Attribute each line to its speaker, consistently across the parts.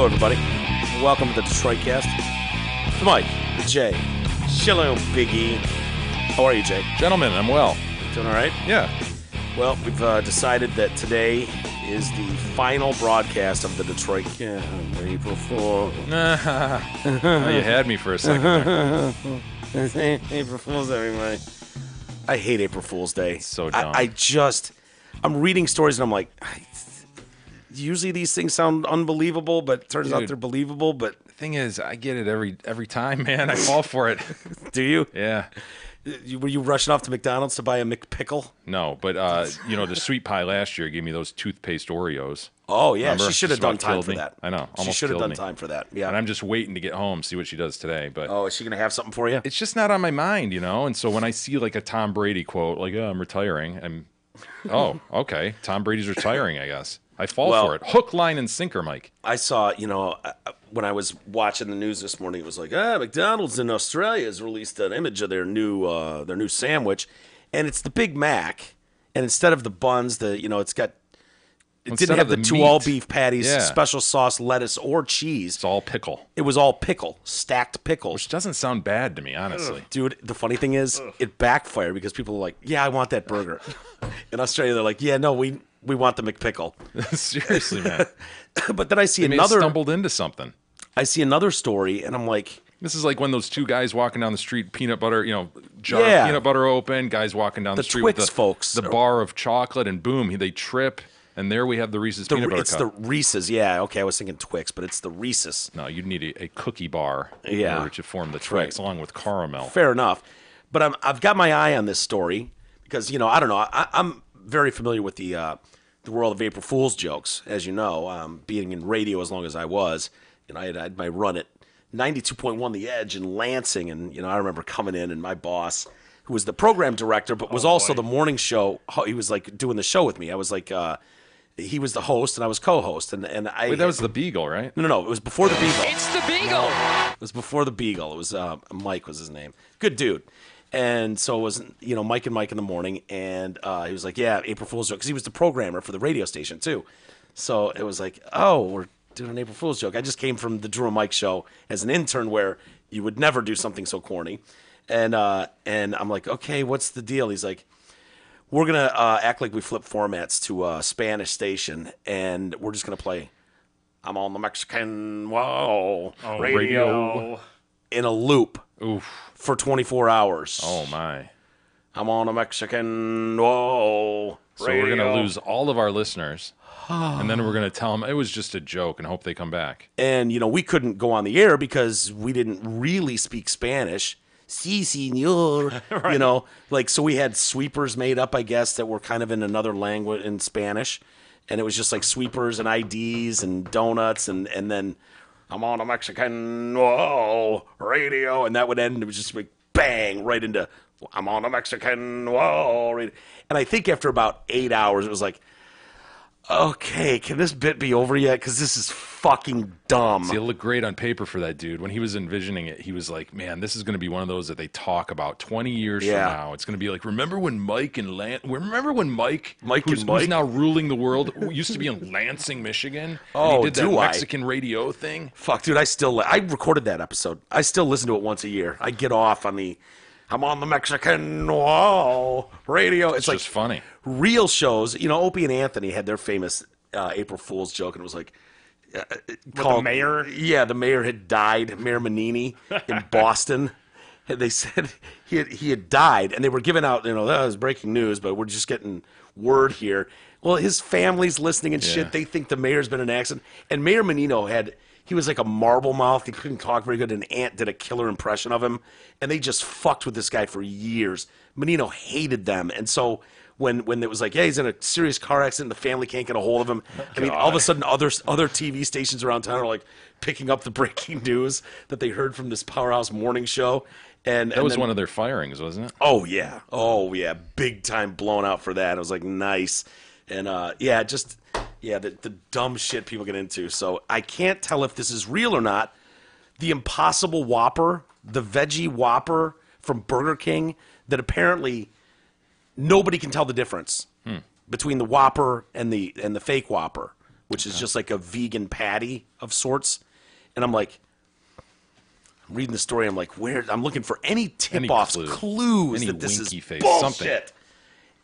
Speaker 1: Hello, everybody. Welcome to the Detroit Cast. The Mike, the Jay. Hello, Big E. How are you, Jay?
Speaker 2: Gentlemen, I'm well.
Speaker 1: Doing all right?
Speaker 2: Yeah.
Speaker 1: Well, we've decided that today is the final broadcast of the Detroit Cast. April Fool.
Speaker 2: Oh, you had me for a second there.
Speaker 1: April Fool's, everybody. I hate April Fool's Day.
Speaker 2: It's so dumb.
Speaker 1: I'm reading stories and I'm like, usually these things sound unbelievable, but it turns out they're believable. But
Speaker 2: the thing is, I get it every time, man. I fall for it.
Speaker 1: Do you?
Speaker 2: Yeah.
Speaker 1: Were you rushing off to McDonald's to buy a McPickle?
Speaker 2: No, but the sweet pie last year gave me those toothpaste Oreos.
Speaker 1: Oh yeah,
Speaker 2: Remember?
Speaker 1: she should have
Speaker 2: Just
Speaker 1: done
Speaker 2: about
Speaker 1: time
Speaker 2: killed
Speaker 1: for
Speaker 2: me.
Speaker 1: that.
Speaker 2: I know.
Speaker 1: She should have done time for that. Yeah.
Speaker 2: And I'm just waiting to get home, see what she does today. But
Speaker 1: is she gonna have something for you?
Speaker 2: it's just not on my mind, And so when I see like a Tom Brady quote, like "Oh, I'm retiring," oh, okay, Tom Brady's retiring, I guess. I fall for it. Hook, line, and sinker, Mike.
Speaker 1: I saw, when I was watching the news this morning, it was like, McDonald's in Australia has released an image of their new sandwich, and it's the Big Mac, and instead of the buns, it didn't have the two all beef patties, special sauce, lettuce, or cheese.
Speaker 2: It's all pickle.
Speaker 1: It was all pickle, stacked pickle.
Speaker 2: Which doesn't sound bad to me, honestly.
Speaker 1: Dude, the funny thing is, it backfired because people were like, yeah, I want that burger. In Australia, they're like, yeah, no, we want the McPickle.
Speaker 2: Seriously, man.
Speaker 1: But then I see
Speaker 2: They stumbled into something.
Speaker 1: I see another story, and I'm like,
Speaker 2: this is like when those two guys walking down the street, peanut butter, jar of peanut butter open, guys walking down the street
Speaker 1: Twix
Speaker 2: with the
Speaker 1: folks.
Speaker 2: The bar of chocolate, and boom, they trip, and there we have the Reese's peanut butter
Speaker 1: It's
Speaker 2: cup.
Speaker 1: the Reese's, yeah. Okay, I was thinking Twix, but it's the Reese's.
Speaker 2: No, you'd need a cookie bar in order to form the Twix, along with caramel.
Speaker 1: Fair enough. But I've got my eye on this story because, I don't know. I'm very familiar with the world of April Fool's jokes, as you know, being in radio as long as I was. I had my run at 92.1 The Edge in Lansing, and I remember coming in, and my boss, who was the program director but was also the morning show, he was like doing the show with me. I was like, he was the host and I was co-host, and I.
Speaker 2: Wait, that was the Beagle, right?
Speaker 1: No, it was before the Beagle.
Speaker 3: It's the Beagle.
Speaker 1: It was before the Beagle. It was Mike was his name. Good dude. And so it was, Mike and Mike in the morning, and he was like, yeah, April Fool's joke, because he was the programmer for the radio station, too. So it was like, oh, we're doing an April Fool's joke. I just came from the Drew and Mike show as an intern where you would never do something so corny. And I'm like, okay, what's the deal? He's like, we're going to act like we flip formats to a Spanish station, and we're just going to play I'm on the Mexican radio in a loop.
Speaker 2: Oof.
Speaker 1: For 24 hours.
Speaker 2: Oh, my.
Speaker 1: I'm on a Mexican radio.
Speaker 2: So we're going to lose all of our listeners, and then we're going to tell them it was just a joke and hope they come back.
Speaker 1: And, we couldn't go on the air because we didn't really speak Spanish. Si, senor. Right. So we had sweepers made up, I guess, that were kind of in another language in Spanish. And it was just like sweepers and IDs and donuts and then I'm on a Mexican radio, and that would end. It was just like bang right into I'm on a Mexican radio. And I think after about 8 hours, it was like, okay, can this bit be over yet? Because this is fucking dumb.
Speaker 2: See, it looked great on paper for that dude. When he was envisioning it, he was like, man, this is going to be one of those that they talk about 20 years from now. It's going to be like, remember when Mike, who's now ruling the world, used to be in Lansing, Michigan?
Speaker 1: Oh,
Speaker 2: and he did that Mexican radio thing?
Speaker 1: Fuck, dude, I recorded that episode. I still listen to it once a year. I get off on I'm on the Mexican radio. It's like
Speaker 2: just funny.
Speaker 1: Real shows, Opie and Anthony had their famous April Fool's joke, and it was like,
Speaker 3: called the mayor?
Speaker 1: Yeah, the mayor had died, Mayor Menini in Boston. And they said he had died, and they were giving out, that was breaking news, but we're just getting word here. Well, his family's listening and shit. They think the mayor's been in an accident. And Mayor Menino he was like a marble mouth. He couldn't talk very good. An aunt did a killer impression of him, and they just fucked with this guy for years. Menino hated them, and so when it was like, yeah, he's in a serious car accident, the family can't get a hold of him. I mean, all of a sudden, other TV stations around town are like picking up the breaking news that they heard from this powerhouse morning show. And
Speaker 2: that was one of their firings, wasn't it?
Speaker 1: Oh yeah, big time blown out for that. It was like nice, and the dumb shit people get into. So I can't tell if this is real or not. The Impossible Whopper, the veggie Whopper from Burger King, that apparently nobody can tell the difference between the Whopper and the fake Whopper. which is just like a vegan patty of sorts. And I'm like, I'm reading the story. I'm like, I'm looking for any tip-offs, clues
Speaker 2: Any
Speaker 1: that this is
Speaker 2: winky face,
Speaker 1: bullshit.
Speaker 2: something.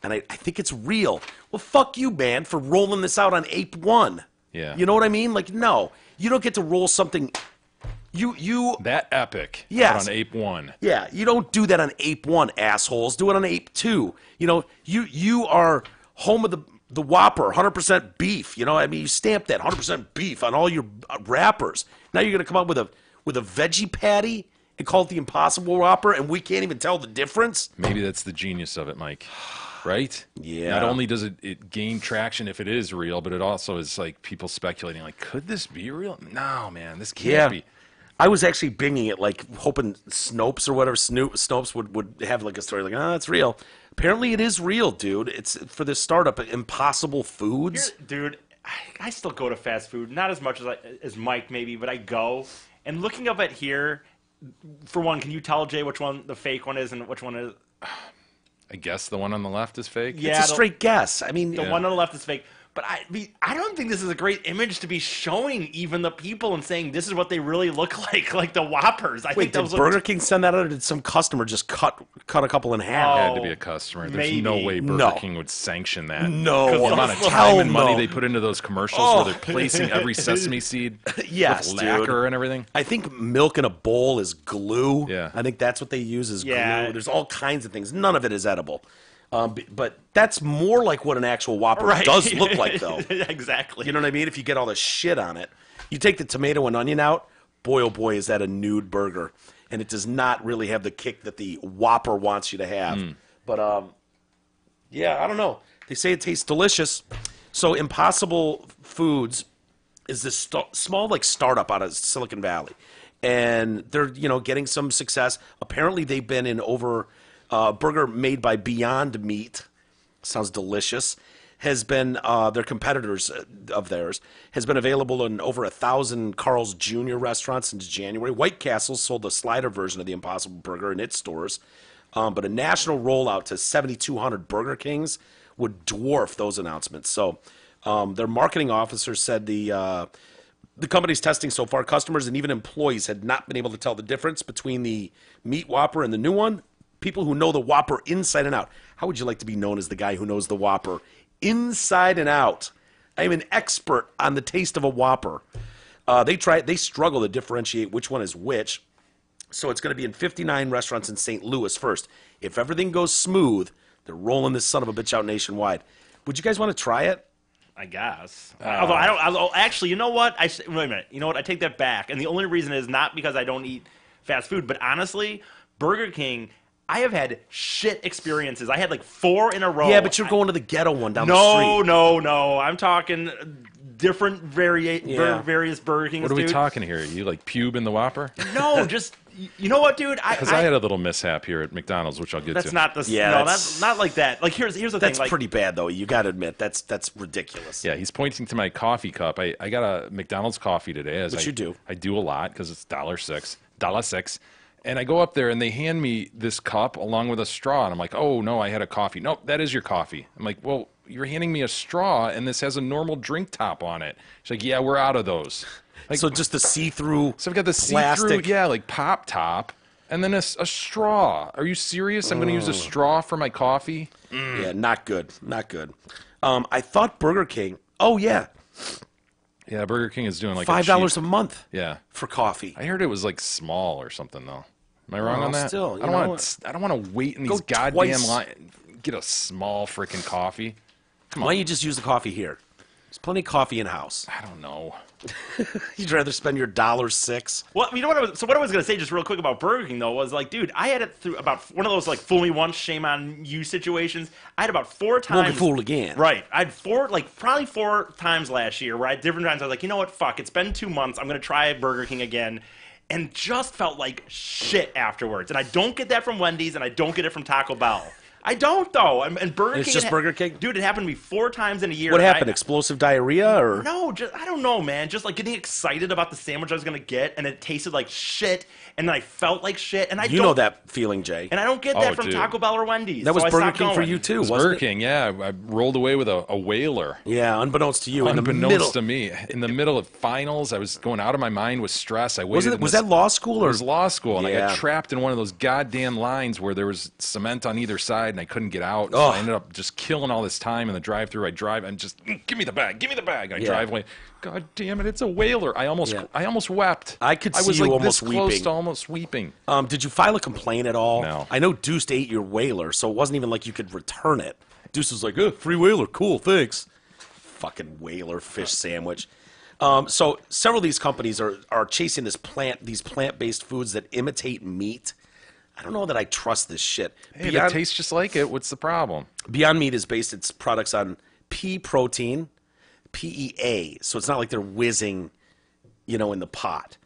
Speaker 1: And I think it's real. Well, fuck you, man, for rolling this out on Ape 1.
Speaker 2: Yeah.
Speaker 1: You know what I mean? Like, no. You don't get to roll something...
Speaker 2: That epic.
Speaker 1: Yes.
Speaker 2: Out on Ape 1.
Speaker 1: Yeah, you don't do that on Ape 1, assholes. Do it on Ape 2. You know, you are home of the Whopper, 100% beef. You know, I mean, you stamp that 100% beef on all your wrappers. Now you're going to come up with a veggie patty and call it the Impossible Whopper, and we can't even tell the difference?
Speaker 2: Maybe that's the genius of it, Mike. Right?
Speaker 1: Yeah.
Speaker 2: Not only does it gain traction if it is real, but it also is like people speculating, like, could this be real? No, man, this can't be.
Speaker 1: I was actually binging it, like, hoping Snopes or whatever, Snopes would have, like, a story like, it's real. Apparently it is real, dude. It's for this startup, Impossible Foods.
Speaker 3: Dude, I still go to fast food. Not as much as Mike, maybe, but I go. And looking up at here, for one, can you tell, Jay, which one the fake one is and which one is...
Speaker 2: I guess the one on the left is fake?
Speaker 3: Yeah,
Speaker 1: It's a straight guess. I mean...
Speaker 3: The one on the left is fake. But I don't think this is a great image to be showing even the people and saying this is what they really look like the Whoppers.
Speaker 1: Wait, did Burger King send that out, or did some customer just cut a couple in half?
Speaker 2: It had to be a customer. There's no way Burger King would sanction that.
Speaker 1: No.
Speaker 2: The amount of time and money they put into those commercials where they're placing every sesame seed
Speaker 1: Yes,
Speaker 2: with lacquer
Speaker 1: dude.
Speaker 2: and everything.
Speaker 1: I think milk in a bowl is glue.
Speaker 2: Yeah.
Speaker 1: I think that's what they use as glue.
Speaker 3: Yeah.
Speaker 1: There's all kinds of things. None of it is edible. But that's more like what an actual Whopper
Speaker 3: Right.
Speaker 1: does look like, though.
Speaker 3: Exactly.
Speaker 1: You know what I mean? If you get all the shit on it. You take the tomato and onion out, boy, oh boy, is that a nude burger. And it does not really have the kick that the Whopper wants you to have. But, yeah, I don't know. They say it tastes delicious. So Impossible Foods is this small, like, startup out of Silicon Valley. And they're, getting some success. Apparently they've been in over... burger made by Beyond Meat, sounds delicious, has been, their competitors of theirs, has been available in over 1,000 Carl's Jr. restaurants since January. White Castle sold a slider version of the Impossible Burger in its stores, but a national rollout to 7,200 Burger Kings would dwarf those announcements. So their marketing officer said the company's testing so far, customers and even employees had not been able to tell the difference between the Meat Whopper and the new one. People who know the Whopper inside and out. How would you like to be known as the guy who knows the Whopper inside and out? I am an expert on the taste of a Whopper. They struggle to differentiate which one is which. So it's going to be in 59 restaurants in St. Louis first. If everything goes smooth, they're rolling this son of a bitch out nationwide. Would you guys want to try it?
Speaker 3: I guess. Although I don't. Actually, you know what? Wait a minute. You know what? I take that back. And the only reason is not because I don't eat fast food, but honestly, Burger King. I have had shit experiences. I had like 4 in a row.
Speaker 1: Yeah, but you're going to the ghetto one down the street.
Speaker 3: No. I'm talking different various Burger Kings.
Speaker 2: What are we talking here? You like pube in the Whopper?
Speaker 3: No, just you know what, dude?
Speaker 2: Because I had a little mishap here at McDonald's, which I'll get
Speaker 3: that's
Speaker 2: to.
Speaker 3: not the.
Speaker 1: Yeah,
Speaker 3: no, that's not like that. Like here's the thing.
Speaker 1: That's
Speaker 3: Like,
Speaker 1: pretty bad, though. You got to admit that's ridiculous.
Speaker 2: Yeah, he's pointing to my coffee cup. I got a McDonald's coffee today.
Speaker 1: Which you do.
Speaker 2: I do a lot because it's $1.06. And I go up there and they hand me this cup along with a straw. And I'm like, oh, no, I had a coffee. No, that is your coffee. I'm like, well, you're handing me a straw and this has a normal drink top on it. She's like, yeah, we're out of those. Like,
Speaker 1: So just the see-through
Speaker 2: so I've got the
Speaker 1: plastic.
Speaker 2: see-through, yeah, like pop top. And then a straw. Are you serious? I'm going to use a straw for my coffee?
Speaker 1: Yeah, not good. Not good. I thought Burger King. Oh, yeah.
Speaker 2: Yeah, Burger King is doing like
Speaker 1: $5 a month
Speaker 2: Yeah.
Speaker 1: for coffee.
Speaker 2: I heard it was like small or something though. Am I wrong on that?
Speaker 1: Still,
Speaker 2: I don't want to wait in these
Speaker 1: Go
Speaker 2: goddamn
Speaker 1: twice.
Speaker 2: lines. Get a small freaking coffee.
Speaker 1: Why don't you just use the coffee here? There's plenty of coffee in-house.
Speaker 2: I don't know.
Speaker 1: You'd rather spend your $1.06.
Speaker 3: well, you know what? What I was gonna say, just real quick about Burger King though, was like, dude, I had it through about one of those like fool me once, shame on you situations. I had about 4 times.
Speaker 1: Won't get fooled again.
Speaker 3: Right. I had probably 4 times last year where I had different times I was like, you know what? Fuck. It's been 2 months. I'm gonna try Burger King again. And just felt like shit afterwards. And I don't get that from Wendy's, and I don't get it from Taco Bell. I don't though. And Burger King.
Speaker 1: It's just Burger King?
Speaker 3: Dude, it happened to me 4 times in a year.
Speaker 1: What happened? Explosive diarrhea or?
Speaker 3: No, I don't know, man. Just like getting excited about the sandwich I was gonna get, and it tasted like shit, and then I felt like shit, and
Speaker 1: You know that feeling, Jay.
Speaker 3: And I don't get that from
Speaker 2: dude.
Speaker 3: Taco Bell or Wendy's.
Speaker 1: That was
Speaker 3: so I
Speaker 1: Burger
Speaker 3: stopped
Speaker 1: King for
Speaker 3: going.
Speaker 1: you too,
Speaker 2: It was
Speaker 1: wasn't
Speaker 2: Burger
Speaker 1: it?
Speaker 2: King, yeah. I rolled away with a whaler.
Speaker 1: Yeah, unbeknownst to you, in the
Speaker 2: Unbeknownst
Speaker 1: middle.
Speaker 2: to me, in the middle of finals, I was going out of my mind with stress. I waited.
Speaker 1: Was that law school or?
Speaker 2: It was law school, and I
Speaker 1: Yeah.
Speaker 2: got trapped in one of those goddamn lines where there was cement on either side, and I couldn't get out. So
Speaker 1: Oh.
Speaker 2: I ended up just killing all this time in the drive-through. I drive and just give me the bag, give me the bag. And I
Speaker 1: Yeah.
Speaker 2: drive away. God damn it, it's a whaler. I almost wept.
Speaker 1: I could
Speaker 2: I
Speaker 1: see
Speaker 2: was
Speaker 1: you
Speaker 2: like
Speaker 1: almost
Speaker 2: this close
Speaker 1: weeping.
Speaker 2: to almost weeping.
Speaker 1: Did you file a complaint at all?
Speaker 2: No.
Speaker 1: I know Deuce ate your whaler, so it wasn't even like you could return it. Deuce was like, free whaler, cool, thanks. Fucking whaler fish sandwich. So several of these companies are chasing these plant-based foods that imitate meat. I don't know that I trust this shit.
Speaker 2: Hey, that tastes just like it. What's the problem?
Speaker 1: Beyond Meat has based its products on pea protein, PEA, so it's not like they're whizzing, in the pot.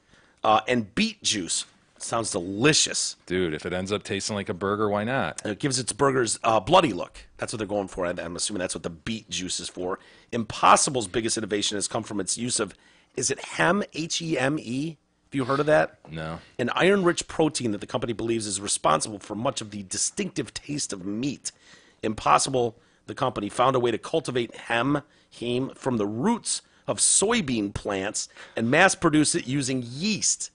Speaker 1: And beet juice. Sounds delicious.
Speaker 2: Dude, if it ends up tasting like a burger, why not?
Speaker 1: It gives its burgers a bloody look. That's what they're going for. I'm assuming that's what the beet juice is for. Impossible's biggest innovation has come from its use of, is it heme, H-E-M-E? Have you heard of that?
Speaker 2: No.
Speaker 1: An iron-rich protein that the company believes is responsible for much of the distinctive taste of meat. Impossible, the company, found a way to cultivate heme from the roots of soybean plants and mass-produce it using yeast.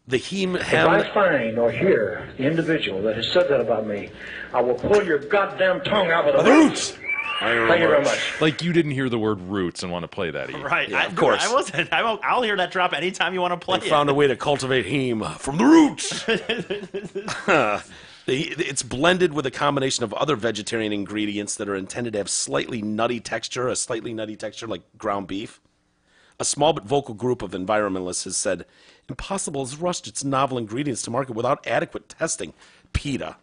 Speaker 1: The
Speaker 4: If I find or hear the individual that has said that about me, I will pull your goddamn tongue out of the roots. Thank you very much.
Speaker 2: Like you didn't hear the word roots and want to play that, Ian.
Speaker 3: Right,
Speaker 1: Yeah, of course.
Speaker 3: I wasn't. I'll hear that drop anytime you want to play
Speaker 1: They found a way to cultivate heme from the roots. It's blended with a combination of other vegetarian ingredients that are intended to have a slightly nutty texture like ground beef. A small but vocal group of environmentalists has said, Impossible has rushed its novel ingredients to market without adequate testing. PETA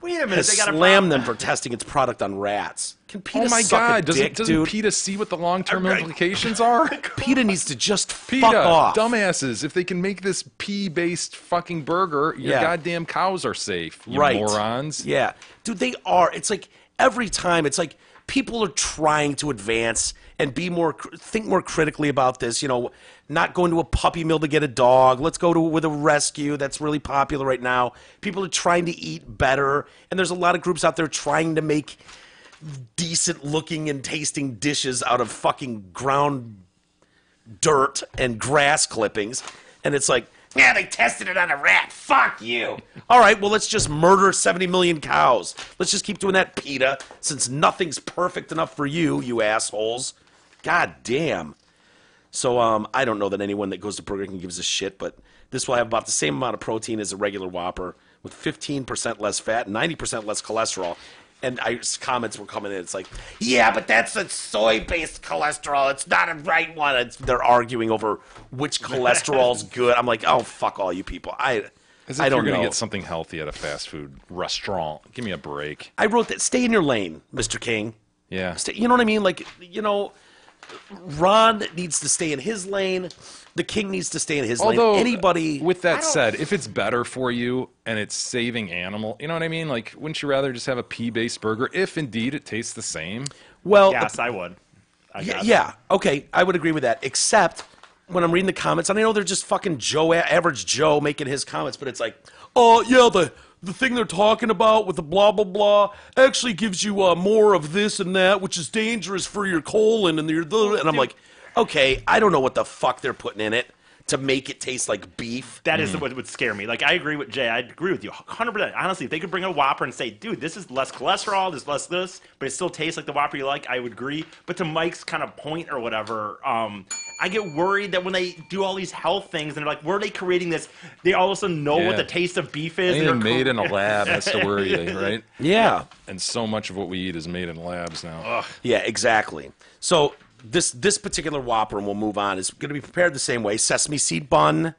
Speaker 3: Wait a minute,
Speaker 1: has
Speaker 3: they got a
Speaker 1: slammed
Speaker 3: problem.
Speaker 1: them for testing its product on rats. Can PETA
Speaker 2: Oh my
Speaker 1: suck
Speaker 2: God!
Speaker 1: a dick,
Speaker 2: Doesn't
Speaker 1: dude?
Speaker 2: PETA see what the long-term implications are?
Speaker 1: PETA needs to just
Speaker 2: PETA,
Speaker 1: fuck off.
Speaker 2: dumbasses! If they can make this pea-based fucking burger, your
Speaker 1: Yeah.
Speaker 2: goddamn cows are safe. You
Speaker 1: Right.
Speaker 2: morons!
Speaker 1: Yeah. Dude, they are. It's like every time, it's like people are trying to advance and think more critically about this. Not going to a puppy mill to get a dog. Let's go with a rescue. That's really popular right now. People are trying to eat better. And there's a lot of groups out there trying to make decent looking and tasting dishes out of fucking ground dirt and grass clippings. And it's like, yeah, they tested it on a rat. Fuck you. All right, well, let's just murder 70 million cows. Let's just keep doing that, PETA, since nothing's perfect enough for you, you assholes. God damn. So I don't know that anyone that goes to Burger King gives a shit, but this will have about the same amount of protein as a regular Whopper with 15% less fat, 90% less cholesterol. And comments were coming in. It's like, yeah, but that's a soy-based cholesterol. It's not a right one. They're arguing over which cholesterol's good. I'm like, oh, fuck all you people. I
Speaker 2: As
Speaker 1: don't
Speaker 2: if you're
Speaker 1: know.
Speaker 2: gonna get something healthy at a fast food restaurant. Give me a break.
Speaker 1: I wrote that. Stay in your lane, Mr. King.
Speaker 2: Yeah.
Speaker 1: You know what I mean? Like, Ron needs to stay in his lane. The King needs to stay in his
Speaker 2: Although,
Speaker 1: lane. Anybody.
Speaker 2: with that said, if it's better for you and it's saving animal, you know what I mean? Like, wouldn't you rather just have a pea-based burger if indeed it tastes the same?
Speaker 1: Well,
Speaker 3: Yes, I would.
Speaker 1: yeah, okay, I would agree with that. Except when I'm reading the comments, and I know they're just fucking average Joe making his comments, but it's like, oh yeah, the thing they're talking about with the blah blah blah actually gives you more of this and that, which is dangerous for your colon and and I'm like, okay, I don't know what the fuck they're putting in it to make it taste like beef.
Speaker 3: That is what would scare me. Like, I agree with Jay. I agree with you 100%. Honestly, if they could bring a Whopper and say, dude, this is less cholesterol, there's less this, but it still tastes like the Whopper you like, I would agree. But to Mike's kind of point or whatever, I get worried that when they do all these health things and they're like, where are they creating this? They all of a sudden know what
Speaker 2: Yeah.
Speaker 3: the taste of beef is.
Speaker 2: Anything
Speaker 3: and they're
Speaker 2: made in a lab has to worry you, right?
Speaker 1: Yeah.
Speaker 2: And so much of what we eat is made in labs now.
Speaker 1: Yeah, exactly. So this particular Whopper, and we'll move on, is going to be prepared the same way. Sesame seed bun,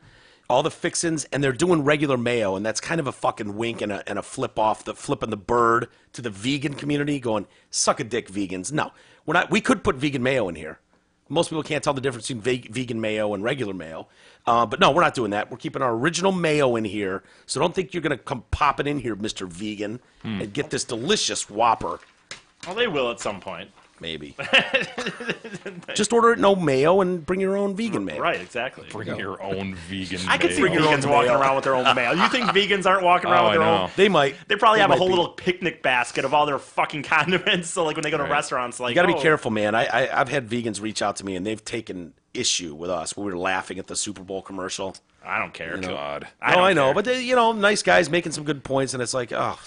Speaker 1: all the fixins, and they're doing regular mayo, and that's kind of a fucking wink and a flip off, flipping the bird to the vegan community, going, suck a dick, vegans. No, we're not. We could put vegan mayo in here. Most people can't tell the difference between vegan mayo and regular mayo. But no, we're not doing that. We're keeping our original mayo in here. So don't think you're going to come popping in here, Mr. Vegan, and get this delicious Whopper.
Speaker 3: Well, they will at some point.
Speaker 1: Maybe. Just order it no mayo and bring your own vegan mayo.
Speaker 3: Right, exactly.
Speaker 2: Bring your own vegan
Speaker 3: I could see
Speaker 2: mayo.
Speaker 3: vegans walking around with their own mayo. You think vegans aren't walking around with their own?
Speaker 1: They might.
Speaker 3: They probably have a
Speaker 1: might
Speaker 3: whole
Speaker 1: be.
Speaker 3: little picnic basket of all their fucking condiments. So like when they go to restaurants, like
Speaker 1: You got to be careful, man. I've had vegans reach out to me, and they've taken issue with us when we were laughing at the Super Bowl commercial.
Speaker 3: I don't care.
Speaker 2: God.
Speaker 1: I know, but they, nice guys making some good points, and it's like, oh,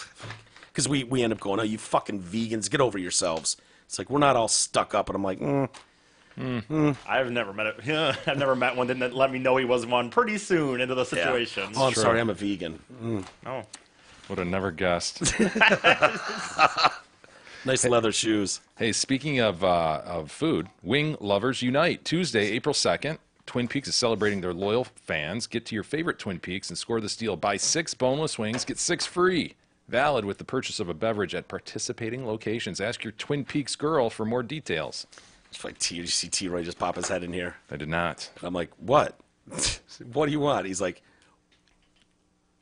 Speaker 1: because we end up going, oh, you fucking vegans, get over yourselves. It's like we're not all stuck up, and I'm like,
Speaker 3: I've never met it. I've never met one that didn't let me know he was one pretty soon into the situation.
Speaker 1: oh, I'm sorry, I'm a vegan.
Speaker 3: Oh.
Speaker 2: Would have never guessed.
Speaker 1: Nice leather shoes.
Speaker 2: Hey, speaking of food, Wing Lovers Unite. Tuesday, April 2nd. Twin Peaks is celebrating their loyal fans. Get to your favorite Twin Peaks and score this deal. Buy 6 boneless wings, get 6 free. Valid with the purchase of a beverage at participating locations. Ask your Twin Peaks girl for more details.
Speaker 1: It's like T. You see T. Roy just pop his head in here.
Speaker 2: I did not.
Speaker 1: I'm like, what? What do you want? He's like,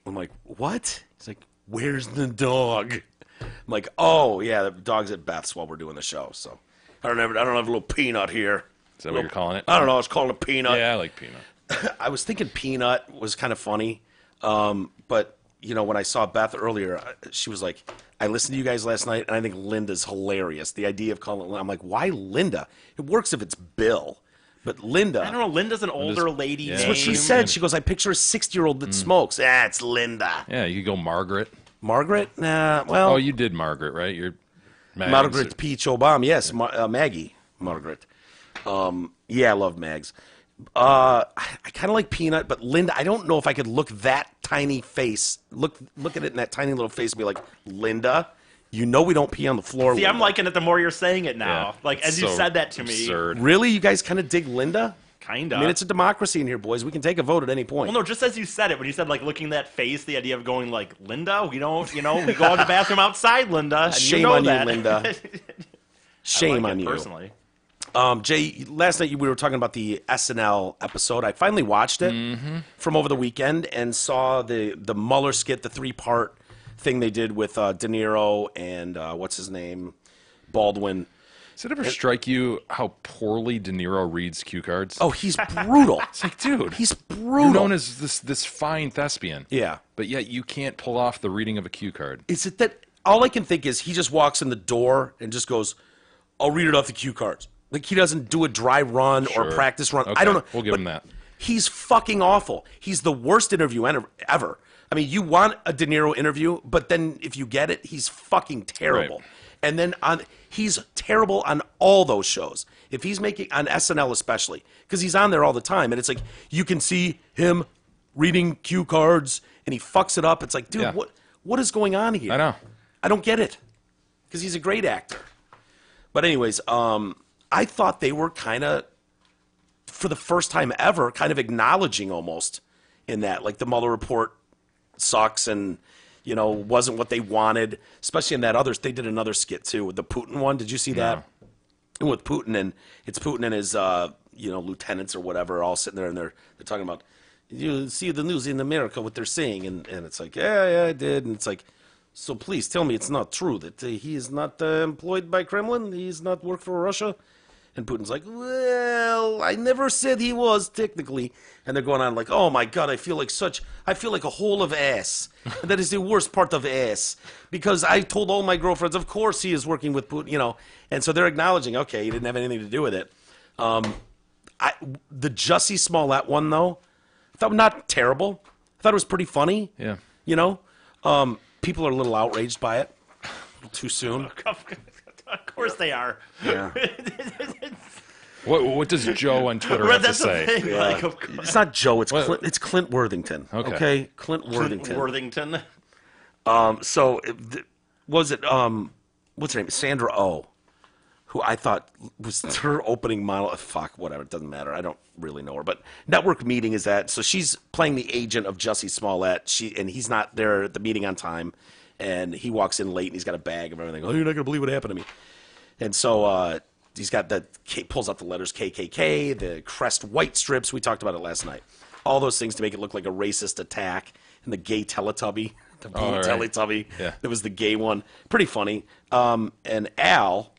Speaker 1: I'm like, what? He's like, where's the dog? I'm like, oh yeah, the dog's at Beth's while we're doing the show. So I don't have a little peanut here.
Speaker 2: Is that what you're calling it?
Speaker 1: I don't know. It's called a peanut.
Speaker 2: Yeah, I like peanut.
Speaker 1: I was thinking peanut was kind of funny, but when I saw Beth earlier, she was like, I listened to you guys last night, and I think Linda's hilarious. The idea of calling it, I'm like, why Linda? It works if it's Bill, but Linda.
Speaker 3: I don't know. Linda's an older lady.
Speaker 2: Yeah.
Speaker 1: That's what she
Speaker 3: name.
Speaker 1: said. She goes, I picture a 60-year-old that smokes. It's Linda.
Speaker 2: Yeah, you could go Margaret.
Speaker 1: Margaret? Nah, well.
Speaker 2: Oh, you did Margaret, right? You're
Speaker 1: Margaret Peach Obama. Yes, Maggie Margaret. Yeah, I love Mags. I kind of like Peanut, but Linda, I don't know if I could look that tiny face, look at it in that tiny little face and be like, Linda, we don't pee on the floor.
Speaker 3: See,
Speaker 1: Linda.
Speaker 3: I'm liking it the more you're saying it now.
Speaker 2: Yeah,
Speaker 3: Like, as
Speaker 2: it's
Speaker 3: you
Speaker 2: so
Speaker 3: said that to me.
Speaker 2: absurd.
Speaker 1: Really? You guys kind of dig Linda?
Speaker 3: Kind
Speaker 1: I
Speaker 3: of.
Speaker 1: mean, it's a democracy in here, boys. We can take a vote at any point.
Speaker 3: Well, no, just as you said it, when you said, like, looking that face, the idea of going, like, Linda, we don't, we go to the bathroom outside, Linda. And
Speaker 1: Shame
Speaker 3: you know
Speaker 1: on
Speaker 3: that.
Speaker 1: you, Linda. Shame on you.
Speaker 3: Personally.
Speaker 1: Jay, last night we were talking about the SNL episode. I finally watched it from over the weekend and saw the Mueller skit, the 3-part thing they did with De Niro and what's his name, Baldwin.
Speaker 2: Does it ever strike you how poorly De Niro reads cue cards?
Speaker 1: Oh, he's brutal.
Speaker 2: It's like, dude,
Speaker 1: He's brutal.
Speaker 2: you're known as this fine thespian.
Speaker 1: Yeah.
Speaker 2: But yet you can't pull off the reading of a cue card.
Speaker 1: Is it that all I can think is he just walks in the door and just goes, I'll read it off the cue cards. Like he doesn't do a dry run or
Speaker 2: Sure.
Speaker 1: practice run.
Speaker 2: Okay,
Speaker 1: I don't know.
Speaker 2: we'll give him that.
Speaker 1: He's fucking awful. He's the worst interview ever. I mean, you want a De Niro interview, but then if you get it, he's fucking terrible.
Speaker 2: Right.
Speaker 1: And then he's terrible on all those shows. If he's making on SNL especially, because he's on there all the time, and it's like you can see him reading cue cards and he fucks it up. It's like, dude,
Speaker 2: Yeah.
Speaker 1: what is going on here?
Speaker 2: I know.
Speaker 1: I don't get it because he's a great actor. But anyways, I thought they were kind of, for the first time ever, kind of acknowledging almost in that, like the Mueller report sucks and, wasn't what they wanted, especially in that others. They did another skit too with the Putin one. Did you see that? And with Putin and his, lieutenants or whatever, all sitting there and they're talking about, you see the news in America, what they're saying. And it's like, yeah, I did. And it's like, so please tell me it's not true that he is not employed by Kremlin. He's not work for Russia. And Putin's like, well, I never said he was technically. And they're going on like, oh my God, I feel like a hole of ass. And that is the worst part of ass. Because I told all my girlfriends, of course he is working with Putin, And so they're acknowledging, okay, he didn't have anything to do with it. The Jussie Smollett one, though, I thought not terrible. I thought it was pretty funny.
Speaker 2: Yeah.
Speaker 1: People are a little outraged by it. A little too soon.
Speaker 3: Of course they are.
Speaker 1: Yeah.
Speaker 2: What does Joe on Twitter have to
Speaker 3: That's the
Speaker 2: say?
Speaker 3: thing. Like, of course.
Speaker 1: It's not Joe. It's Clint Worthington.
Speaker 2: Okay.
Speaker 1: Clint Worthington.
Speaker 3: Worthington.
Speaker 1: So was it what's her name? Sandra Oh, who I thought was her opening monologue. Fuck, whatever. It doesn't matter. I don't really know her. But network meeting is that. So she's playing the agent of Jussie Smollett. He's not there at the meeting on time, and he walks in late and he's got a bag of everything. Oh, you're not gonna believe what happened to me. And so he's got the pulls out the letters KKK, the crest white strips. We talked about it last night. All those things to make it look like a racist attack. And the gay Teletubby, the blue Teletubby.
Speaker 2: Yeah.
Speaker 1: That was the gay one. Pretty funny. And Al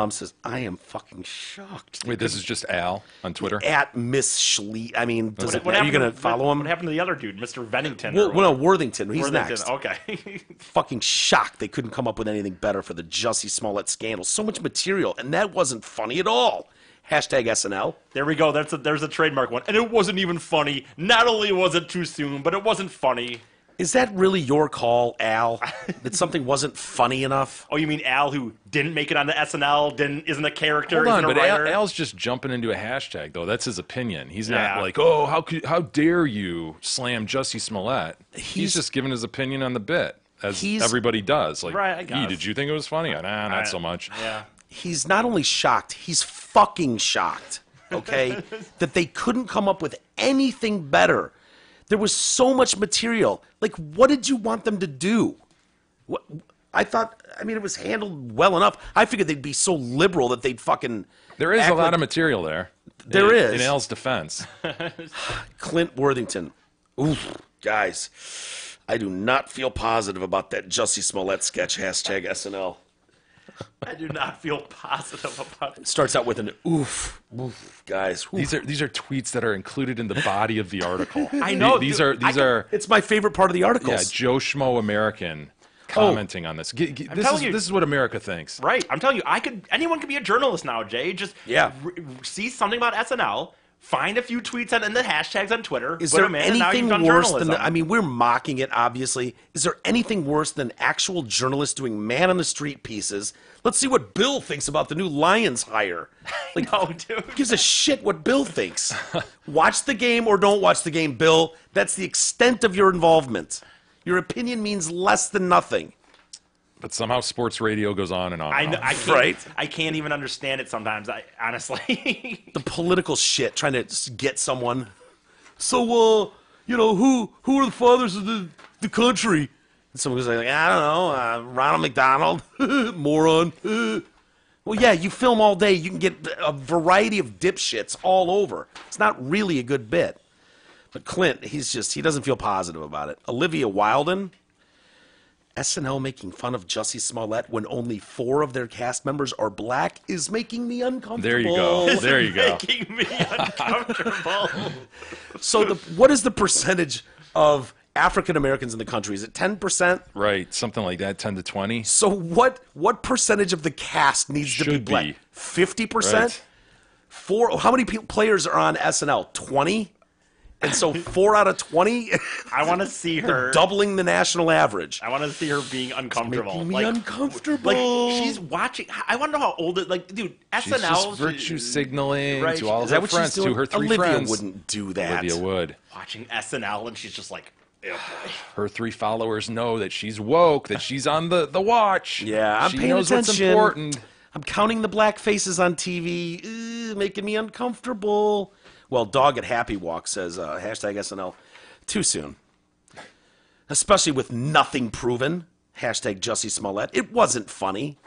Speaker 1: says, I am fucking shocked.
Speaker 2: Wait, this is just Al on Twitter?
Speaker 1: At Miss Schlee. I mean, are you
Speaker 3: What
Speaker 1: going to follow him?
Speaker 3: What happened to the other dude, Mr. Vennington?
Speaker 1: Well, no, Worthington. He's
Speaker 3: Worthington.
Speaker 1: next.
Speaker 3: Okay.
Speaker 1: Fucking shocked they couldn't come up with anything better for the Jussie Smollett scandal. So much material, and that wasn't funny at all. Hashtag SNL.
Speaker 3: There we go. There's a trademark one. And it wasn't even funny. Not only was it too soon, but it wasn't funny.
Speaker 1: Is that really your call, Al? That something wasn't funny enough?
Speaker 3: Oh, you mean Al, who didn't make it onto SNL, isn't a character,
Speaker 2: Hold on,
Speaker 3: isn't a
Speaker 2: but
Speaker 3: writer?
Speaker 2: Al's just jumping into a hashtag, though. That's his opinion. He's
Speaker 3: Yeah.
Speaker 2: not like, oh, how dare you slam Jussie Smollett? He's just giving his opinion on the bit, as everybody does. Like,
Speaker 3: Right, I guess.
Speaker 2: Did you think it was funny? Nah, not so much.
Speaker 3: Yeah.
Speaker 1: He's not only shocked, he's fucking shocked, okay? That they couldn't come up with anything better. There was so much material. Like, what did you want them to do? It was handled well enough. I figured they'd be so liberal that they'd fucking...
Speaker 2: There is a lot of material there.
Speaker 1: There is.
Speaker 2: In Al's defense.
Speaker 1: Clint Worthington. Oof, guys, I do not feel positive about that Jussie Smollett sketch, hashtag SNL.
Speaker 3: I do not feel positive about it.
Speaker 1: Starts out with an oof, guys. Oof.
Speaker 2: These are tweets that are included in the body of the article.
Speaker 3: I know.
Speaker 2: These are.
Speaker 1: It's my favorite part of the articles.
Speaker 2: Yeah, Joe Schmo American commenting on this. This is what America thinks.
Speaker 3: Right. I'm telling you, anyone could be a journalist now, Jay. Just see something about SNL, find a few tweets and the hashtags on Twitter.
Speaker 1: Is
Speaker 3: put
Speaker 1: there
Speaker 3: them in, and now you've
Speaker 1: anything
Speaker 3: done
Speaker 1: worse
Speaker 3: journalism.
Speaker 1: than we're mocking it, obviously. Is there anything worse than actual journalists doing man on the street pieces? Let's see what Bill thinks about the new Lions hire. Like,
Speaker 3: No, dude.
Speaker 1: Who gives a shit what Bill thinks? Watch the game or don't watch the game, Bill. That's the extent of your involvement. Your opinion means less than nothing.
Speaker 2: But somehow sports radio goes on and on.
Speaker 3: I
Speaker 2: And on.
Speaker 3: can't,
Speaker 1: Right.
Speaker 3: I can't even understand it sometimes. Honestly.
Speaker 1: The political shit, trying to get someone. So, who are the fathers of the country? And someone goes like, I don't know, Ronald McDonald, moron. Well, yeah, you film all day, you can get a variety of dipshits all over. It's not really a good bit. But Clint, he doesn't feel positive about it. Olivia Wilden, SNL making fun of Jussie Smollett when only 4 of their cast members are black is making me uncomfortable.
Speaker 2: There you go. There you go.
Speaker 3: Making me uncomfortable.
Speaker 1: So what is the percentage of African Americans in the country? Is it 10%?
Speaker 2: Right, something like that, 10 to 20.
Speaker 1: So what percentage of the cast needs to be
Speaker 2: Should
Speaker 1: black?
Speaker 2: be.
Speaker 1: 50%? How many players are on SNL? 20? And so 4 out of 20?
Speaker 3: I want to see her
Speaker 1: Doubling the national average.
Speaker 3: I want to see her being uncomfortable.
Speaker 1: Making me uncomfortable.
Speaker 3: Like she's watching. I want to know how old it. Like, dude,
Speaker 2: She's
Speaker 3: SNL.
Speaker 2: just virtue signaling
Speaker 3: Right.
Speaker 2: to all
Speaker 1: Is
Speaker 2: her
Speaker 1: that what
Speaker 2: friends,
Speaker 1: she's doing?
Speaker 2: to her 3
Speaker 1: Olivia
Speaker 2: friends.
Speaker 1: wouldn't do that.
Speaker 2: Olivia would.
Speaker 3: Watching SNL, and she's just like, oh boy.
Speaker 2: Her 3 followers know that she's woke, that she's on the watch.
Speaker 1: Yeah, I'm
Speaker 2: she
Speaker 1: paying
Speaker 2: knows
Speaker 1: attention.
Speaker 2: what's important.
Speaker 1: I'm counting the black faces on TV, making me uncomfortable. Well, Dog at Happy Walk says, hashtag SNL, too soon. Especially with nothing proven. Hashtag Jussie Smollett. It wasn't funny.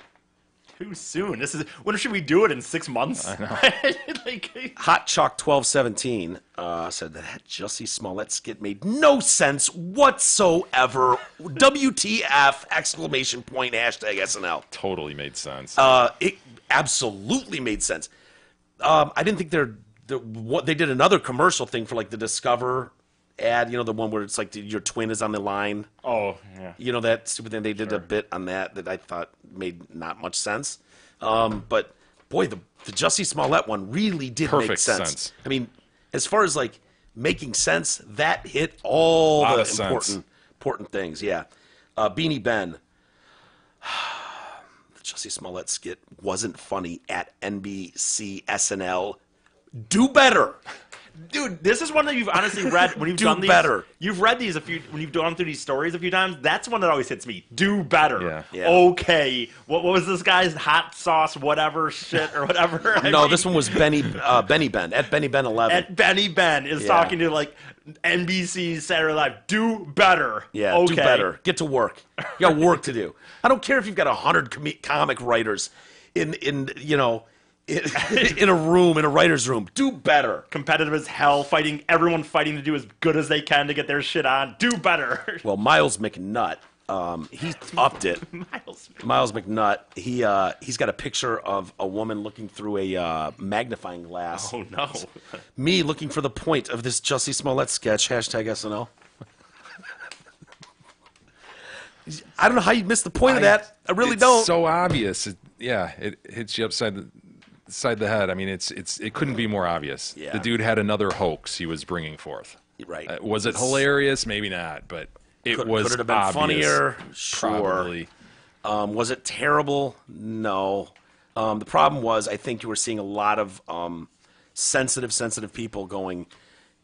Speaker 3: Too soon. When should we do it? In 6 months? I know. Like,
Speaker 1: Hot Chalk 1217 said that Jussie Smollett skit made no sense whatsoever. WTF! Exclamation point. Hashtag SNL.
Speaker 2: Totally made sense.
Speaker 1: It absolutely made sense. I didn't think they did another commercial thing for like the Discover ad, the one where it's like your twin is on the line.
Speaker 3: oh yeah.
Speaker 1: That stupid thing. They did a bit on that I thought made not much sense. But boy, the Jussie Smollett one really did make
Speaker 2: Perfect
Speaker 1: sense. I mean, as far as like making sense, that hit all
Speaker 2: Lot
Speaker 1: the
Speaker 2: of sense.
Speaker 1: important things. Yeah. Beanie Ben. The Jussie Smollett skit wasn't funny at NBC SNL. Do better.
Speaker 3: Dude, this is one that you've honestly read when you've
Speaker 1: Do
Speaker 3: done these.
Speaker 1: better.
Speaker 3: You've read these when you've gone through these stories a few times. That's one that always hits me. Do better.
Speaker 1: Yeah.
Speaker 3: Okay. What was this guy's hot sauce whatever shit or whatever?
Speaker 1: This one was Benny Ben at Benny Ben 11.
Speaker 3: At Benny Ben is talking to like NBC's Saturday Night Live. Do better.
Speaker 1: Yeah,
Speaker 3: okay.
Speaker 1: do better. Get to work. You got work to do. I don't care if you've got 100 comic writers in in a room, in a writer's room. Do better.
Speaker 3: Competitive as hell, everyone fighting to do as good as they can to get their shit on. Do better.
Speaker 1: Well, Miles McNutt, he upped it. Miles McNutt, he's got a picture of a woman looking through a magnifying glass.
Speaker 3: Oh, no.
Speaker 1: Me looking for the point of this Jussie Smollett sketch, hashtag SNL. I don't know how you missed the point of that. I really don't.
Speaker 2: It's so obvious. It hits you upside the head. I mean, it couldn't be more obvious.
Speaker 1: Yeah.
Speaker 2: The dude had another hoax he was bringing forth.
Speaker 1: Right.
Speaker 2: Was it hilarious? Maybe not, but it
Speaker 1: Could
Speaker 2: was
Speaker 1: it have been
Speaker 2: obvious.
Speaker 1: funnier? Sure.
Speaker 2: Probably.
Speaker 1: Was it terrible? No. The problem was, I think you were seeing a lot of sensitive people going,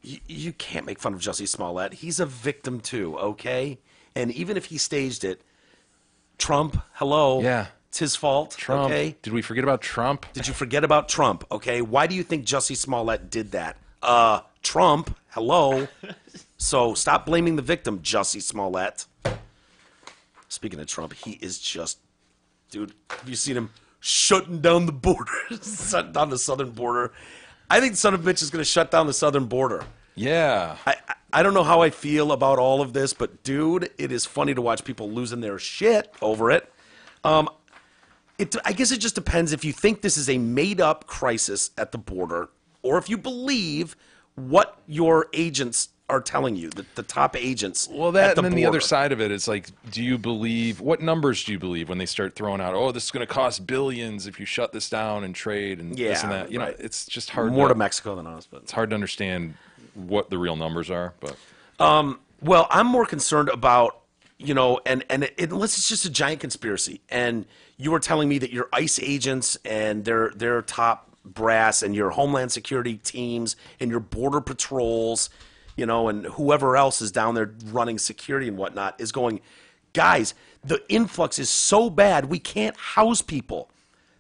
Speaker 1: you can't make fun of Jussie Smollett. He's a victim too, okay? And even if he staged it, Trump, hello.
Speaker 2: Yeah.
Speaker 1: It's his fault,
Speaker 2: Trump.
Speaker 1: okay?
Speaker 2: Did we forget about Trump?
Speaker 1: Did you forget about Trump, okay? Why do you think Jussie Smollett did that? Trump, hello. So stop blaming the victim, Jussie Smollett. Speaking of Trump, he is just, dude, have you seen him shutting down the border, shutting down the southern border? I think the son of a bitch is going to shut down the southern border.
Speaker 2: Yeah.
Speaker 1: I don't know how I feel about all of this, but dude, it is funny to watch people losing their shit over it. I guess it just depends if you think this is a made-up crisis at the border, or if you believe what your agents are telling you, the top agents.
Speaker 2: Well, that
Speaker 1: at the
Speaker 2: and then
Speaker 1: border.
Speaker 2: the other side of it is like, do you believe, what numbers do you believe when they start throwing out, oh, this is going to cost billions if you shut this down and trade and this and that? You know, it's just hard.
Speaker 1: More to Mexico than us, but
Speaker 2: it's hard to understand what the real numbers are. But
Speaker 1: well, I'm more concerned about, unless it's just a giant conspiracy, and you were telling me that your ICE agents and their top brass and your Homeland Security teams and your border patrols, and whoever else is down there running security and whatnot is going, guys, the influx is so bad we can't house people.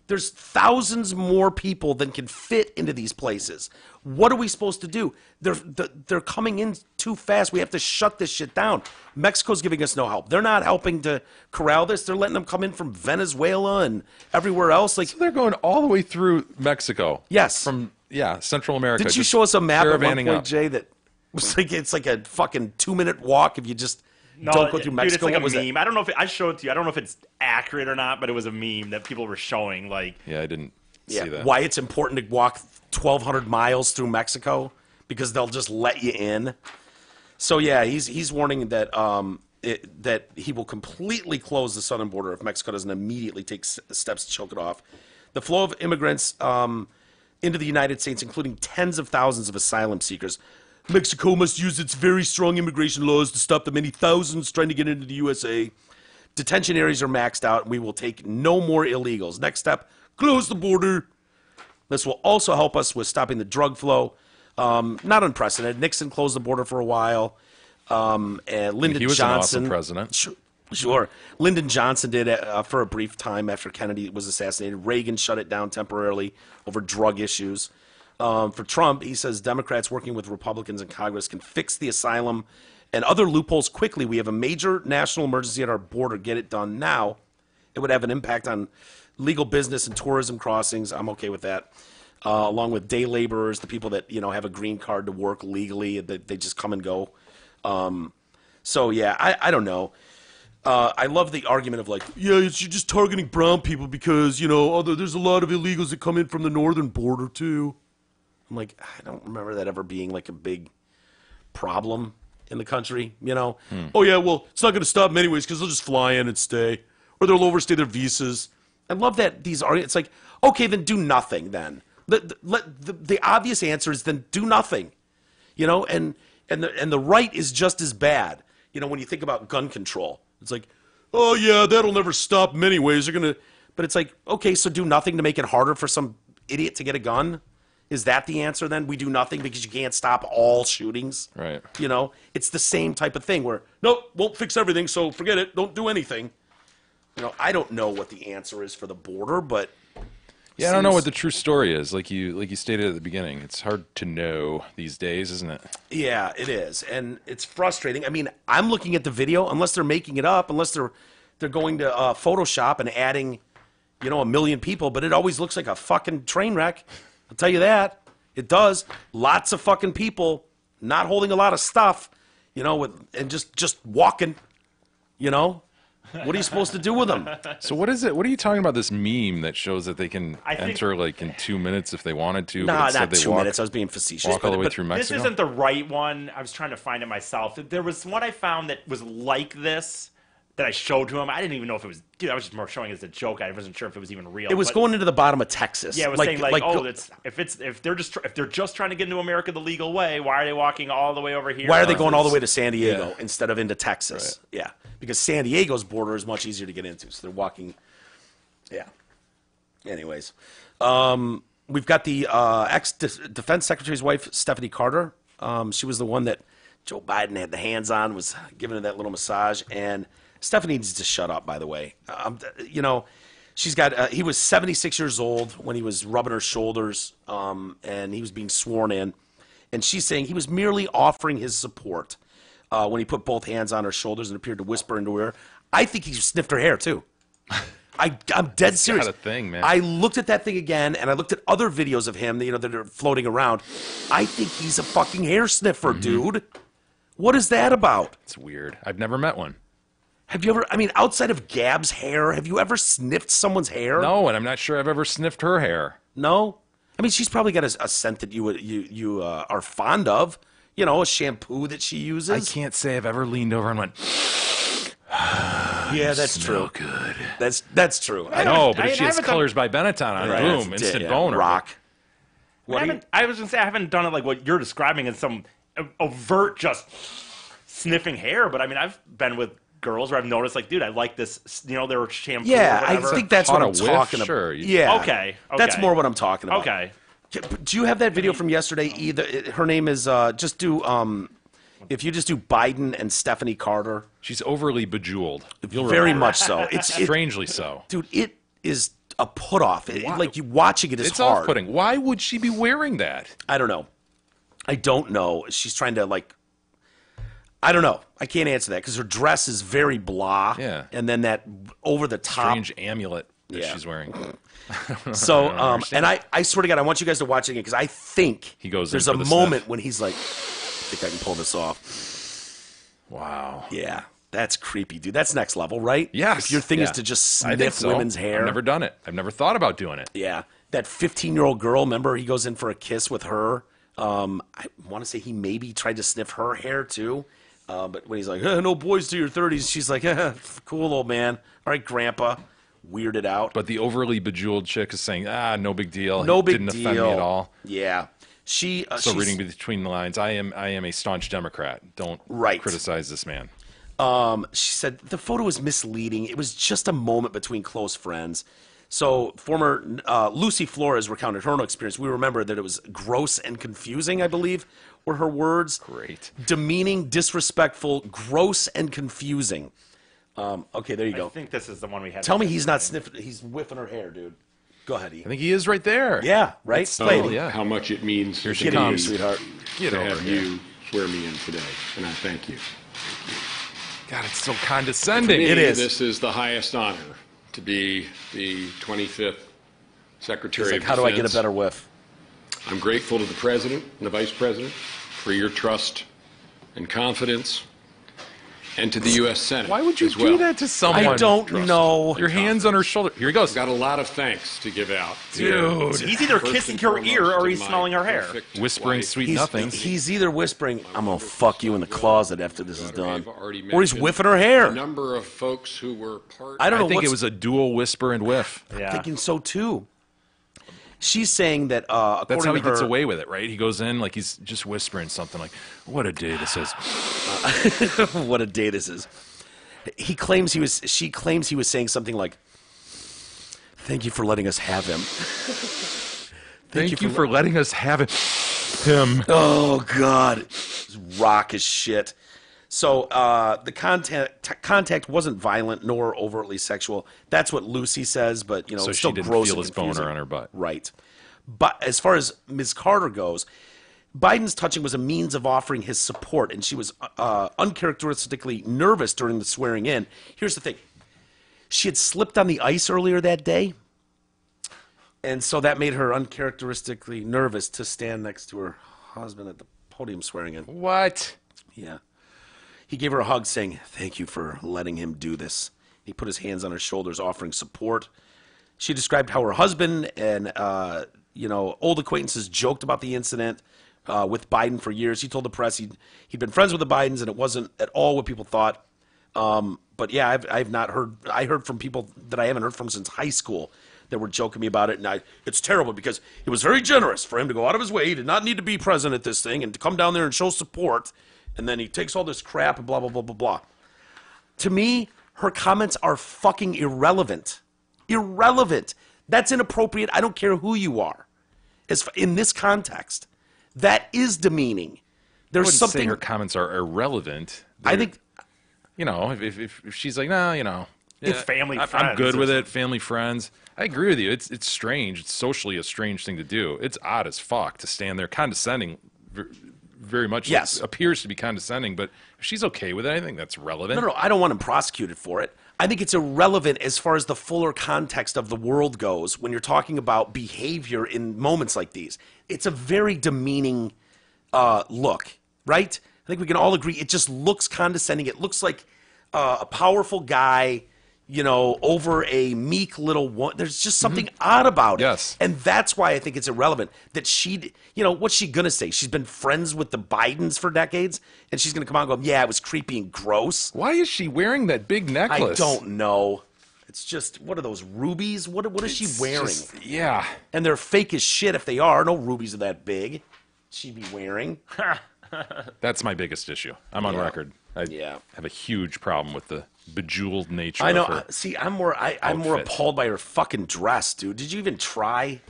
Speaker 1: There's thousands more people than can fit into these places. What are we supposed to do? They're coming in too fast. We have to shut this shit down. Mexico's giving us no help. They're not helping to corral this. They're letting them come in from Venezuela and everywhere else. Like,
Speaker 2: so they're going all the way through Mexico.
Speaker 1: Yes.
Speaker 2: From Central America.
Speaker 1: Did you show us a map at one point,
Speaker 2: up.
Speaker 1: Jay, that was like it's like a fucking 2-minute walk if you just don't go through Mexico?
Speaker 3: Dude, it's
Speaker 1: what
Speaker 3: like a
Speaker 1: was
Speaker 3: meme. I don't know if I showed it to you. I don't know if it's accurate or not, but it was a meme that people were showing. Like,
Speaker 2: Yeah, I didn't see that.
Speaker 1: Why it's important to walk 1,200 miles through Mexico, because they'll just let you in. So yeah, he's warning that that he will completely close the southern border if Mexico doesn't immediately take steps to choke it off. The flow of immigrants into the United States, including tens of thousands of asylum seekers. Mexico must use its very strong immigration laws to stop the many thousands trying to get into the USA. Detention areas are maxed out, and we will take no more illegals. Next step, close the border. This will also help us with stopping the drug flow. Not unprecedented. Nixon closed the border for a while. And Lyndon
Speaker 2: He was
Speaker 1: Johnson,
Speaker 2: an awesome president.
Speaker 1: Sure. Lyndon Johnson did for a brief time after Kennedy was assassinated. Reagan shut it down temporarily over drug issues. For Trump, he says Democrats working with Republicans in Congress can fix the asylum and other loopholes quickly. We have a major national emergency at our border. Get it done now. It would have an impact on legal business and tourism crossings. I'm okay with that. Along with day laborers, the people that have a green card to work legally, that they just come and go. So yeah, I don't know. I love the argument of like, you're just targeting brown people because there's a lot of illegals that come in from the northern border too. I'm like, I don't remember that ever being like a big problem in the country. Oh yeah, well it's not going to stop them anyways because they'll just fly in and stay, or they'll overstay their visas. I love that these are. It's like, okay, then do nothing then. The obvious answer is then do nothing, and the right is just as bad. When you think about gun control, it's like, oh yeah, that'll never stop them anyways. But it's like, okay, so do nothing to make it harder for some idiot to get a gun. Is that the answer then? We do nothing because you can't stop all shootings.
Speaker 2: Right.
Speaker 1: It's the same type of thing where, nope, won't fix everything, so forget it. Don't do anything. I don't know what the answer is for the border, but
Speaker 2: yeah, I don't know what the true story is. Like you stated at the beginning, it's hard to know these days, isn't it?
Speaker 1: Yeah, it is, and it's frustrating. I mean, I'm looking at the video, unless they're making it up, unless they're going to Photoshop and adding, you know, 1 million people, but it always looks like a fucking train wreck. I'll tell you that. It does. Lots of fucking people not holding a lot of stuff, you know, and just walking, you know. What are you supposed to do with them?
Speaker 2: So what is it? What are you talking about? This meme that shows that they can enter like in 2 minutes if they wanted to.
Speaker 1: Nah,
Speaker 2: but
Speaker 1: not
Speaker 2: they
Speaker 1: 2 minutes. I was being facetious.
Speaker 2: Walk all the way through
Speaker 3: This
Speaker 2: Mexico.
Speaker 3: isn't the right one. I was trying to find it myself. There was one I found that was like this that I showed to him. I didn't even know if it was. Dude, I was just more showing it as a joke. I wasn't sure if it was even real.
Speaker 1: It was going into the bottom of Texas.
Speaker 3: Yeah, it was saying if they're just trying to get into America the legal way, why are they walking all the way over here?
Speaker 1: Why are they going all the way to San Diego instead of into Texas? Right. Yeah, because San Diego's border is much easier to get into, so they're walking. Yeah. Anyways, we've got the ex-defense secretary's wife, Stephanie Carter. She was the one that Joe Biden had the hands on, was giving her that little massage, and Stephanie needs to shut up, by the way. You know, she's got, he was 76 years old when he was rubbing her shoulders, and he was being sworn in. And she's saying he was merely offering his support when he put both hands on her shoulders and appeared to whisper into her. I think he sniffed her hair, too. I'm dead serious.
Speaker 2: Got a thing, man.
Speaker 1: I looked at that thing again, and I looked at other videos of him, you know, that are floating around. I think he's a fucking hair sniffer, dude. What is that about?
Speaker 2: It's weird. I've never met one.
Speaker 1: Have you ever, I mean, outside of Gab's hair, have you ever sniffed someone's hair?
Speaker 2: No, and I'm not sure I've ever sniffed her hair.
Speaker 1: No? I mean, she's probably got a scent that you are fond of. You know, a shampoo that she uses.
Speaker 2: I can't say I've ever leaned over and went,
Speaker 1: yeah, that's true.
Speaker 2: Good.
Speaker 1: That's true.
Speaker 2: I know, but if she has Colors by Benetton on, boom, instant boner.
Speaker 1: Rock.
Speaker 3: I was going to say, I haven't done it like what you're describing in some overt just sniffing hair, but I mean, I've been with girls where I've noticed, like, dude, I like this, you know, their shampoo.
Speaker 1: Yeah,
Speaker 3: or whatever.
Speaker 1: I think that's what I'm talking about.
Speaker 2: Sure.
Speaker 1: Yeah.
Speaker 3: Okay.
Speaker 1: That's more what I'm talking about.
Speaker 3: Okay.
Speaker 1: Do you have that video from yesterday? Either her name is just do if you just do Biden and Stephanie Carter.
Speaker 2: She's overly bejeweled.
Speaker 1: Very much so. It's
Speaker 2: strangely so,
Speaker 1: dude. It is a put off. Like you watching it is
Speaker 2: it's
Speaker 1: hard.
Speaker 2: off-putting. Why would she be wearing that?
Speaker 1: I don't know. I don't know. She's trying to like. I don't know. I can't answer that because her dress is very blah.
Speaker 2: Yeah.
Speaker 1: And then that over the top
Speaker 2: strange amulet that she's wearing.
Speaker 1: So, and I swear to God, I want you guys to watch it again because I think
Speaker 2: he goes.
Speaker 1: There's a moment when he's like, I think I can pull this off.
Speaker 2: Wow.
Speaker 1: Yeah, that's creepy, dude. That's next level, right?
Speaker 2: Yes.
Speaker 1: If your thing is to just sniff women's hair.
Speaker 2: I've never done it. I've never thought about doing it.
Speaker 1: Yeah. That 15-year-old girl, remember, he goes in for a kiss with her. I want to say he maybe tried to sniff her hair too. But when he's like, no boys to your 30s, she's like, cool, old man. All right, grandpa. Weirded out.
Speaker 2: But the overly bejeweled chick is saying, no big deal.
Speaker 1: No big
Speaker 2: Didn't
Speaker 1: deal.
Speaker 2: offend me at all.
Speaker 1: Yeah.
Speaker 2: So reading between the lines, I am a staunch Democrat. Don't criticize this man.
Speaker 1: She said the photo is misleading. It was just a moment between close friends. So former Lucy Flores recounted her own experience. We remember that it was gross and confusing, I believe, were her words.
Speaker 2: Great.
Speaker 1: Demeaning, disrespectful, gross and confusing. Okay, there you go.
Speaker 3: I think this is the one we had.
Speaker 1: Tell me he's not sniffing. He's whiffing her hair, dude. Go ahead, E.
Speaker 2: I think he is right there.
Speaker 1: Yeah, right?
Speaker 2: Play it.
Speaker 5: How much it means
Speaker 2: Here
Speaker 5: to
Speaker 2: she
Speaker 5: me
Speaker 2: comes,
Speaker 1: sweetheart.
Speaker 2: Get
Speaker 5: to
Speaker 2: over
Speaker 5: have
Speaker 2: here.
Speaker 5: you swear me in today, and I thank you.
Speaker 2: God, it's so
Speaker 5: For
Speaker 2: condescending.
Speaker 5: me,
Speaker 1: It is.
Speaker 5: This is the highest honor to be the 25th Secretary
Speaker 1: He's like,
Speaker 5: of
Speaker 1: how do I
Speaker 5: Defense.
Speaker 1: get a better whiff?
Speaker 5: I'm grateful to the President and the Vice President for your trust and confidence, and to the U.S. Senate.
Speaker 2: Why would you
Speaker 5: as well.
Speaker 2: do that to someone?
Speaker 1: I don't know.
Speaker 2: Your hands on her shoulder. Here he goes.
Speaker 5: I've got a lot of thanks to give out.
Speaker 2: Dude.
Speaker 3: He's either
Speaker 5: First
Speaker 3: kissing
Speaker 5: and
Speaker 3: her
Speaker 5: foremost
Speaker 3: ear or
Speaker 5: to
Speaker 3: he's
Speaker 5: my
Speaker 3: smelling her hair.
Speaker 5: perfect
Speaker 2: Whispering
Speaker 5: wife,
Speaker 2: sweet nothings.
Speaker 1: He's either whispering, I'm going to fuck you in the closet after this is done,
Speaker 5: I've already
Speaker 1: or he's
Speaker 5: mentioned
Speaker 1: whiffing her
Speaker 5: A
Speaker 1: hair.
Speaker 5: number of folks who were part.
Speaker 1: I don't know
Speaker 2: I think
Speaker 1: what's
Speaker 2: it was a dual whisper and whiff.
Speaker 3: Yeah.
Speaker 1: thinking so too. She's saying that
Speaker 2: That's
Speaker 1: according
Speaker 2: how he
Speaker 1: to her,
Speaker 2: gets away with it, right? He goes in like he's just whispering something like, "What a day this is."
Speaker 1: what a day this is. She claims he was saying something like, "Thank you for letting us have him."
Speaker 2: Thank you for letting us have him.
Speaker 1: Oh God, It's rock as shit. So the contact wasn't violent nor overtly sexual. That's what Lucy says, but you know,
Speaker 2: So
Speaker 1: it's
Speaker 2: she
Speaker 1: still
Speaker 2: didn't
Speaker 1: gross
Speaker 2: feel
Speaker 1: and
Speaker 2: his
Speaker 1: confusing.
Speaker 2: boner on her butt.
Speaker 1: Right. But as far as Ms. Carter goes, Biden's touching was a means of offering his support, and she was uncharacteristically nervous during the swearing in. Here's the thing. She had slipped on the ice earlier that day, And so that made her uncharacteristically nervous to stand next to her husband at the podium swearing in.
Speaker 2: What?
Speaker 1: Yeah. He gave her a hug saying, "Thank you for letting him do this." He put his hands on her shoulders, offering support. She described how her husband and, old acquaintances joked about the incident with Biden for years. He told the press he'd been friends with the Bidens, and it wasn't at all what people thought. But yeah, I've not heard. I heard from people that I haven't heard from since high school that were joking me about it, and it's terrible because it was very generous for him to go out of his way. He did not need to be present at this thing and to come down there and show support, and then he takes all this crap and blah, blah, blah, blah, blah. To me, her comments are fucking irrelevant. Irrelevant. That's inappropriate. I don't care who you are. In this context, that is demeaning. There's
Speaker 2: I wouldn't
Speaker 1: something.
Speaker 2: say her comments are irrelevant.
Speaker 1: I think.
Speaker 2: If she's like, no,
Speaker 3: It's family,
Speaker 2: I'm
Speaker 3: friends,
Speaker 2: good
Speaker 3: or
Speaker 2: with it. Family, friends. I agree with you. It's strange. It's socially a strange thing to do. It's odd as fuck to stand there condescending. Very much.
Speaker 1: Yes.
Speaker 2: Appears to be condescending, but if she's okay with it, I think that's relevant.
Speaker 1: No, I don't want him prosecuted for it. I think it's irrelevant as far as the fuller context of the world goes when you're talking about behavior in moments like these. It's a very demeaning look, right? I think we can all agree it just looks condescending. It looks like a powerful guy, over a meek little one. There's just something odd about it.
Speaker 2: Yes.
Speaker 1: And that's why I think it's irrelevant that what's she going to say? She's been friends with the Bidens for decades, and she's going to come out and go, yeah, it was creepy and gross.
Speaker 2: Why is she wearing that big necklace?
Speaker 1: I don't know. It's just, what are those, rubies? What is she wearing?
Speaker 2: Yeah.
Speaker 1: And they're fake as shit if they are. No rubies are that big. She'd be wearing.
Speaker 2: That's my biggest issue. I'm on record. I have a huge problem with the bejeweled nature
Speaker 1: I know.
Speaker 2: of her
Speaker 1: See, I'm more
Speaker 2: outfit.
Speaker 1: appalled by her fucking dress, dude. Did you even try?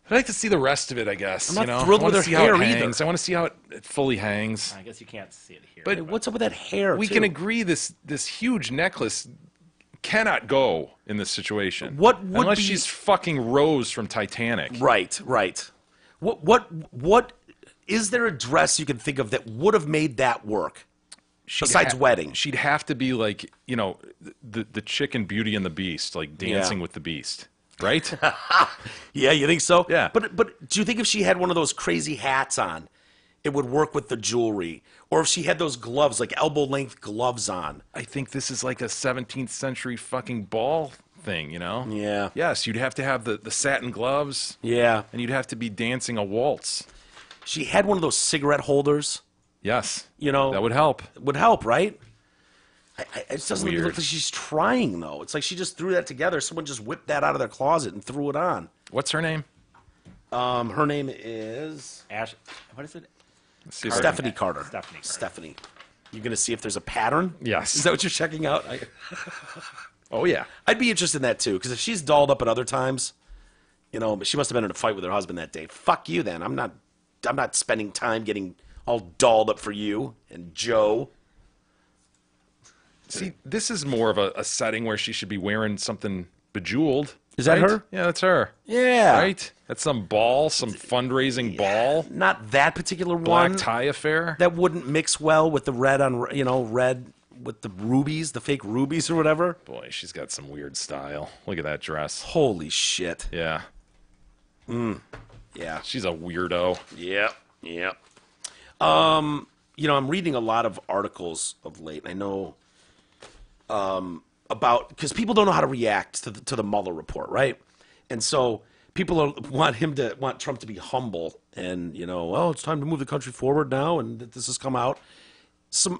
Speaker 2: I'd like to see the rest of it, I guess.
Speaker 1: I'm not thrilled with her hair either.
Speaker 2: I want to see how it fully hangs.
Speaker 3: I guess you can't see it here.
Speaker 2: But
Speaker 1: What's up with that hair?
Speaker 2: we can agree this huge necklace cannot go in this situation.
Speaker 1: What would
Speaker 2: unless
Speaker 1: be-
Speaker 2: she's fucking Rose from Titanic.
Speaker 1: Right. What is there a dress you can think of that would have made that work? Besides wedding.
Speaker 2: She'd have to be like, the chick in Beauty and the Beast, like Dancing with the Beast, right?
Speaker 1: Yeah, you think so?
Speaker 2: Yeah.
Speaker 1: But do you think if she had one of those crazy hats on, it would work with the jewelry? Or if she had those gloves, like elbow-length gloves on?
Speaker 2: I think this is like a 17th century fucking ball thing,
Speaker 1: Yeah.
Speaker 2: Yes, you'd have to have the satin gloves.
Speaker 1: Yeah.
Speaker 2: And you'd have to be dancing a waltz.
Speaker 1: She had one of those cigarette holders.
Speaker 2: Yes.
Speaker 1: That
Speaker 2: would help.
Speaker 1: Would help, right? It doesn't
Speaker 2: weird.
Speaker 1: look like she's trying, though. It's like she just threw that together. Someone just whipped that out of their closet and threw it on.
Speaker 2: What's her name?
Speaker 1: Her name is
Speaker 3: Ash, what is it?
Speaker 2: Let's see if I can-
Speaker 1: Stephanie Carter.
Speaker 3: Stephanie.
Speaker 1: Stephanie. You going to see if there's a pattern?
Speaker 2: Yes.
Speaker 1: Is that what you're checking out?
Speaker 2: Oh, yeah.
Speaker 1: I'd be interested in that, too, because if she's dolled up at other times, but she must have been in a fight with her husband that day. Fuck you, then. I'm not spending time getting all dolled up for you and Joe.
Speaker 2: See, this is more of a setting where she should be wearing something bejeweled.
Speaker 1: Is that
Speaker 2: right?
Speaker 1: her?
Speaker 2: Yeah, that's her.
Speaker 1: Yeah.
Speaker 2: Right? That's some ball, some fundraising ball.
Speaker 1: Not that particular
Speaker 2: Black
Speaker 1: one.
Speaker 2: tie affair.
Speaker 1: That wouldn't mix well with the red on, red with the rubies, the fake rubies or whatever.
Speaker 2: Boy, she's got some weird style. Look at that dress.
Speaker 1: Holy shit.
Speaker 2: Yeah.
Speaker 1: Yeah.
Speaker 2: She's a weirdo.
Speaker 1: Yep. I'm reading a lot of articles of late, and I know about, because people don't know how to react to the Mueller report, right? And so people want Trump to be humble and, it's time to move the country forward now, and that this has come out.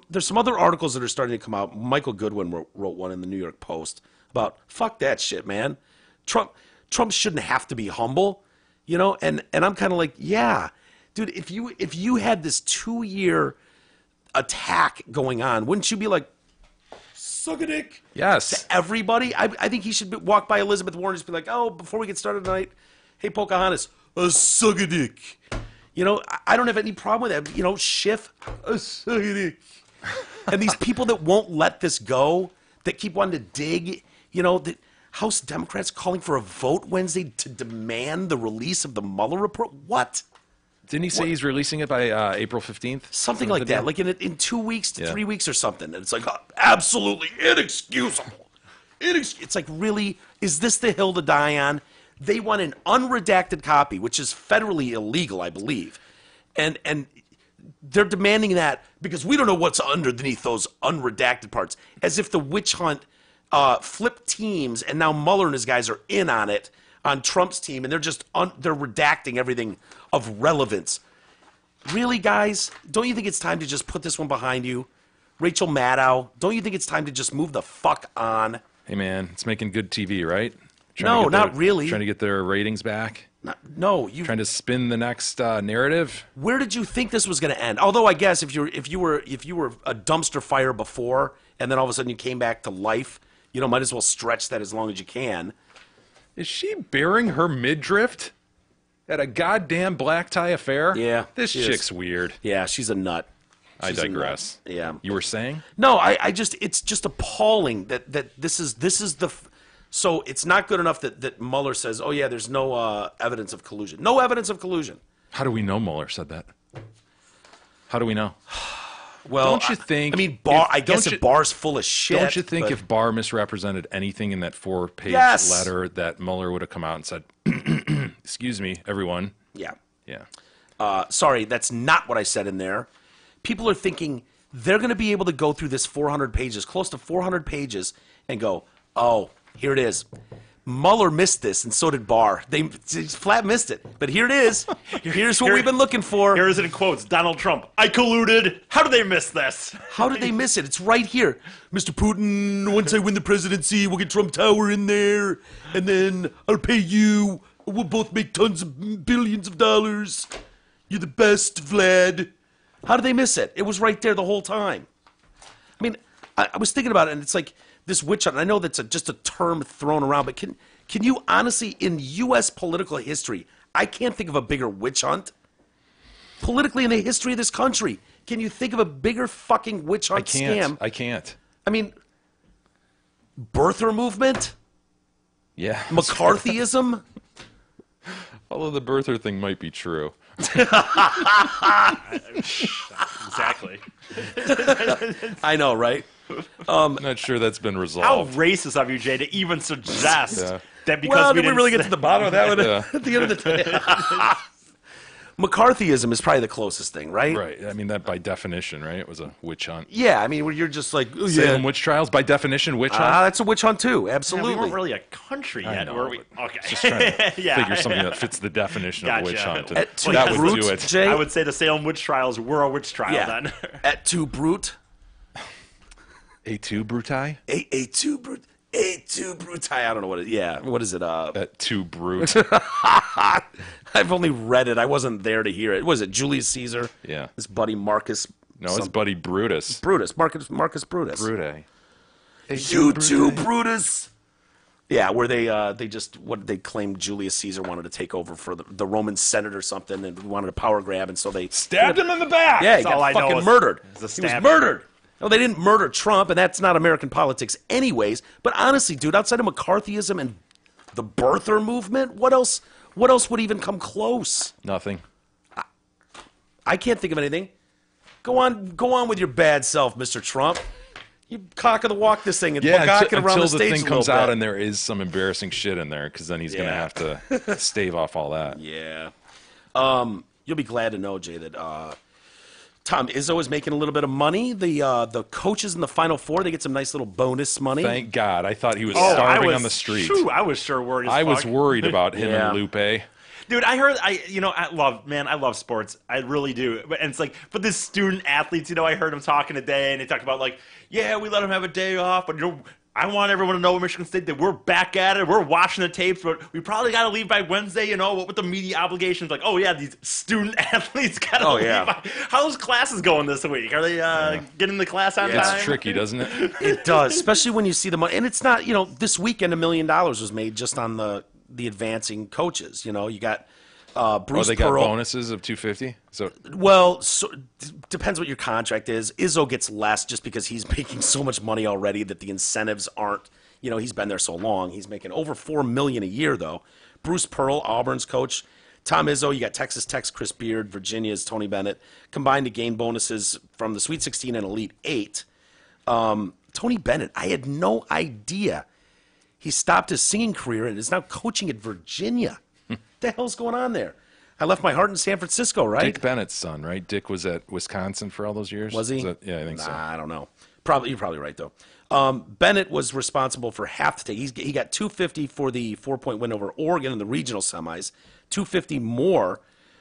Speaker 1: There's some other articles that are starting to come out. Michael Goodwin wrote one in the New York Post about, fuck that shit, man. Trump shouldn't have to be humble, and I'm kind of like, yeah, dude, if you had this 2-year attack going on, wouldn't you be like, suck a dick?
Speaker 2: Yes.
Speaker 1: To everybody? I think he should walk by Elizabeth Warren and just be like, oh, before we get started tonight, hey, Pocahontas, suck a dick. I don't have any problem with that. Schiff, suck a dick. And these people that won't let this go, that keep wanting to dig, the House Democrats calling for a vote Wednesday to demand the release of the Mueller report. What?
Speaker 2: Didn't he say he's releasing it by April 15th?
Speaker 1: Something like that, like in 2 weeks to 3 weeks or something. And it's like, absolutely inexcusable. It's like, really, is this the hill to die on? They want an unredacted copy, which is federally illegal, I believe. And they're demanding that because we don't know what's underneath those unredacted parts, as if the witch hunt flipped teams, and now Mueller and his guys are in on it on Trump's team, and they're just they're redacting everything of relevance. Really, guys? Don't you think it's time to just put this one behind you? Rachel Maddow, don't you think it's time to just move the fuck on?
Speaker 2: Hey, man, it's making good TV, right?
Speaker 1: No, not really.
Speaker 2: Trying to get their ratings back.
Speaker 1: No, you
Speaker 2: Trying to spin the next narrative.
Speaker 1: Where did you think this was going to end? Although I guess if you were a dumpster fire before, and then all of a sudden you came back to life, might as well stretch that as long as you can.
Speaker 2: Is she bearing her midriff at a goddamn black tie affair?
Speaker 1: Yeah,
Speaker 2: This
Speaker 1: she is.
Speaker 2: chick's weird.
Speaker 1: Yeah, she's a nut.
Speaker 2: I
Speaker 1: She's a
Speaker 2: digress.
Speaker 1: nut. Yeah.
Speaker 2: You were saying?
Speaker 1: No, it's just appalling that this is the. So it's not good enough that Mueller says, oh yeah, there's no evidence of collusion. No evidence of collusion.
Speaker 2: How do we know Mueller said that? How do we know?
Speaker 1: Well,
Speaker 2: don't you think?
Speaker 1: I guess if Barr's full of shit.
Speaker 2: Don't you think if Barr misrepresented anything in that 4-page
Speaker 1: Yes.
Speaker 2: letter, that Mueller would have come out and said, "Excuse me, everyone."
Speaker 1: Yeah.
Speaker 2: Yeah.
Speaker 1: Sorry, that's not what I said in there. People are thinking they're going to be able to go through this 400 pages, close to 400 pages, and go, oh, here it is. Mueller missed this, and so did Barr. They flat missed it. But here it is. Here's what we've been looking for.
Speaker 3: Here is it in quotes. Donald Trump. I colluded. How did they miss this?
Speaker 1: How did they miss it? It's right here. Mr. Putin, once I win the presidency, we'll get Trump Tower in there, and then I'll pay you. We'll both make tons of billions of dollars. You're the best, Vlad. How did they miss it? It was right there the whole time. I mean, I was thinking about it, and it's like this witch hunt. And I know that's just a term thrown around, but can you honestly, in U.S. political history, I can't think of a bigger witch hunt. Politically, in the history of this country, can you think of a bigger fucking witch hunt scam?
Speaker 2: I can't.
Speaker 1: I mean, birther movement?
Speaker 2: Yeah.
Speaker 1: McCarthyism?
Speaker 2: Although the birther thing might be true.
Speaker 3: Exactly.
Speaker 1: I know, right?
Speaker 2: I'm not sure that's been
Speaker 3: How
Speaker 2: resolved.
Speaker 3: racist of you, Jay, to even suggest
Speaker 2: Yeah.
Speaker 3: that because
Speaker 1: Well,
Speaker 3: we
Speaker 1: did we
Speaker 3: didn't
Speaker 1: really get to the bottom of that one
Speaker 2: Yeah.
Speaker 1: at the end of the day? McCarthyism is probably the closest thing, right?
Speaker 2: Right. I mean, that by definition, right? It was a witch hunt.
Speaker 1: Yeah, I mean, where you're just like, oh,
Speaker 2: Salem
Speaker 1: yeah.
Speaker 2: witch trials, by definition, witch hunt.
Speaker 1: That's a witch hunt too,
Speaker 3: Yeah,
Speaker 1: absolutely.
Speaker 3: we weren't really a country yet,
Speaker 2: know,
Speaker 3: were we? Okay.
Speaker 2: Just trying to
Speaker 3: Yeah.
Speaker 2: figure something that fits the definition of a witch
Speaker 3: Gotcha.
Speaker 2: hunt.
Speaker 1: At two
Speaker 2: That would
Speaker 1: brutes,
Speaker 2: do it.
Speaker 1: Jay?
Speaker 3: I would say the Salem witch trials were a witch trial
Speaker 1: yeah.
Speaker 3: then.
Speaker 1: At two brute.
Speaker 2: A2 brutai?
Speaker 1: A2 brute. A2 brutai. I don't know what it is. Yeah, what is it?
Speaker 2: At 2 brute.
Speaker 1: I've only read it. I wasn't there to hear it. Was it Julius Caesar?
Speaker 2: Yeah.
Speaker 1: His buddy Marcus.
Speaker 2: No, it's buddy Brutus.
Speaker 1: Brutus. Marcus Brutus.
Speaker 2: Brute.
Speaker 1: You too, Brutus. Yeah, where they claimed Julius Caesar wanted to take over for the Roman Senate or something, and wanted a power grab, and so they
Speaker 2: Stabbed him in the back!
Speaker 1: Yeah, he
Speaker 3: That's all I
Speaker 1: got
Speaker 3: know
Speaker 1: fucking
Speaker 3: is-
Speaker 1: murdered.
Speaker 3: is the
Speaker 1: He was
Speaker 3: stabbing.
Speaker 1: murdered. No, they didn't murder Trump, and that's not American politics anyways. But honestly, dude, outside of McCarthyism and the birther movement, what else would even come close?
Speaker 2: Nothing.
Speaker 1: I can't think of anything. Go on with your bad self, Mr. Trump. You cock of the walk this thing and
Speaker 2: Yeah,
Speaker 1: cock it around
Speaker 2: until
Speaker 1: the
Speaker 2: the
Speaker 1: stage
Speaker 2: thing
Speaker 1: a
Speaker 2: comes
Speaker 1: little
Speaker 2: out
Speaker 1: bit.
Speaker 2: and there is some embarrassing shit in there, because then he's going to
Speaker 1: Yeah.
Speaker 2: have to stave off all that.
Speaker 1: Yeah. You'll be glad to know, Jay, that Tom Izzo is making a little bit of money. The coaches in the Final Four, they get some nice little bonus money.
Speaker 2: Thank God. I thought he was
Speaker 3: I
Speaker 2: starving
Speaker 3: was,
Speaker 2: on the street.
Speaker 3: Phew, I was sure worried as
Speaker 2: I was
Speaker 3: fuck.
Speaker 2: worried about him
Speaker 1: Yeah.
Speaker 2: and Lupe.
Speaker 3: Dude, I heard, I love sports. I really do. And it's like, but this student athletes, I heard him talking today, and they talked about like, yeah, we let him have a day off, but I want everyone to know at Michigan State that we're back at it. We're watching the tapes, but we probably got to leave by Wednesday, what with the media obligations. Like, oh yeah, these student athletes got to leave.
Speaker 1: yeah.
Speaker 3: How's classes going this week? Are they getting the class on time?
Speaker 2: It's tricky, doesn't it?
Speaker 1: It does, especially when you see the money. And it's not, this weekend $1 million was made just on the advancing coaches. You got Bruce
Speaker 2: They got
Speaker 1: Pearl.
Speaker 2: bonuses of $250. So
Speaker 1: Well, depends what your contract is. Izzo gets less just because he's making so much money already that the incentives aren't. He's been there so long. He's making over $4 million a year though. Bruce Pearl, Auburn's coach. Tom Izzo, you got Texas Tech's Chris Beard, Virginia's Tony Bennett, combined to gain bonuses from the Sweet 16 and Elite 8. Tony Bennett, I had no idea He stopped his singing career and is now coaching at Virginia. What the hell's going on there? I left my heart in San Francisco, right?
Speaker 2: Dick Bennett's son, right? Dick was at Wisconsin for all those years.
Speaker 1: Was he?
Speaker 2: Yeah, I think so.
Speaker 1: I don't know. You're probably right, though. Bennett was responsible for half the take. He got 250 for the 4-point win over Oregon in the regional semis, 250 more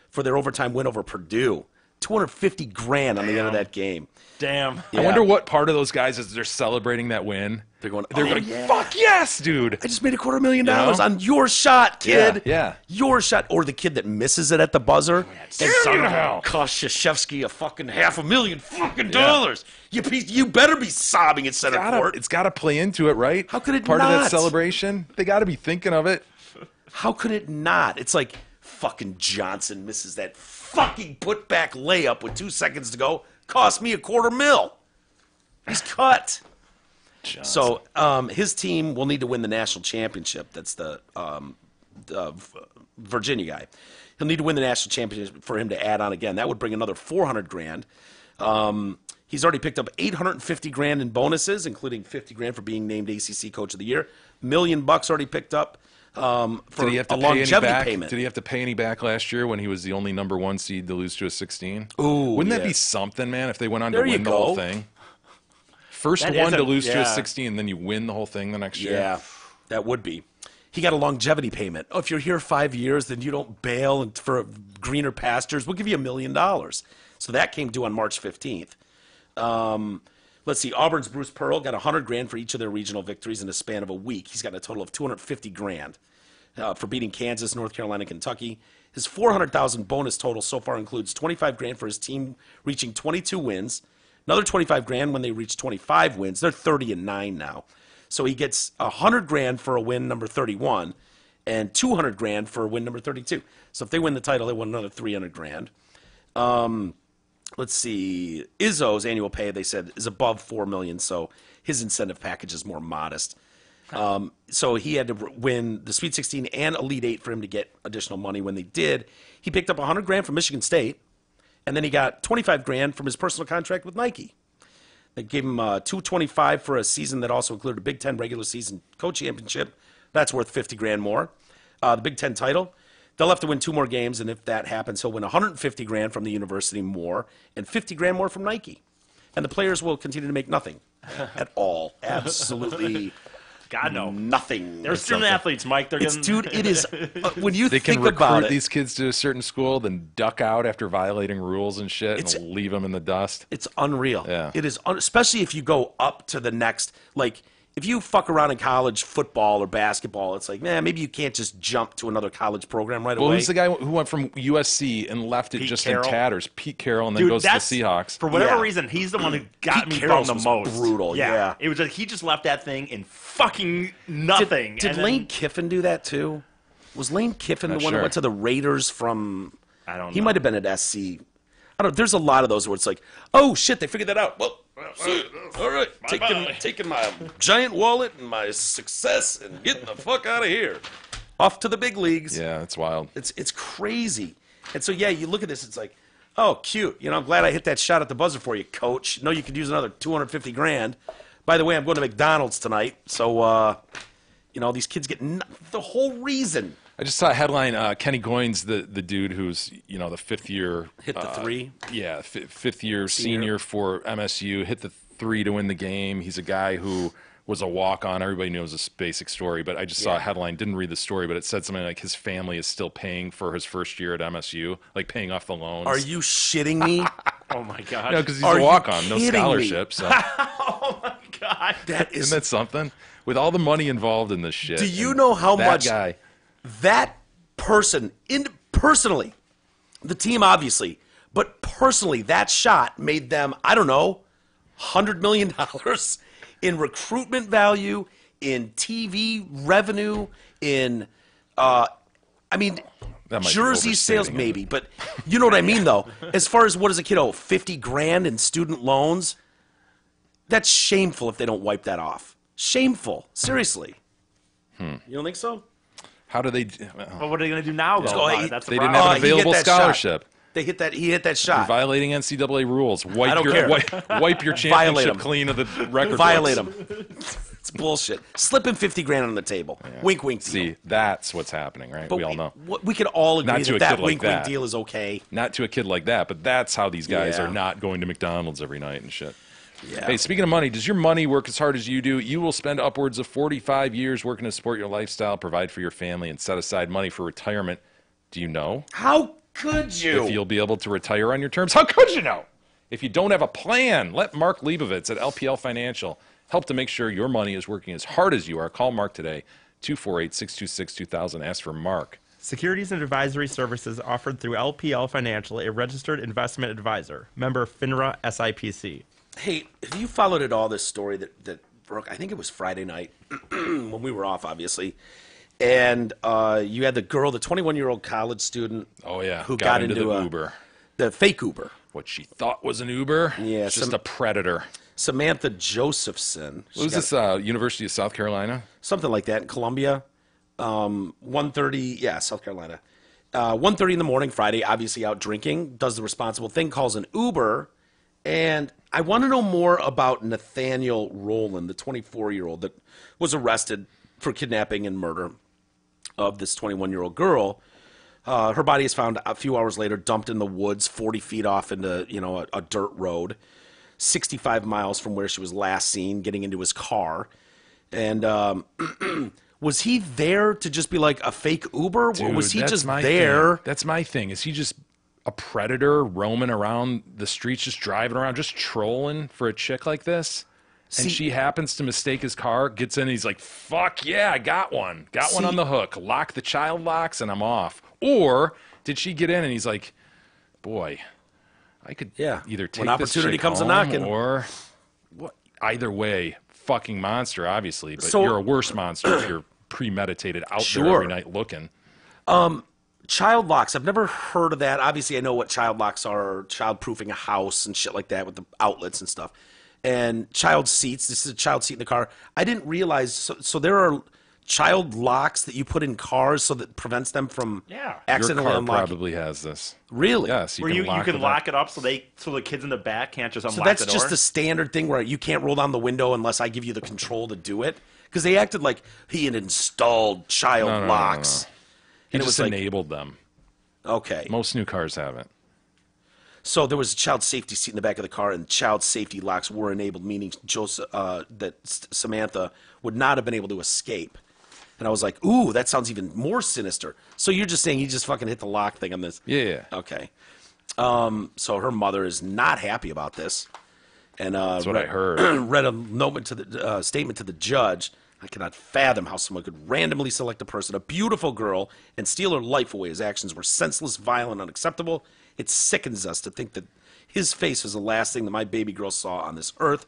Speaker 1: for their overtime win over Purdue. $250,000 on the end of that game.
Speaker 3: Damn.
Speaker 1: Yeah.
Speaker 2: I wonder what part of those guys, as they're celebrating that win,
Speaker 1: They're going,
Speaker 2: fuck yes, dude.
Speaker 1: I just made $250,000 on your shot, kid.
Speaker 2: Yeah.
Speaker 1: Your shot. Or the kid that misses it at the buzzer.
Speaker 2: Damn you to hell.
Speaker 1: Cost Krzyzewski a fucking $500,000 fucking dollars. You better be sobbing at center court.
Speaker 2: It's got to play into it, right?
Speaker 1: How could it
Speaker 2: Part
Speaker 1: not?
Speaker 2: of that celebration? They got to be thinking of it.
Speaker 1: How could it not? It's like fucking Johnson misses that fucking putback layup with 2 seconds to go. Cost me $250,000. He's cut.
Speaker 2: Johnson.
Speaker 1: So his team will need to win the national championship. That's the Virginia guy. He'll need to win the national championship for him to add on again. That would bring another $400,000. He's already picked up $850,000 in bonuses, including $50,000 for being named ACC Coach of the Year. $1 million already picked up for
Speaker 2: Did he have to
Speaker 1: a
Speaker 2: pay any
Speaker 1: longevity
Speaker 2: back?
Speaker 1: payment.
Speaker 2: Did he have to pay any back last year when he was the only number 1 seed to lose to a 16?
Speaker 1: Ooh,
Speaker 2: wouldn't that
Speaker 1: yeah.
Speaker 2: be something, man? If they went on
Speaker 1: There
Speaker 2: to
Speaker 1: you
Speaker 2: win the whole
Speaker 1: go.
Speaker 2: thing, first
Speaker 3: That
Speaker 2: one
Speaker 3: is
Speaker 2: to lose to a
Speaker 3: yeah.
Speaker 2: 16, then you win the whole thing the next year.
Speaker 1: Yeah, that would be. He got a longevity payment. Oh, if you're here 5 years, then you don't bail and for greener pastures. We'll give you $1 million. So that came due on March 15th. Let's see. Auburn's Bruce Pearl got $100,000 for each of their regional victories in a span of a week. He's got a total of $250,000 for beating Kansas, North Carolina, Kentucky. His $400,000 bonus total so far includes $25,000 for his team reaching 22 wins, another $25,000 when they reach 25 wins. They're 30-9 now. So he gets $100,000 for a win number 31 and $200,000 for win number 32. So if they win the title, they win another $300,000. Let's see. Izzo's annual pay, they said, is above $4 million, so his incentive package is more modest. So he had to win the Sweet 16 and Elite 8 for him to get additional money. When they did, he picked up $100,000 from Michigan State, and then he got $25,000 from his personal contract with Nike. They gave him $225,000 for a season that also included a Big Ten regular season co-championship. That's worth $50,000 more. The Big Ten title, they'll have to win 2 more games, and if that happens, he'll win $150,000 from the university more and $50,000 more from Nike. And the players will continue to make nothing at all. Absolutely
Speaker 3: God, no.
Speaker 1: nothing.
Speaker 3: They're student athletes, Mike. They're getting...
Speaker 1: Dude, it is, when you
Speaker 2: They can
Speaker 1: think about
Speaker 2: recruit
Speaker 1: it,
Speaker 2: these kids to a certain school, then duck out after violating rules and shit, and leave them in the dust.
Speaker 1: it's unreal.
Speaker 2: Yeah.
Speaker 1: It is, especially if you go up to the next, like, if you fuck around in college football or basketball, it's like, man, maybe you can't just jump to another college program right
Speaker 2: Well,
Speaker 1: away.
Speaker 2: who's the guy who went from USC and left it
Speaker 3: Pete
Speaker 2: just
Speaker 3: Carroll.
Speaker 2: in tatters? Pete Carroll, and then
Speaker 3: Dude,
Speaker 2: goes to the
Speaker 3: that's,
Speaker 2: Seahawks.
Speaker 3: for whatever
Speaker 1: Yeah.
Speaker 3: reason, he's the one who got
Speaker 1: Pete
Speaker 3: me
Speaker 1: Carroll's
Speaker 3: bummed the
Speaker 1: was
Speaker 3: most.
Speaker 1: brutal, yeah.
Speaker 3: It was like he just left that thing in fucking nothing.
Speaker 1: Did
Speaker 3: and then-
Speaker 1: Lane Kiffin do that too? Was Lane Kiffin
Speaker 2: Not
Speaker 1: the one who
Speaker 2: sure.
Speaker 1: went to the Raiders from?
Speaker 3: I don't know.
Speaker 1: He might have been at SC. I don't. There's a lot of those where it's like, oh shit, they figured that out. Well, all right, taking my giant wallet and my success and getting the fuck out of here, off to the big leagues.
Speaker 2: Yeah, that's wild.
Speaker 1: It's crazy. And so yeah, you look at this, it's like, oh, cute. You know, I'm glad I hit that shot at the buzzer for you, coach. No, you could use another $250,000. By the way, I'm going to McDonald's tonight, so you know, these kids get the whole reason.
Speaker 2: I just saw a headline. Kenny Goins, the dude who's the 5th year
Speaker 1: Hit the three.
Speaker 2: Yeah, 5th year senior for MSU, hit the 3 to win the game. He's a guy who was a walk-on. Everybody knows this basic story, but I just saw a headline, didn't read the story, but it said something like his family is still paying for his first year at MSU, like paying off the loans.
Speaker 1: Are you shitting me?
Speaker 3: Oh my god.
Speaker 2: No, because he's
Speaker 1: Are
Speaker 2: a
Speaker 1: you
Speaker 2: walk-on, no
Speaker 1: kidding me?
Speaker 2: scholarship. So.
Speaker 3: Oh my god.
Speaker 1: That is.
Speaker 2: Isn't that something? With all the money involved in this shit.
Speaker 1: Do you
Speaker 2: and
Speaker 1: know how
Speaker 2: that
Speaker 1: much
Speaker 2: guy?
Speaker 1: that person, personally, the team obviously, but personally, that shot made them, I don't know, $100 million in recruitment value, in TV revenue, in, I mean,
Speaker 2: That might be
Speaker 1: jersey sales
Speaker 2: overstating it.
Speaker 1: maybe, but you know what I mean though. As far as what does a kid owe, $50,000 in student loans? That's shameful if they don't wipe that off. Shameful, seriously. You don't think so?
Speaker 2: How do they?
Speaker 3: But what are they going to do now, though?
Speaker 1: go,
Speaker 3: about
Speaker 1: hey,
Speaker 3: it? That's the
Speaker 2: They didn't
Speaker 3: problem.
Speaker 2: have an
Speaker 1: he hit
Speaker 2: available
Speaker 1: that shot.
Speaker 2: scholarship.
Speaker 1: He hit that shot.
Speaker 2: Violating NCAA rules.
Speaker 1: I
Speaker 2: Wipe
Speaker 1: don't
Speaker 2: your
Speaker 1: care.
Speaker 2: wipe your
Speaker 1: Violate
Speaker 2: championship
Speaker 1: 'em.
Speaker 2: clean of the record.
Speaker 1: Violate
Speaker 2: books.
Speaker 1: them. It's bullshit. Slipping 50 grand on the table. Wink, wink deal.
Speaker 2: See, that's what's happening, right?
Speaker 1: But
Speaker 2: we all know.
Speaker 1: We could all agree
Speaker 2: Not to a
Speaker 1: that
Speaker 2: kid like
Speaker 1: wink, wink
Speaker 2: that.
Speaker 1: deal is okay.
Speaker 2: Not to a kid like that, but that's how these guys
Speaker 1: Yeah.
Speaker 2: are not going to McDonald's every night and shit.
Speaker 1: Yeah.
Speaker 2: Hey, speaking of money, does your money work as hard as you do? You will spend upwards of 45 years working to support your lifestyle, provide for your family, and set aside money for retirement. Do you know
Speaker 1: How could you?
Speaker 2: if you'll be able to retire on your terms? How could you know? If you don't have a plan, let Mark Leibovitz at LPL Financial help to make sure your money is working as hard as you are. Call Mark today, 248-626-2000. Ask for Mark.
Speaker 3: Securities and advisory services offered through LPL Financial, a registered investment advisor. Member FINRA SIPC.
Speaker 1: Hey, have you followed at all this story that broke? I think it was Friday night when we were off, obviously. And you had the girl, the 21-year-old college student.
Speaker 2: Oh, yeah.
Speaker 1: Who got into
Speaker 2: the
Speaker 1: a,
Speaker 2: Uber.
Speaker 1: The fake Uber.
Speaker 2: What she thought was an Uber.
Speaker 1: Yeah,
Speaker 2: It's just a predator.
Speaker 1: Samantha Josephson.
Speaker 2: What was this, University of South Carolina?
Speaker 1: Something like that in Columbia. 1:30, yeah, South Carolina. 1:30 in the morning, Friday, obviously out drinking, does the responsible thing, calls an Uber. And I want to know more about Nathaniel Rowland, the 24-year-old that was arrested for kidnapping and murder of this 21-year-old girl. Her body is found a few hours later, dumped in the woods, 40 feet off into a dirt road, 65 miles from where she was last seen, getting into his car. And was he there to just be like a fake Uber?
Speaker 2: Dude,
Speaker 1: or was he
Speaker 2: that's
Speaker 1: just
Speaker 2: my
Speaker 1: there?
Speaker 2: thing. That's my thing. Is he just a predator roaming around the streets, just driving around, just trolling for a chick like this?
Speaker 1: See-
Speaker 2: And she happens to mistake his car, gets in, and he's like, fuck yeah, I got one. Got one on the hook. Lock the child locks, and I'm off. Or did she get in, and he's like, boy, I could either take
Speaker 1: When opportunity
Speaker 2: this chick
Speaker 1: comes
Speaker 2: home,
Speaker 1: a-knocking.
Speaker 2: or what? Either way, fucking monster, obviously, but
Speaker 1: So-
Speaker 2: you're a worse monster if you're premeditated out there
Speaker 1: Sure.
Speaker 2: every night looking.
Speaker 1: Child locks. I've never heard of that. Obviously, I know what child locks are, child proofing a house and shit like that with the outlets and stuff. And child seats. This is a child seat in the car. I didn't realize. So there are child locks that you put in cars so that prevents them from
Speaker 3: Yeah.
Speaker 1: accidentally
Speaker 2: Your car
Speaker 1: unlocking.
Speaker 2: probably has this.
Speaker 1: Really?
Speaker 2: Yes,
Speaker 3: Where you can
Speaker 2: it
Speaker 3: lock
Speaker 2: up.
Speaker 3: it up so the kids in the back can't just unlock
Speaker 1: So that's
Speaker 3: the door.
Speaker 1: just the standard thing where you can't roll down the window unless I give you the control to do it. Because they acted like he had installed child
Speaker 2: No, no, no,
Speaker 1: locks.
Speaker 2: He
Speaker 1: And it
Speaker 2: just
Speaker 1: was like,
Speaker 2: enabled them.
Speaker 1: okay.
Speaker 2: Most new cars haven't.
Speaker 1: So there was a child safety seat in the back of the car, and child safety locks were enabled, meaning that Samantha would not have been able to escape. And I was like, ooh, that sounds even more sinister. So you're just saying you just fucking hit the lock thing on this?
Speaker 2: Yeah.
Speaker 1: Okay. So her mother is not happy about this. And
Speaker 2: That's what I heard.
Speaker 1: read a note to the statement to the judge. I cannot fathom how someone could randomly select a person, a beautiful girl, and steal her life away. His actions were senseless, violent, unacceptable. It sickens us to think that his face was the last thing that my baby girl saw on this earth.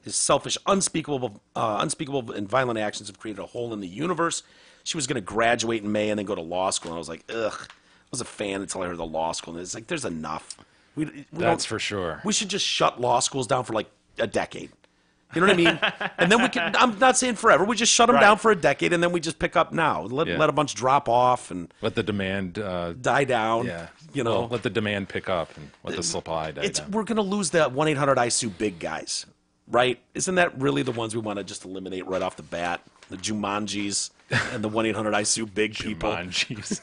Speaker 1: His selfish, unspeakable, and violent actions have created a hole in the universe. She was going to graduate in May and then go to law school, and I was like, ugh. I was a fan until I heard the law school, and it's like, there's enough. We
Speaker 2: That's
Speaker 1: don't-
Speaker 2: for sure.
Speaker 1: We should just shut law schools down for like a decade. You know what I mean? And then we can, I'm not saying forever. We just shut them down for a decade, and then we just pick up now. Let a bunch drop off and
Speaker 2: Let the demand,
Speaker 1: die down.
Speaker 2: yeah.
Speaker 1: You know,
Speaker 2: Well, let the demand pick up and let the supply die down.
Speaker 1: we're going to lose the 1-800 I Sue Big guys, right? Isn't that really the ones we want to just eliminate right off the bat? The Jumanjis and the 1-800 I Sue Big people.
Speaker 2: Jumanjis.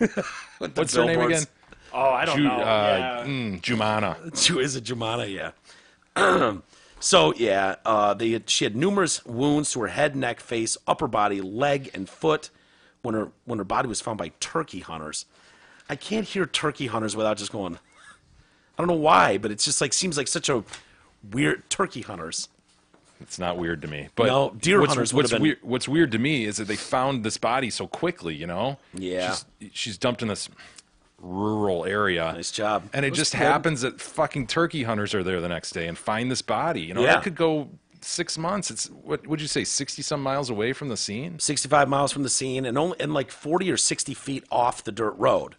Speaker 1: With the
Speaker 2: What's her name
Speaker 1: billboards.
Speaker 2: again?
Speaker 3: oh, I don't know. Yeah.
Speaker 2: Jumana.
Speaker 1: Is it Jumana? Yeah. So yeah, she had numerous wounds to her head, neck, face, upper body, leg, and foot. When her body was found by turkey hunters, I can't hear turkey hunters without just going. I don't know why, but it's just like seems like such a weird turkey hunters.
Speaker 2: It's not weird to me. But
Speaker 1: No, deer hunters would've been-
Speaker 2: what's weird to me is that they found this body so quickly, you know?
Speaker 1: Yeah.
Speaker 2: She's dumped in this rural area.
Speaker 1: Nice job.
Speaker 2: And it
Speaker 1: That was
Speaker 2: just
Speaker 1: good.
Speaker 2: happens that fucking turkey hunters are there the next day and find this body. You know,
Speaker 1: Yeah.
Speaker 2: that could go 6 months. It's what would you say, 60-some miles away from the scene?
Speaker 1: 65 miles from the scene and like 40 or 60 feet off the dirt road.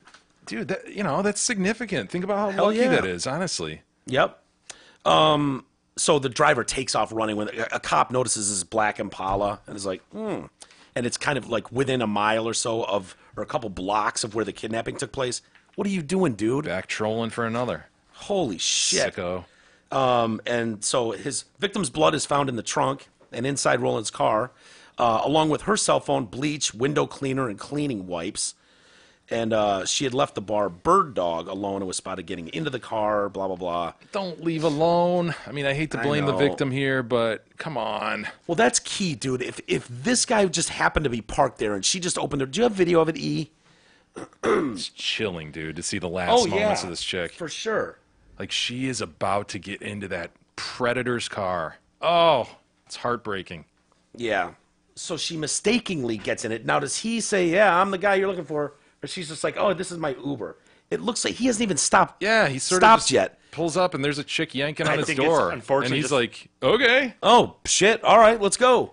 Speaker 2: Dude, that's significant. Think about how
Speaker 1: Hell
Speaker 2: lucky
Speaker 1: yeah.
Speaker 2: that is, honestly.
Speaker 1: Yep. So the driver takes off running when a cop notices his black Impala and is like, And it's kind of like within a mile or so or a couple blocks of where the kidnapping took place. What are you doing, dude?
Speaker 2: Back trolling for another.
Speaker 1: Holy shit.
Speaker 2: Sicko.
Speaker 1: And so his victim's blood is found in the trunk and inside Roland's car. along with her cell phone, bleach, window cleaner, and cleaning wipes. And she had left the bar Bird Dog alone and was spotted getting into the car, blah, blah, blah.
Speaker 2: Don't leave alone. I mean, I hate to blame the
Speaker 1: know.
Speaker 2: victim here, but come on.
Speaker 1: Well, that's key, dude. If this guy just happened to be parked there and she just opened her... Do you have video of it, E?
Speaker 2: It's chilling, dude, to see the last moments of this chick.
Speaker 1: For sure.
Speaker 2: Like, she is about to get into that predator's car. Oh, it's heartbreaking.
Speaker 1: Yeah. So she mistakenly gets in it. Now, does he say, yeah, I'm the guy you're looking for? Or she's just like, oh, this is my Uber. It looks like he hasn't even stopped.
Speaker 2: Yeah, he sort
Speaker 1: stopped
Speaker 2: of just
Speaker 1: yet.
Speaker 2: pulls up, and there's a chick yanking on his
Speaker 3: think it's
Speaker 2: door.
Speaker 3: unfortunately
Speaker 2: And he's
Speaker 3: just-
Speaker 2: like, okay.
Speaker 1: Oh, shit. All right, let's go.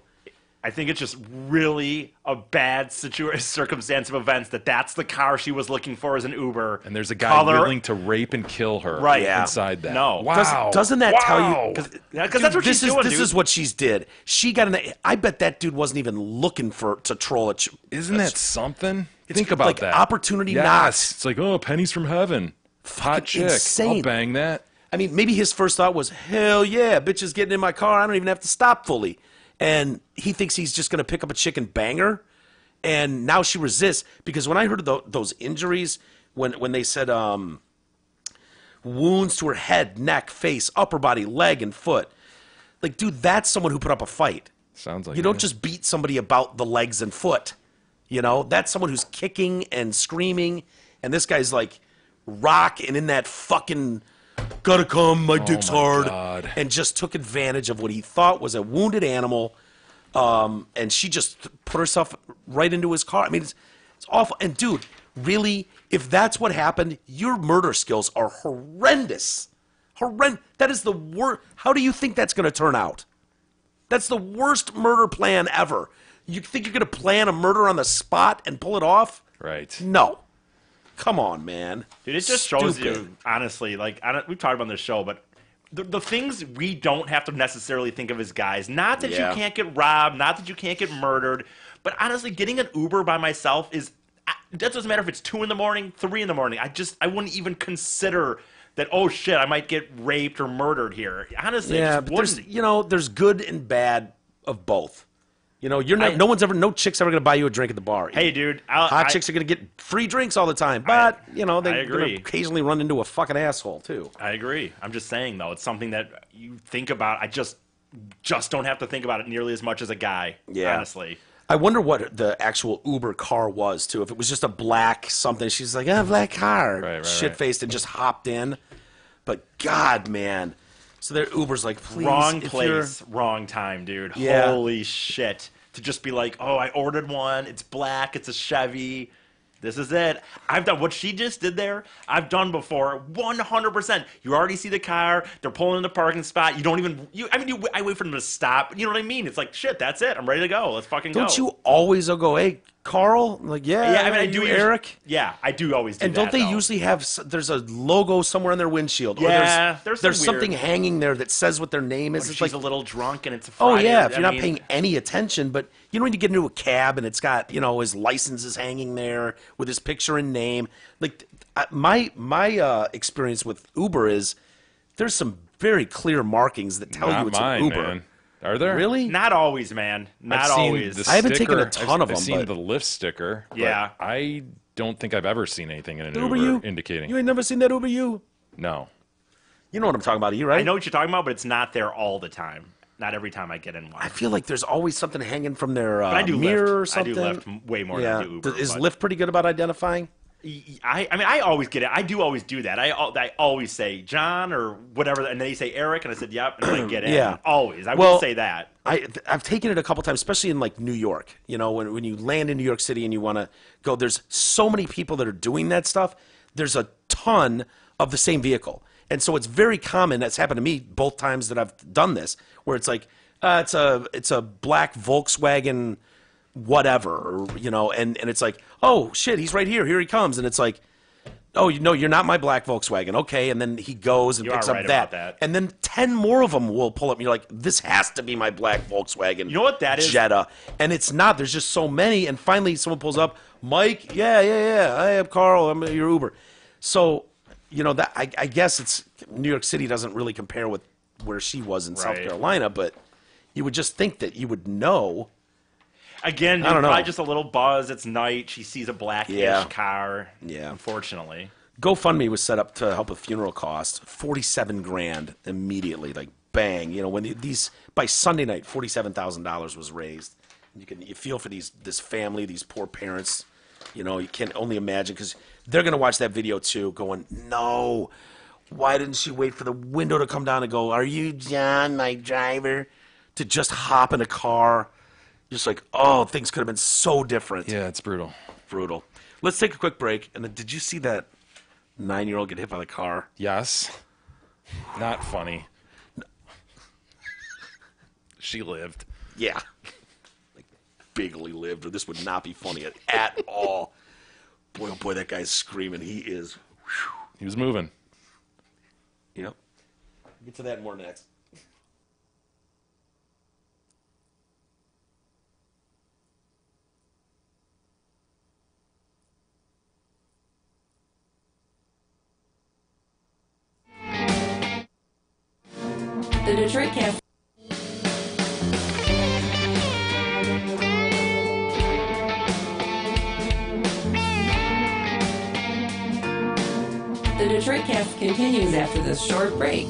Speaker 3: I think it's just really a bad circumstance of events that's the car she was looking for as an Uber.
Speaker 2: And there's a guy willing to rape and kill her
Speaker 3: Right, yeah.
Speaker 2: inside that.
Speaker 3: No.
Speaker 2: Wow.
Speaker 1: Doesn't that tell you?
Speaker 3: Because that's what she's doing,
Speaker 1: This
Speaker 3: dude.
Speaker 1: is what she's did. She got in. I bet that dude wasn't even looking to troll it.
Speaker 2: Isn't that something? Think about
Speaker 1: like
Speaker 2: that.
Speaker 1: opportunity
Speaker 2: yes.
Speaker 1: knocks.
Speaker 2: It's like, oh, pennies from heaven. Hot chick.
Speaker 1: insane.
Speaker 2: I'll bang that.
Speaker 1: I mean, maybe his first thought was, hell yeah, bitch is getting in my car. I don't even have to stop fully. And he thinks he's just going to pick up a chick and bang her. And now she resists. Because when I heard those injuries, when they said wounds to her head, neck, face, upper body, leg, and foot. Like, dude, that's someone who put up a fight.
Speaker 2: Sounds like
Speaker 1: You don't just beat somebody about the legs and foot. You know, that's someone who's kicking and screaming. And this guy's like rock and in that fucking gotta come, my dick's hard.
Speaker 2: God.
Speaker 1: And just took advantage of what he thought was a wounded animal. And she just put herself right into his car. I mean, it's awful. And dude, really, if that's what happened, your murder skills are horrendous. That is the worst. How do you think that's going to turn out? That's the worst murder plan ever. You think you're going to plan a murder on the spot and pull it off?
Speaker 2: Right.
Speaker 1: No. Come on, man.
Speaker 3: Dude, it just shows
Speaker 1: Stupid.
Speaker 3: you, honestly, like, we've talked about this show, but the things we don't have to necessarily think of as guys, not that
Speaker 1: Yeah.
Speaker 3: you can't get robbed, not that you can't get murdered, but honestly, getting an Uber by myself is, that doesn't matter if it's 2 in the morning, 3 in the morning. I wouldn't even consider that, oh shit, I might get raped or murdered here. Honestly,
Speaker 1: Yeah,
Speaker 3: I
Speaker 1: but
Speaker 3: just
Speaker 1: there's,
Speaker 3: wouldn't.
Speaker 1: there's good and bad of both. You know, no chick's ever going to buy you a drink at the bar.
Speaker 3: Hey, dude.
Speaker 1: Hot chicks are going to get free drinks all the time, but,
Speaker 3: I
Speaker 1: they're going
Speaker 3: agree.
Speaker 1: to occasionally run into a fucking asshole, too.
Speaker 3: I agree. I'm just saying, though, it's something that you think about. I just don't have to think about it nearly as much as a guy, honestly.
Speaker 1: I wonder what the actual Uber car was, too. If it was just a black something, she's like, black car.
Speaker 2: Right,
Speaker 1: Shit-faced and just hopped in. But, God, man. So their Uber's like, please.
Speaker 3: Wrong
Speaker 1: if you're-
Speaker 3: place, wrong time, dude.
Speaker 1: Yeah.
Speaker 3: Holy shit. To just be like, oh, I ordered one. It's black. It's a Chevy. This is it. I've done what she just did there. I've done before, 100%. You already see the car. They're pulling in the parking spot. You don't even. I wait for them to stop. You know what I mean? It's like, shit. That's it. I'm ready to go. Let's fucking go.
Speaker 1: Don't you always go, hey, Carl? I'm like, yeah.
Speaker 3: Yeah, I mean, I do.
Speaker 1: Eric.
Speaker 3: Yeah, I do always do.
Speaker 1: And
Speaker 3: that,
Speaker 1: don't they
Speaker 3: though.
Speaker 1: usually have? There's a logo somewhere on their windshield.
Speaker 3: Yeah,
Speaker 1: or
Speaker 3: there's
Speaker 1: there's
Speaker 3: some
Speaker 1: something
Speaker 3: weird-
Speaker 1: hanging there that says what their name is.
Speaker 3: When
Speaker 1: It's
Speaker 3: she's
Speaker 1: like,
Speaker 3: a little drunk and it's a
Speaker 1: oh
Speaker 3: Friday.
Speaker 1: yeah, if you're
Speaker 3: I
Speaker 1: not
Speaker 3: mean,
Speaker 1: paying any attention, but you don't need to get into a cab and it's got his license is hanging there with his picture and name. Like my experience with Uber is there's some very clear markings that tell
Speaker 2: Not
Speaker 1: you it's
Speaker 2: mine,
Speaker 1: an Uber.
Speaker 2: man. Are there?
Speaker 1: Really?
Speaker 3: Not always, man. Not
Speaker 2: I've seen
Speaker 3: always.
Speaker 2: the
Speaker 1: I haven't taken a
Speaker 2: sticker.
Speaker 1: ton of
Speaker 2: I've
Speaker 1: them,
Speaker 2: seen
Speaker 1: but-
Speaker 2: the Lyft sticker. but
Speaker 3: Yeah.
Speaker 2: I don't think I've ever seen anything in an
Speaker 1: Uber
Speaker 2: Uber
Speaker 1: you
Speaker 2: indicating.
Speaker 1: You ain't never seen that Uber you?
Speaker 2: No.
Speaker 1: You know what I'm talking about, you right?
Speaker 3: I know what you're talking about, but it's not there all the time. Not every time I get in one.
Speaker 1: I feel like there's always something hanging from their
Speaker 3: But I do
Speaker 1: mirror or
Speaker 3: Lyft. I do
Speaker 1: something.
Speaker 3: Lyft way more
Speaker 1: yeah.
Speaker 3: than I do Uber.
Speaker 1: Is
Speaker 3: but-
Speaker 1: Lyft pretty good about identifying?
Speaker 3: I mean, I always get it. I do always do that. I always say John or whatever, and then you say Eric, and I said yep, and I get it.
Speaker 1: Yeah.
Speaker 3: Always. I
Speaker 1: Well,
Speaker 3: will say that.
Speaker 1: I've taken it a couple times, especially in like New York. When you land in New York City and you want to go, there's so many people that are doing that stuff. There's a ton of the same vehicle, and so it's very common. That's happened to me both times that I've done this, where it's like it's a black Volkswagen, whatever, and it's like, oh shit, he's right here. Here he comes, and it's like, oh, you're not my black Volkswagen. Okay. And then he goes and
Speaker 3: You
Speaker 1: picks
Speaker 3: are
Speaker 1: up
Speaker 3: right about that.
Speaker 1: And then 10 more of them will pull up and you're like, this has to be my black Volkswagen.
Speaker 3: You know what that is?
Speaker 1: Jetta. And it's not. There's just so many. And finally someone pulls up, Mike, yeah. I am Carl. I'm your Uber. So, that I guess it's New York City doesn't really compare with where she was in South
Speaker 3: Right.
Speaker 1: Carolina, but you would just think that you would know.
Speaker 3: Again, dude,
Speaker 1: I don't know.
Speaker 3: probably just a little buzz. It's night. She sees a blackish
Speaker 1: Yeah.
Speaker 3: car.
Speaker 1: Yeah.
Speaker 3: Unfortunately.
Speaker 1: GoFundMe was set up to help with funeral costs. 47 grand immediately, like bang. You know, when these by Sunday night, $47,000 was raised. You feel for this family, these poor parents. You know, you can only imagine because they're gonna watch that video too, going, no, why didn't she wait for the window to come down and go, are you John, my driver? To just hop in a car, just like, oh, things could have been so different.
Speaker 2: Yeah, it's brutal.
Speaker 1: Brutal. Let's take a quick break. And then, did you see that 9-year-old get hit by the car?
Speaker 2: Yes. Not funny. She lived.
Speaker 1: Yeah. Like, bigly lived, or this would not be funny at all. Boy, oh boy, that guy's screaming. He is. Whew.
Speaker 2: He was moving.
Speaker 1: Yep. Get to that more next.
Speaker 6: The Detroit Cafe. The Detroit Cast continues after this short break.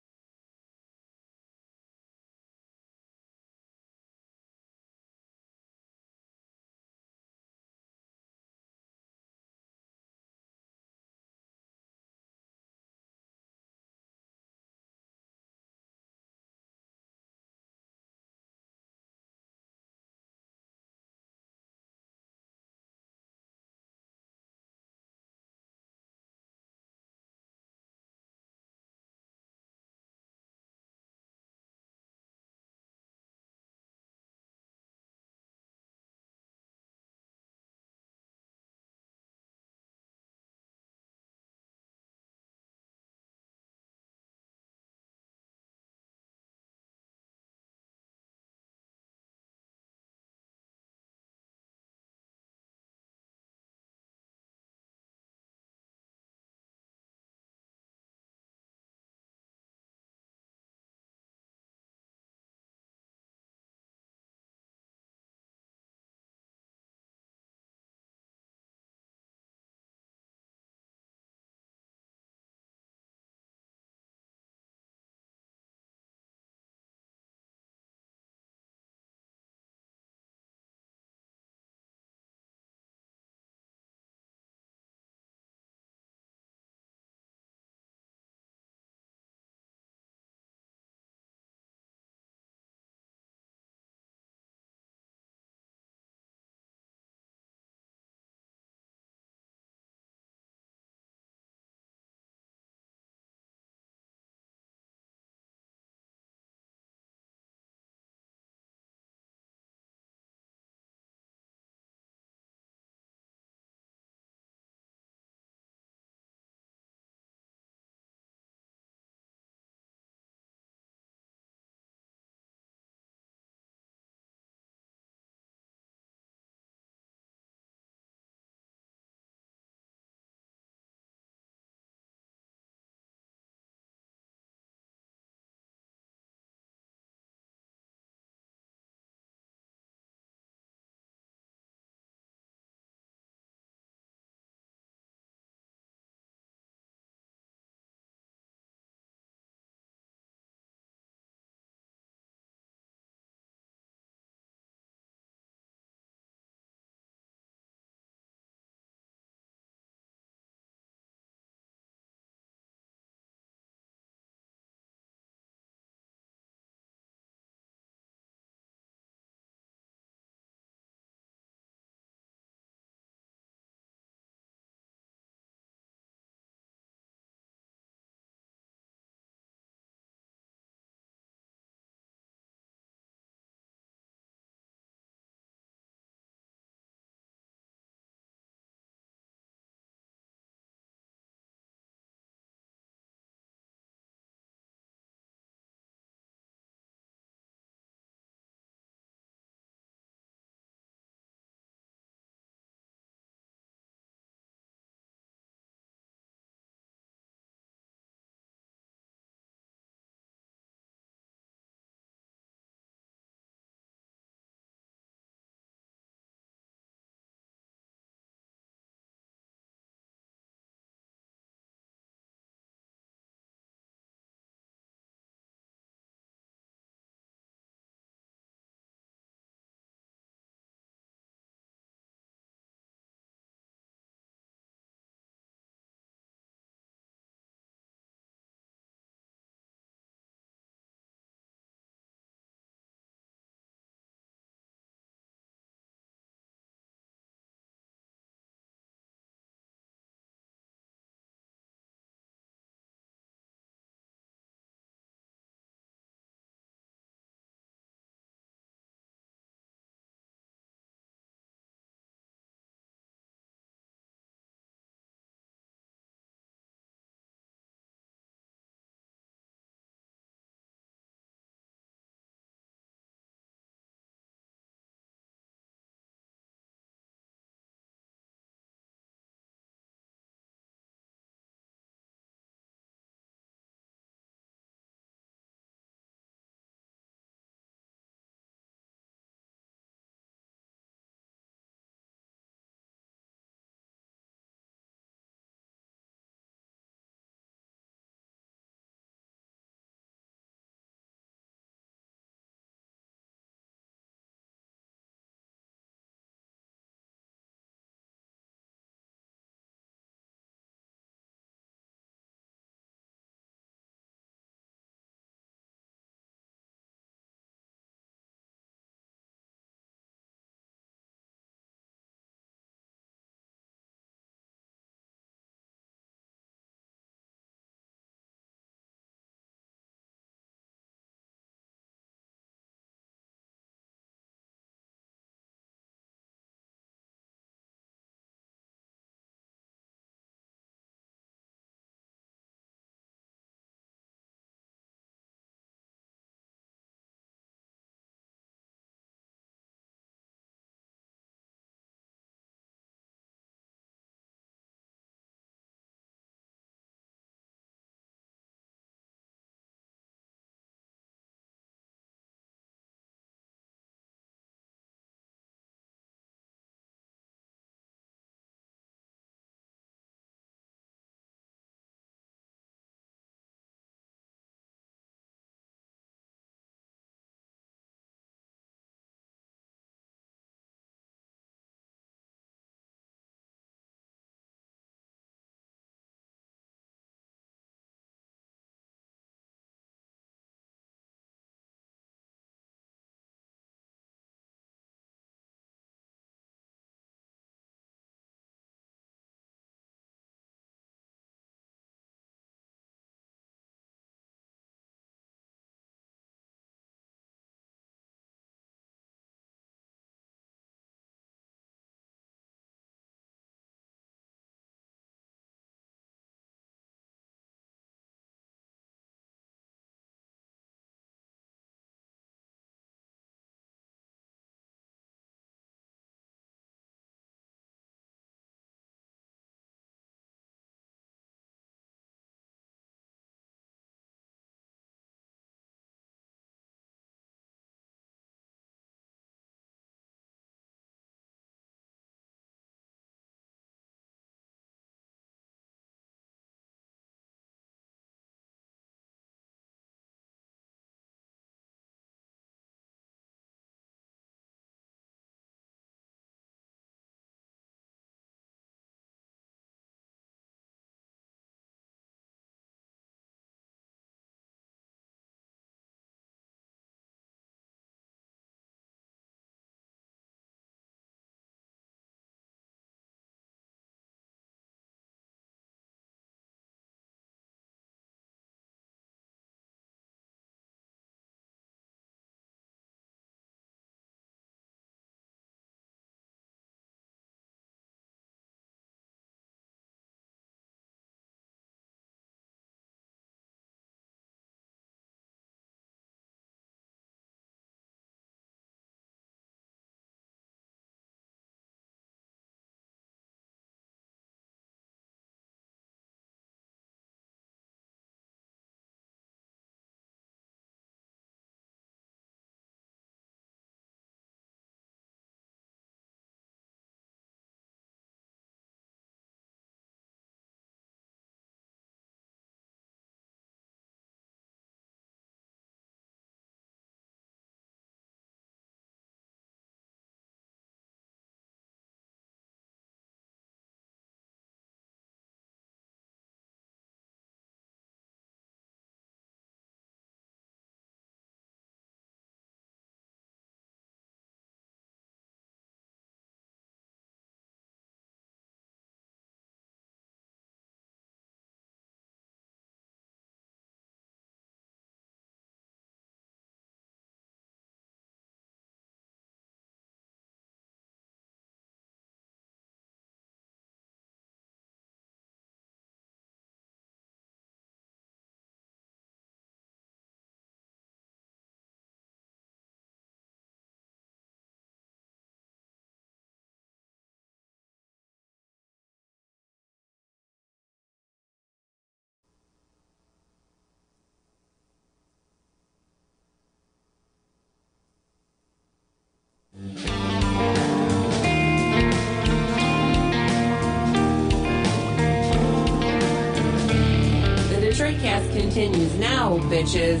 Speaker 6: Detroit Cast continues now, bitches.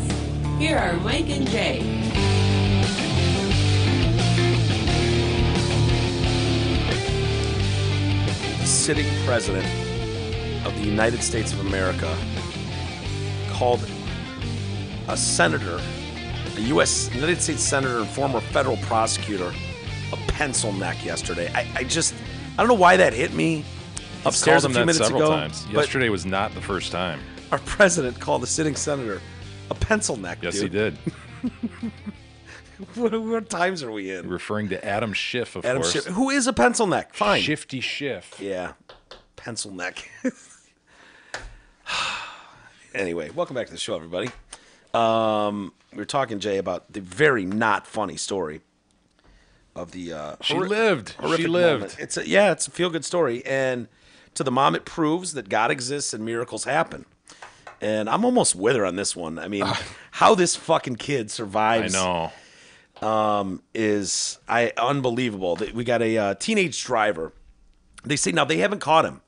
Speaker 6: Here are Mike and Jay.
Speaker 1: The sitting president of the United States of America called a senator, a United States senator and former federal prosecutor, a pencil neck yesterday. I don't know why that hit me upstairs a few minutes
Speaker 2: several
Speaker 1: ago.
Speaker 2: times. Yesterday was not the first time.
Speaker 1: Our president called the sitting senator a pencil neck.
Speaker 2: Yes,
Speaker 1: dude.
Speaker 2: he did.
Speaker 1: What times are we in?
Speaker 2: Referring to Adam Schiff, of
Speaker 1: Adam
Speaker 2: course.
Speaker 1: Schiff, who is a pencil neck. Fine.
Speaker 2: Shifty Schiff.
Speaker 1: Yeah, pencil neck. Anyway, welcome back to the show, everybody. We were talking, Jay, about the very not funny story of the
Speaker 2: She lived.
Speaker 1: horrific
Speaker 2: She lived.
Speaker 1: moment. It's a feel-good story, and to the mom, it proves that God exists and miracles happen. And I'm almost with her on this one. I mean, how this fucking kid
Speaker 2: I
Speaker 1: survives
Speaker 2: know.
Speaker 1: is unbelievable. We got a teenage driver. They say now they haven't caught him,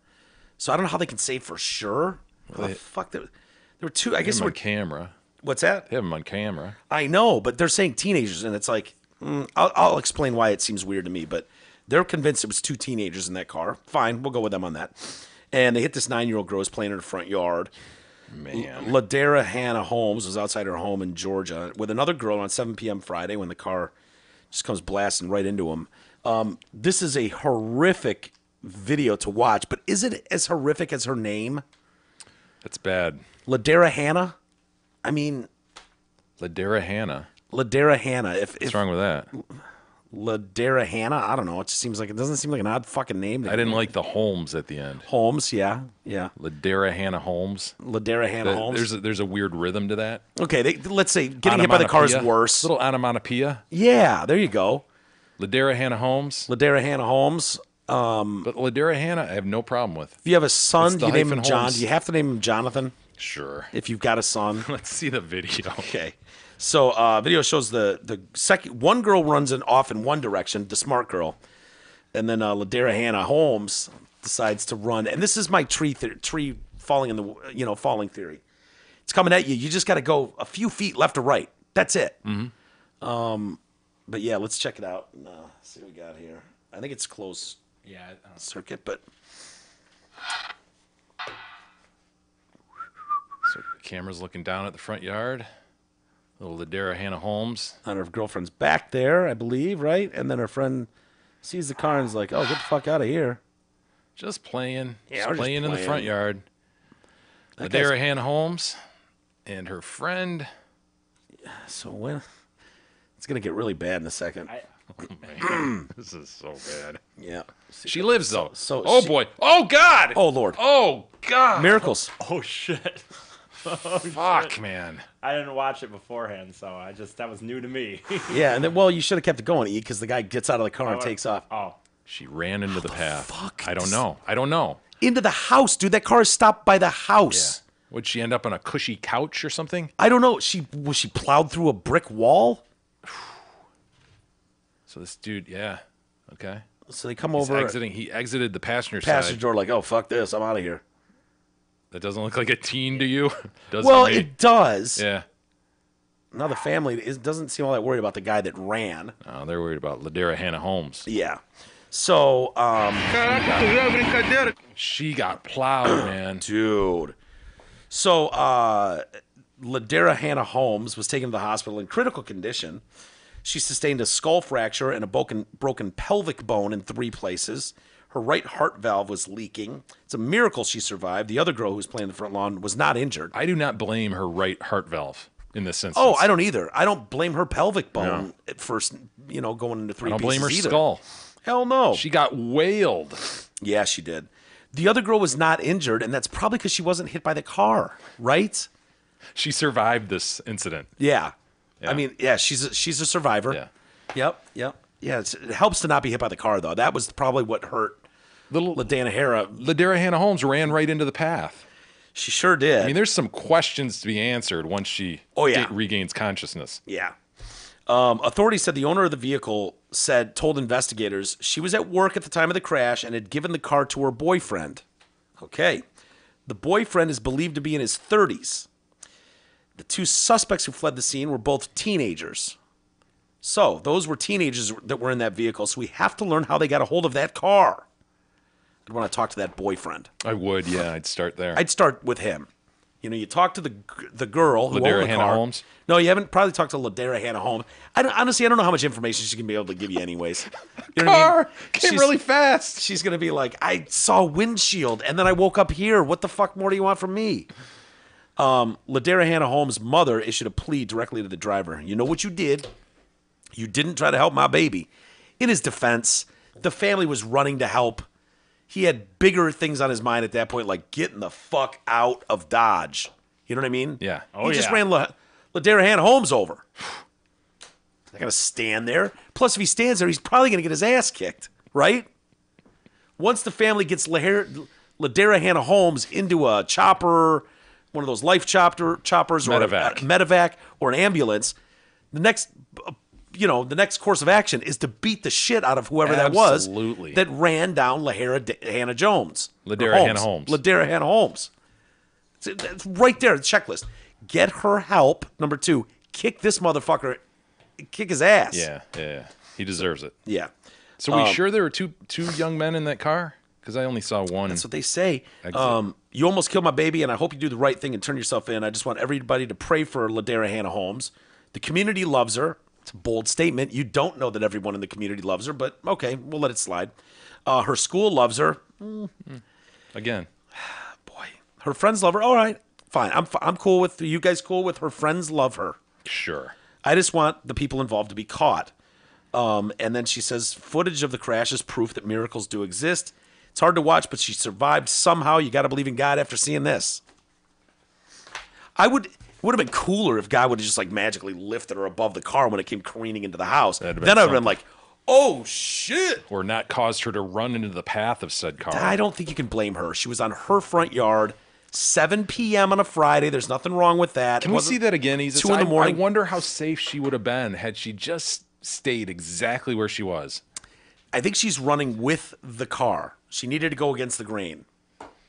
Speaker 1: so I don't know how they can say for sure. How the fuck there were two. I guess
Speaker 2: Him
Speaker 1: we're
Speaker 2: on camera.
Speaker 1: what's that?
Speaker 2: They have him on camera.
Speaker 1: I know, but they're saying teenagers, and it's like I'll explain why it seems weird to me, but they're convinced it was two teenagers in that car. Fine, we'll go with them on that. And they hit this 9-year-old girl who's playing in her front yard.
Speaker 2: Man.
Speaker 1: LaDerihanna Holmes was outside her home in Georgia with another girl on 7 p.m. Friday when the car just comes blasting right into him. This is a horrific video to watch, but is it as horrific as her name?
Speaker 2: That's bad.
Speaker 1: LaDerihanna? I mean,
Speaker 2: LaDerihanna.
Speaker 1: LaDerihanna.
Speaker 2: What's wrong with that?
Speaker 1: LaDerihanna? I don't know. It doesn't seem like an odd fucking name.
Speaker 2: I didn't like the Holmes at the end.
Speaker 1: Holmes, yeah.
Speaker 2: LaDerihanna Holmes.
Speaker 1: LaDerihanna Holmes.
Speaker 2: There's a weird rhythm to that.
Speaker 1: Okay, let's say getting hit by the car is
Speaker 2: Onomatopoeia.
Speaker 1: worse.
Speaker 2: Little onomatopoeia.
Speaker 1: Yeah, there you go.
Speaker 2: LaDerihanna Holmes.
Speaker 1: LaDerihanna Holmes.
Speaker 2: But LaDerihanna, I have no problem with.
Speaker 1: If you have a son,
Speaker 2: It's
Speaker 1: do
Speaker 2: the
Speaker 1: you name him
Speaker 2: hyphen
Speaker 1: John?
Speaker 2: Holmes.
Speaker 1: Do you have to name him Jonathan
Speaker 2: Sure.
Speaker 1: if you've got a son?
Speaker 2: Let's see the video.
Speaker 1: Okay. So video shows the second one girl runs off in one direction, the smart girl, and then LaDerihanna Holmes decides to run. And this is my tree falling in the falling theory. It's coming at you. You just got to go a few feet left or right. That's it. Mm-hmm. But yeah, let's check it out. And, see what we got here. I think it's close.
Speaker 3: Yeah.
Speaker 1: Circuit, but
Speaker 2: So the camera's looking down at the front yard. Little LaDerihanna Holmes.
Speaker 1: on her girlfriend's back there, I believe, right? And then her friend sees the car and is like, "Oh, get the fuck out of here!"
Speaker 2: Just playing.
Speaker 1: Yeah,
Speaker 2: Just
Speaker 1: we're just
Speaker 2: playing in the
Speaker 1: playing.
Speaker 2: front yard.
Speaker 1: That guy's-
Speaker 2: LaDerihanna Holmes and her friend.
Speaker 1: So when it's gonna get really bad in a second.
Speaker 2: Oh, man. This is so bad.
Speaker 1: Yeah.
Speaker 2: She lives, though.
Speaker 1: So
Speaker 2: oh,
Speaker 1: she-
Speaker 2: boy. Oh, God.
Speaker 1: Oh Lord.
Speaker 2: Oh, God.
Speaker 1: Miracles.
Speaker 3: Oh shit.
Speaker 2: Fuck, man.
Speaker 3: I didn't watch it beforehand, so that was new to me.
Speaker 1: Yeah, and then you should have kept it going, E, because the guy gets out of the car and takes off
Speaker 3: Oh.
Speaker 2: She ran into the path.
Speaker 1: fuck?
Speaker 2: I don't know.
Speaker 1: into the house, dude. That car is stopped by the house.
Speaker 2: Would she end up on a cushy couch or something?
Speaker 1: I don't know. Was she plowed through a brick wall?
Speaker 2: So this dude, yeah. Okay.
Speaker 1: So they come
Speaker 2: He's
Speaker 1: over
Speaker 2: He exited the passenger
Speaker 1: passenger
Speaker 2: side.
Speaker 1: door like, "Oh fuck this, I'm out of here."
Speaker 2: That doesn't look like a teen to you? Does
Speaker 1: Well,
Speaker 2: to me.
Speaker 1: it does.
Speaker 2: Yeah.
Speaker 1: Now the family doesn't seem all that worried about the guy that ran.
Speaker 2: Oh, they're worried about LaDerihanna Holmes.
Speaker 1: Yeah. So,
Speaker 2: She got plowed, man.
Speaker 1: dude. So, LaDerihanna Holmes was taken to the hospital in critical condition. She sustained a skull fracture and a broken pelvic bone in 3 places. Her right heart valve was leaking. It's a miracle she survived. The other girl who was playing the front lawn was not injured.
Speaker 2: I do not blame her right heart valve in this instance.
Speaker 1: Oh, I don't either. I don't blame her pelvic bone at first, going into 3
Speaker 2: I don't
Speaker 1: pieces
Speaker 2: blame her
Speaker 1: either.
Speaker 2: skull.
Speaker 1: Hell no.
Speaker 2: She got wailed.
Speaker 1: Yeah, she did. The other girl was not injured, and that's probably because she wasn't hit by the car, right?
Speaker 2: She survived this incident.
Speaker 1: Yeah.
Speaker 2: Yeah.
Speaker 1: I mean, yeah, she's a survivor.
Speaker 2: Yeah.
Speaker 1: Yep. Yeah, it helps to not be hit by the car, though. That was probably what hurt
Speaker 2: Little
Speaker 1: LaDerihanna.
Speaker 2: Holmes ran right into the path.
Speaker 1: She sure did.
Speaker 2: I mean, there's some questions to be answered once she regains consciousness.
Speaker 1: Yeah. Authorities said the owner of the vehicle told investigators she was at work at the time of the crash and had given the car to her boyfriend. Okay. The boyfriend is believed to be in his 30s. The two suspects who fled the scene were both teenagers. So, those were teenagers that were in that vehicle, so we have to learn how they got a hold of that car. I'd want to talk to that boyfriend.
Speaker 2: I would, yeah. I'd start there.
Speaker 1: I'd start with him. You know, you talk to the girl who owned the
Speaker 2: LaDerihanna
Speaker 1: car.
Speaker 2: Holmes?
Speaker 1: No, you haven't probably talked to LaDerihanna Holmes. Honestly, I don't know how much information she's going to be able to give you anyways. You know what I mean?
Speaker 2: Car came really fast.
Speaker 1: She's going to be like, I saw a windshield, and then I woke up here. What the fuck more do you want from me? LaDerihanna Holmes' mother issued a plea directly to the driver. You know what you did? You didn't try to help my baby. In his defense, the family was running to help. He had bigger things on his mind at that point, like getting the fuck out of Dodge. You know what I mean?
Speaker 2: Yeah.
Speaker 1: He just ran LaDerihanna Holmes over. Not going to stand there. Plus, if he stands there, he's probably going to get his ass kicked, right? Once the family gets LaDerihanna Holmes into a chopper, one of those life choppers, or
Speaker 2: Medevac.
Speaker 1: a medevac, or an ambulance, the next course of action is to beat the shit out of whoever
Speaker 2: Absolutely.
Speaker 1: that ran down LaDerihanna Jones.
Speaker 2: LaDerihanna Holmes.
Speaker 1: LaDerihanna Holmes. It's right there, the checklist. Get her help. Number 2, kick this motherfucker, kick his ass.
Speaker 2: Yeah. He deserves it.
Speaker 1: Yeah.
Speaker 2: So we sure there were two young men in that car? Because I only saw one.
Speaker 1: That's what they say.
Speaker 2: Exit.
Speaker 1: You almost killed my baby, and I hope you do the right thing and turn yourself in. I just want everybody to pray for LaDerihanna Holmes. The community loves her. It's a bold statement. You don't know that everyone in the community loves her, but okay, we'll let it slide. Her school loves her.
Speaker 2: Again.
Speaker 1: Boy, her friends love her. All right, fine. I'm cool with you guys. Cool with her friends love her.
Speaker 2: Sure.
Speaker 1: I just want the people involved to be caught. And then she says, footage of the crash is proof that miracles do exist. It's hard to watch, but she survived somehow. You got to believe in God after seeing this. It would have been cooler if God would have just like magically lifted her above the car when it came careening into the house. Then I would have been like, oh shit.
Speaker 2: Or not caused her to run into the path of said car.
Speaker 1: I don't think you can blame her. She was on her front yard, 7 p.m. on a Friday. There's nothing wrong with that.
Speaker 2: Can we see that again?
Speaker 1: 2 in the morning.
Speaker 2: I wonder how safe she would have been had she just stayed exactly where she was.
Speaker 1: I think she's running with the car. She needed to go against the grain.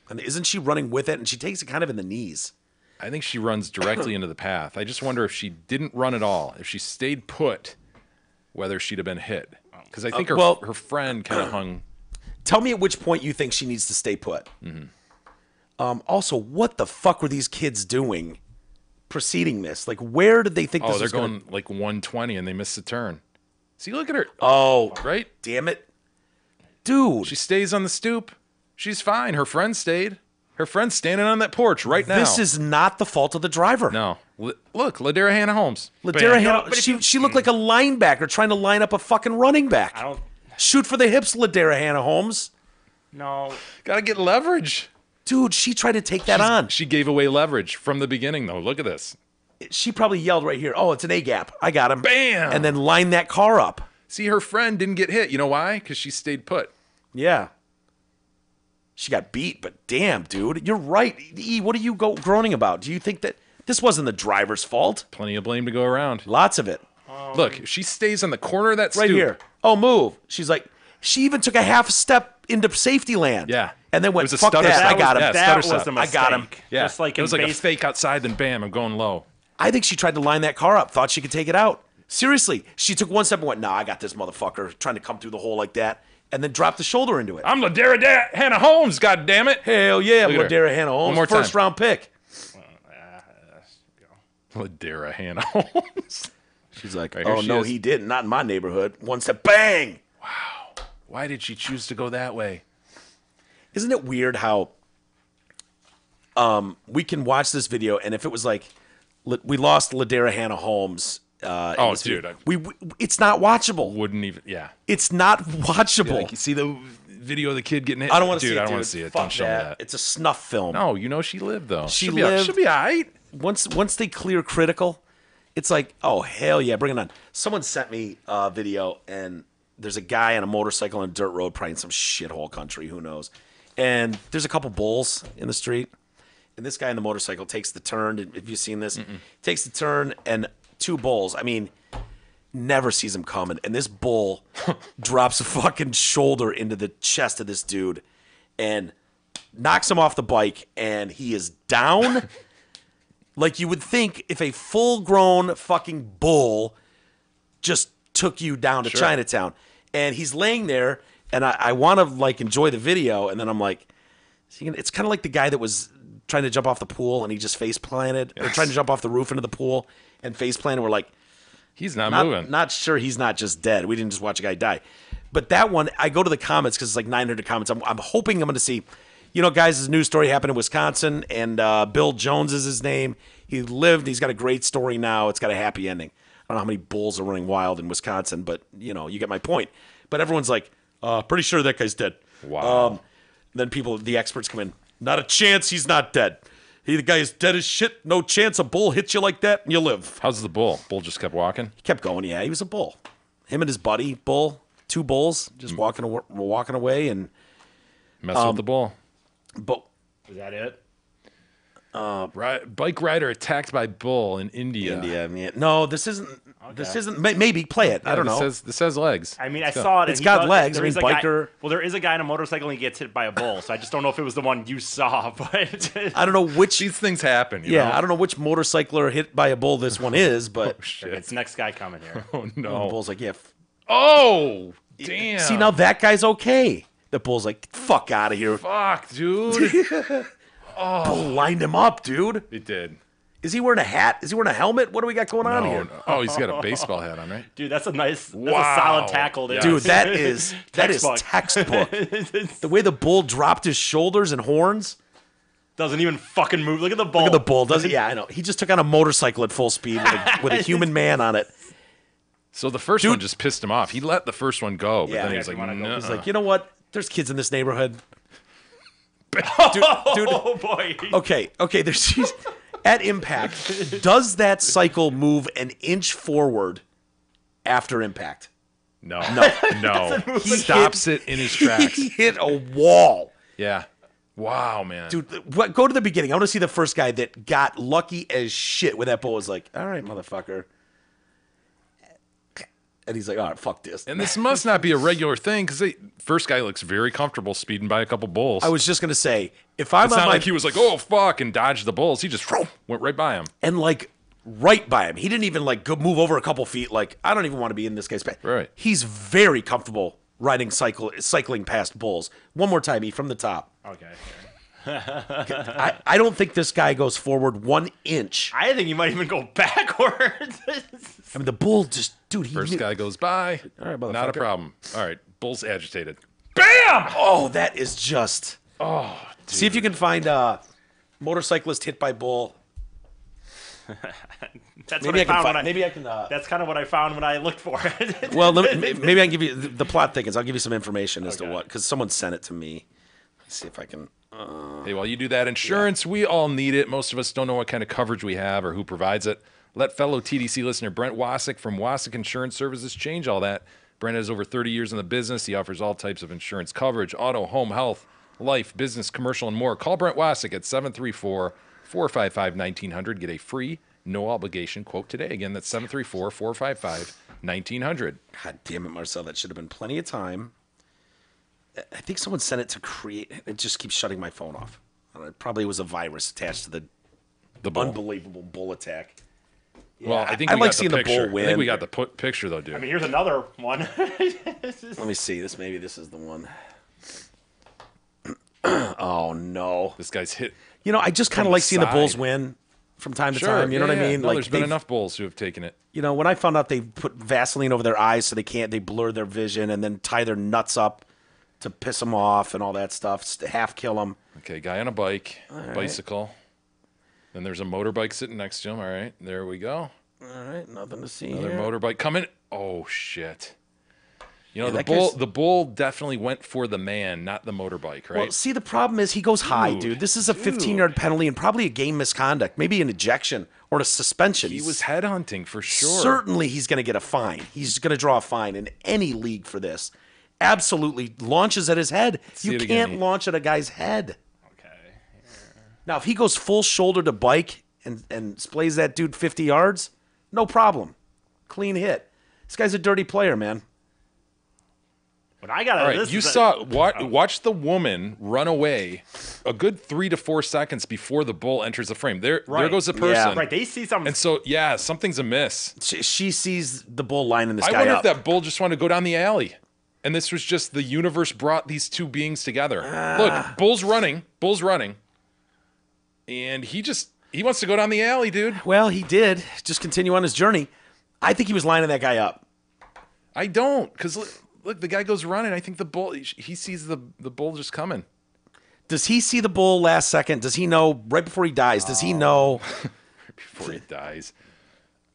Speaker 1: And isn't she running with it? And she takes it kind of in the knees.
Speaker 2: I think she runs directly into the path. I just wonder if she didn't run at all, if she stayed put, whether she'd have been hit. Because I think her friend kind of hung.
Speaker 1: Tell me at which point you think she needs to stay put. Mm-hmm. Also, what the fuck were these kids doing preceding this? Like, where did they think this was going?
Speaker 2: They're going like 120 and they missed the turn. See, look at her.
Speaker 1: Oh,
Speaker 2: right?
Speaker 1: Damn it. Dude.
Speaker 2: She stays on the stoop. She's fine. Her friend stayed. Her friend's standing on that porch right now.
Speaker 1: This is not the fault of the driver.
Speaker 2: No. Look, LaDerihanna Holmes.
Speaker 1: She looked like a linebacker trying to line up a fucking running back. Shoot for the hips, LaDerihanna Holmes.
Speaker 3: No.
Speaker 2: Got to get leverage.
Speaker 1: Dude, she tried to take that on.
Speaker 2: She gave away leverage from the beginning, though. Look at this.
Speaker 1: She probably yelled right here, oh, it's an A-gap. I got him.
Speaker 2: Bam!
Speaker 1: And then lined that car up.
Speaker 2: See, her friend didn't get hit. You know why? Because she stayed put.
Speaker 1: Yeah. She got beat, but damn, dude. You're right. E, what are you groaning about? Do you think that this wasn't the driver's fault?
Speaker 2: Plenty of blame to go around.
Speaker 1: Lots of it.
Speaker 2: Look, if she stays on the corner of that stoop.
Speaker 1: Right here. Oh, move. She's like, she even took a half step into safety land.
Speaker 2: Yeah.
Speaker 1: And then went,
Speaker 2: It was a
Speaker 1: fuck
Speaker 2: stutter
Speaker 1: that.
Speaker 2: step.
Speaker 1: I got him.
Speaker 2: Yeah,
Speaker 3: That
Speaker 2: stutter
Speaker 3: was
Speaker 2: step.
Speaker 3: a
Speaker 1: I
Speaker 3: mistake.
Speaker 1: got him.
Speaker 2: Yeah.
Speaker 3: Just like
Speaker 2: it was
Speaker 3: in
Speaker 2: like a fake outside, then bam, I'm going low.
Speaker 1: I think she tried to line that car up, thought she could take it out. Seriously. She took one step and went, nah, I got this motherfucker, trying to come through the hole like that, and then dropped the shoulder into it.
Speaker 2: I'm LaDerihanna Holmes, goddammit.
Speaker 1: Hell yeah,
Speaker 2: Look at her.
Speaker 1: LaDerihanna Holmes.
Speaker 2: One more time.
Speaker 1: First round pick.
Speaker 2: LaDerihanna Holmes.
Speaker 1: She's like,
Speaker 2: Right, here
Speaker 1: oh,
Speaker 2: she
Speaker 1: no,
Speaker 2: is.
Speaker 1: he didn't. Not in my neighborhood. One step, bang.
Speaker 2: Wow. Why did she choose to go that way?
Speaker 1: Isn't it weird how we can watch this video, and if it was like, we lost LaDerihanna Holmes.
Speaker 2: Oh, dude.
Speaker 1: It's not watchable.
Speaker 2: Wouldn't even, yeah.
Speaker 1: It's not watchable.
Speaker 2: Like, you see the video of the kid getting hit?
Speaker 1: I don't want to see it,
Speaker 2: I don't
Speaker 1: dude.
Speaker 2: want to see it.
Speaker 1: Fuck
Speaker 2: Don't show me that.
Speaker 1: It's a snuff film.
Speaker 2: No, you know she lived, though.
Speaker 1: She'll
Speaker 2: lived. She'll be all right.
Speaker 1: Once they clear critical, it's like, oh, hell yeah, bring it on. Someone sent me a video, and there's a guy on a motorcycle on a dirt road, probably in some shithole country, who knows. And there's a couple bulls in the street, and this guy on the motorcycle takes the turn. Have you seen this? Takes the turn, and two bulls, I mean, never sees him coming. And this bull drops a fucking shoulder into the chest of this dude, and knocks him off the bike, and he is down. Like you would think if a full-grown fucking bull just took you down to Chinatown. And he's laying there, and I want to, like, enjoy the video, and then I'm like, it's kind of like the guy that was trying to jump off the pool, and he just face-planted, or trying to jump off the roof into the pool and face-planted. We're like,
Speaker 2: he's not moving.
Speaker 1: Not sure he's not just dead. We didn't just watch a guy die. But that one, I go to the comments, because it's like 900 comments. I'm hoping I'm going to see, guys, this news story happened in Wisconsin, and Bill Jones is his name. He lived. He's got a great story now. It's got a happy ending. I don't know how many bulls are running wild in Wisconsin, but, you get my point. But everyone's like, pretty sure that guy's dead.
Speaker 2: Wow.
Speaker 1: Then the experts come in. Not a chance he's not dead. The guy is dead as shit. No chance a bull hits you like that and you live.
Speaker 2: How's the bull? Bull just kept walking?
Speaker 1: He kept going, yeah. He was a bull. Him and his buddy, bull, 2 bulls, just walking away. And
Speaker 2: mess with the bull.
Speaker 1: But
Speaker 3: Is that it?
Speaker 2: Bike rider attacked by bull in India.
Speaker 1: Yeah. No, this isn't. Okay. This isn't. Maybe play it. I don't know.
Speaker 2: This has legs.
Speaker 3: I mean, I saw it.
Speaker 1: It's got legs. I mean, biker.
Speaker 3: There is a guy on a motorcycle and he gets hit by a bull. So I just don't know if it was the one you saw. But
Speaker 1: I don't know which.
Speaker 2: These things happen. You know?
Speaker 1: I don't know which motorcycler hit by a bull this one is, but
Speaker 3: it's next guy coming here.
Speaker 2: Oh no!
Speaker 1: The bull's like, yeah.
Speaker 2: Oh damn!
Speaker 1: See, now that guy's okay. The bull's like, fuck out of here.
Speaker 2: Fuck, dude.
Speaker 1: Bull lined him up, dude.
Speaker 2: It did.
Speaker 1: Is he wearing a hat? Is he wearing a helmet? What do we got going on here?
Speaker 2: No. Oh, he's got a baseball hat on, right?
Speaker 3: Dude, that's a solid tackle there.
Speaker 1: Dude, that is textbook. The way the bull dropped his shoulders and horns.
Speaker 3: Doesn't even fucking move. Look at the bull.
Speaker 1: Look at the bull. Doesn't? Yeah, I know. He just took on a motorcycle at full speed with a human man on it.
Speaker 2: So the first one just pissed him off. He let the first one go, but then he was like,
Speaker 3: no.
Speaker 1: He's like, you know what? There's kids in this neighborhood. Dude,
Speaker 3: oh boy.
Speaker 1: Okay. There's at impact. Does that cycle move an inch forward after impact?
Speaker 2: No. He stops it in his tracks.
Speaker 1: He hit a wall.
Speaker 2: Yeah. Wow, man.
Speaker 1: Dude, go to the beginning. I want to see the first guy that got lucky as shit with that bull. Was like, all right, motherfucker. And he's like, all right, fuck this.
Speaker 2: And this must not be a regular thing because first guy looks very comfortable speeding by a couple bulls.
Speaker 1: I was just going to say, if I'm
Speaker 2: it's not like he was like, oh, fuck, and dodged the bulls. He just went right by him.
Speaker 1: And like right by him. He didn't even like go move over a couple feet. Like, I don't even want to be in this guy's path.
Speaker 2: Right.
Speaker 1: He's very comfortable cycling past bulls. One more time, from the top.
Speaker 3: Okay.
Speaker 1: I don't think this guy goes forward 1 inch.
Speaker 3: I think he might even go backwards.
Speaker 1: I mean, the bull just, dude.
Speaker 2: First guy goes by.
Speaker 1: All right, motherfucker.
Speaker 2: Not a problem. All right, bull's agitated.
Speaker 1: Bam! Oh, that is just.
Speaker 2: Oh, dude.
Speaker 1: See if you can find motorcyclist hit by bull.
Speaker 3: That's maybe what I found.
Speaker 1: Maybe I can.
Speaker 3: That's kind of what I found when I looked for it.
Speaker 1: Well, maybe I can give you the plot thickens. I'll give you some information as to what, because someone sent it to me. Let's see if I can.
Speaker 2: Hey, while you do that, insurance, we all need it. Most of us don't know what kind of coverage we have or who provides it. Let fellow TDC listener Brent Wasik from Wasik Insurance Services change all that. Brent has over 30 years in the business. He offers all types of insurance coverage, auto, home, health, life, business, commercial, and more. Call Brent Wasik at 734-455-1900. Get a free, no-obligation quote today. Again, that's 734-455-1900.
Speaker 1: God damn it, Marcel. That should have been plenty of time. I think someone sent it to create. It just keeps shutting my phone off. It probably was a virus attached to the
Speaker 2: bull.
Speaker 1: Unbelievable bull attack. Yeah,
Speaker 2: well, I think
Speaker 1: I
Speaker 2: we
Speaker 1: like
Speaker 2: got
Speaker 1: seeing
Speaker 2: the
Speaker 1: the
Speaker 2: picture.
Speaker 1: bull win.
Speaker 2: I think we got the picture though, dude.
Speaker 3: I mean, here's another one.
Speaker 1: Let me see. Maybe this is the one. Oh no,
Speaker 2: this guy's hit.
Speaker 1: I just kind of like seeing the bulls win from time to time. You know what I mean?
Speaker 2: No, like, there's been enough bulls who have taken it.
Speaker 1: When I found out they put Vaseline over their eyes so they blur their vision and then tie their nuts up to piss them off and all that stuff, to half kill them.
Speaker 2: Okay, guy on a bike, bicycle. Then there's a motorbike sitting next to him. All right, there we go.
Speaker 1: All right, nothing to see
Speaker 2: Another
Speaker 1: here.
Speaker 2: motorbike coming. Oh, shit. The bull definitely went for the man, not the motorbike, right?
Speaker 1: Well, see, the problem is he goes high, dude. This is a 15-yard penalty and probably a game misconduct, maybe an ejection or a suspension.
Speaker 2: He was headhunting for sure.
Speaker 1: Certainly he's going to get a fine. He's going to draw a fine in any league for this. Absolutely launches at his head. You can't launch at a guy's head.
Speaker 3: Okay.
Speaker 1: Now, if he goes full shoulder to bike and splays that dude 50 yards, no problem. Clean hit. This guy's a dirty player, man.
Speaker 3: But I got
Speaker 2: all right. Watch the woman run away a good 3 to 4 seconds before the bull enters the frame. There goes the person.
Speaker 3: Right, they see something.
Speaker 2: And so, something's amiss.
Speaker 1: She sees the bull lining this
Speaker 2: I
Speaker 1: guy
Speaker 2: wonder
Speaker 1: up.
Speaker 2: if that bull just wanted to go down the alley. And this was just the universe brought these two beings together. Look, bull's running. And he wants to go down the alley, dude.
Speaker 1: Well, he did. Just continue on his journey. I think he was lining that guy up.
Speaker 2: I don't, because look, the guy goes running. I think the bull, he sees the bull just coming.
Speaker 1: Does he see the bull last second? Does he know right before he dies? Does he know?
Speaker 2: Before he dies.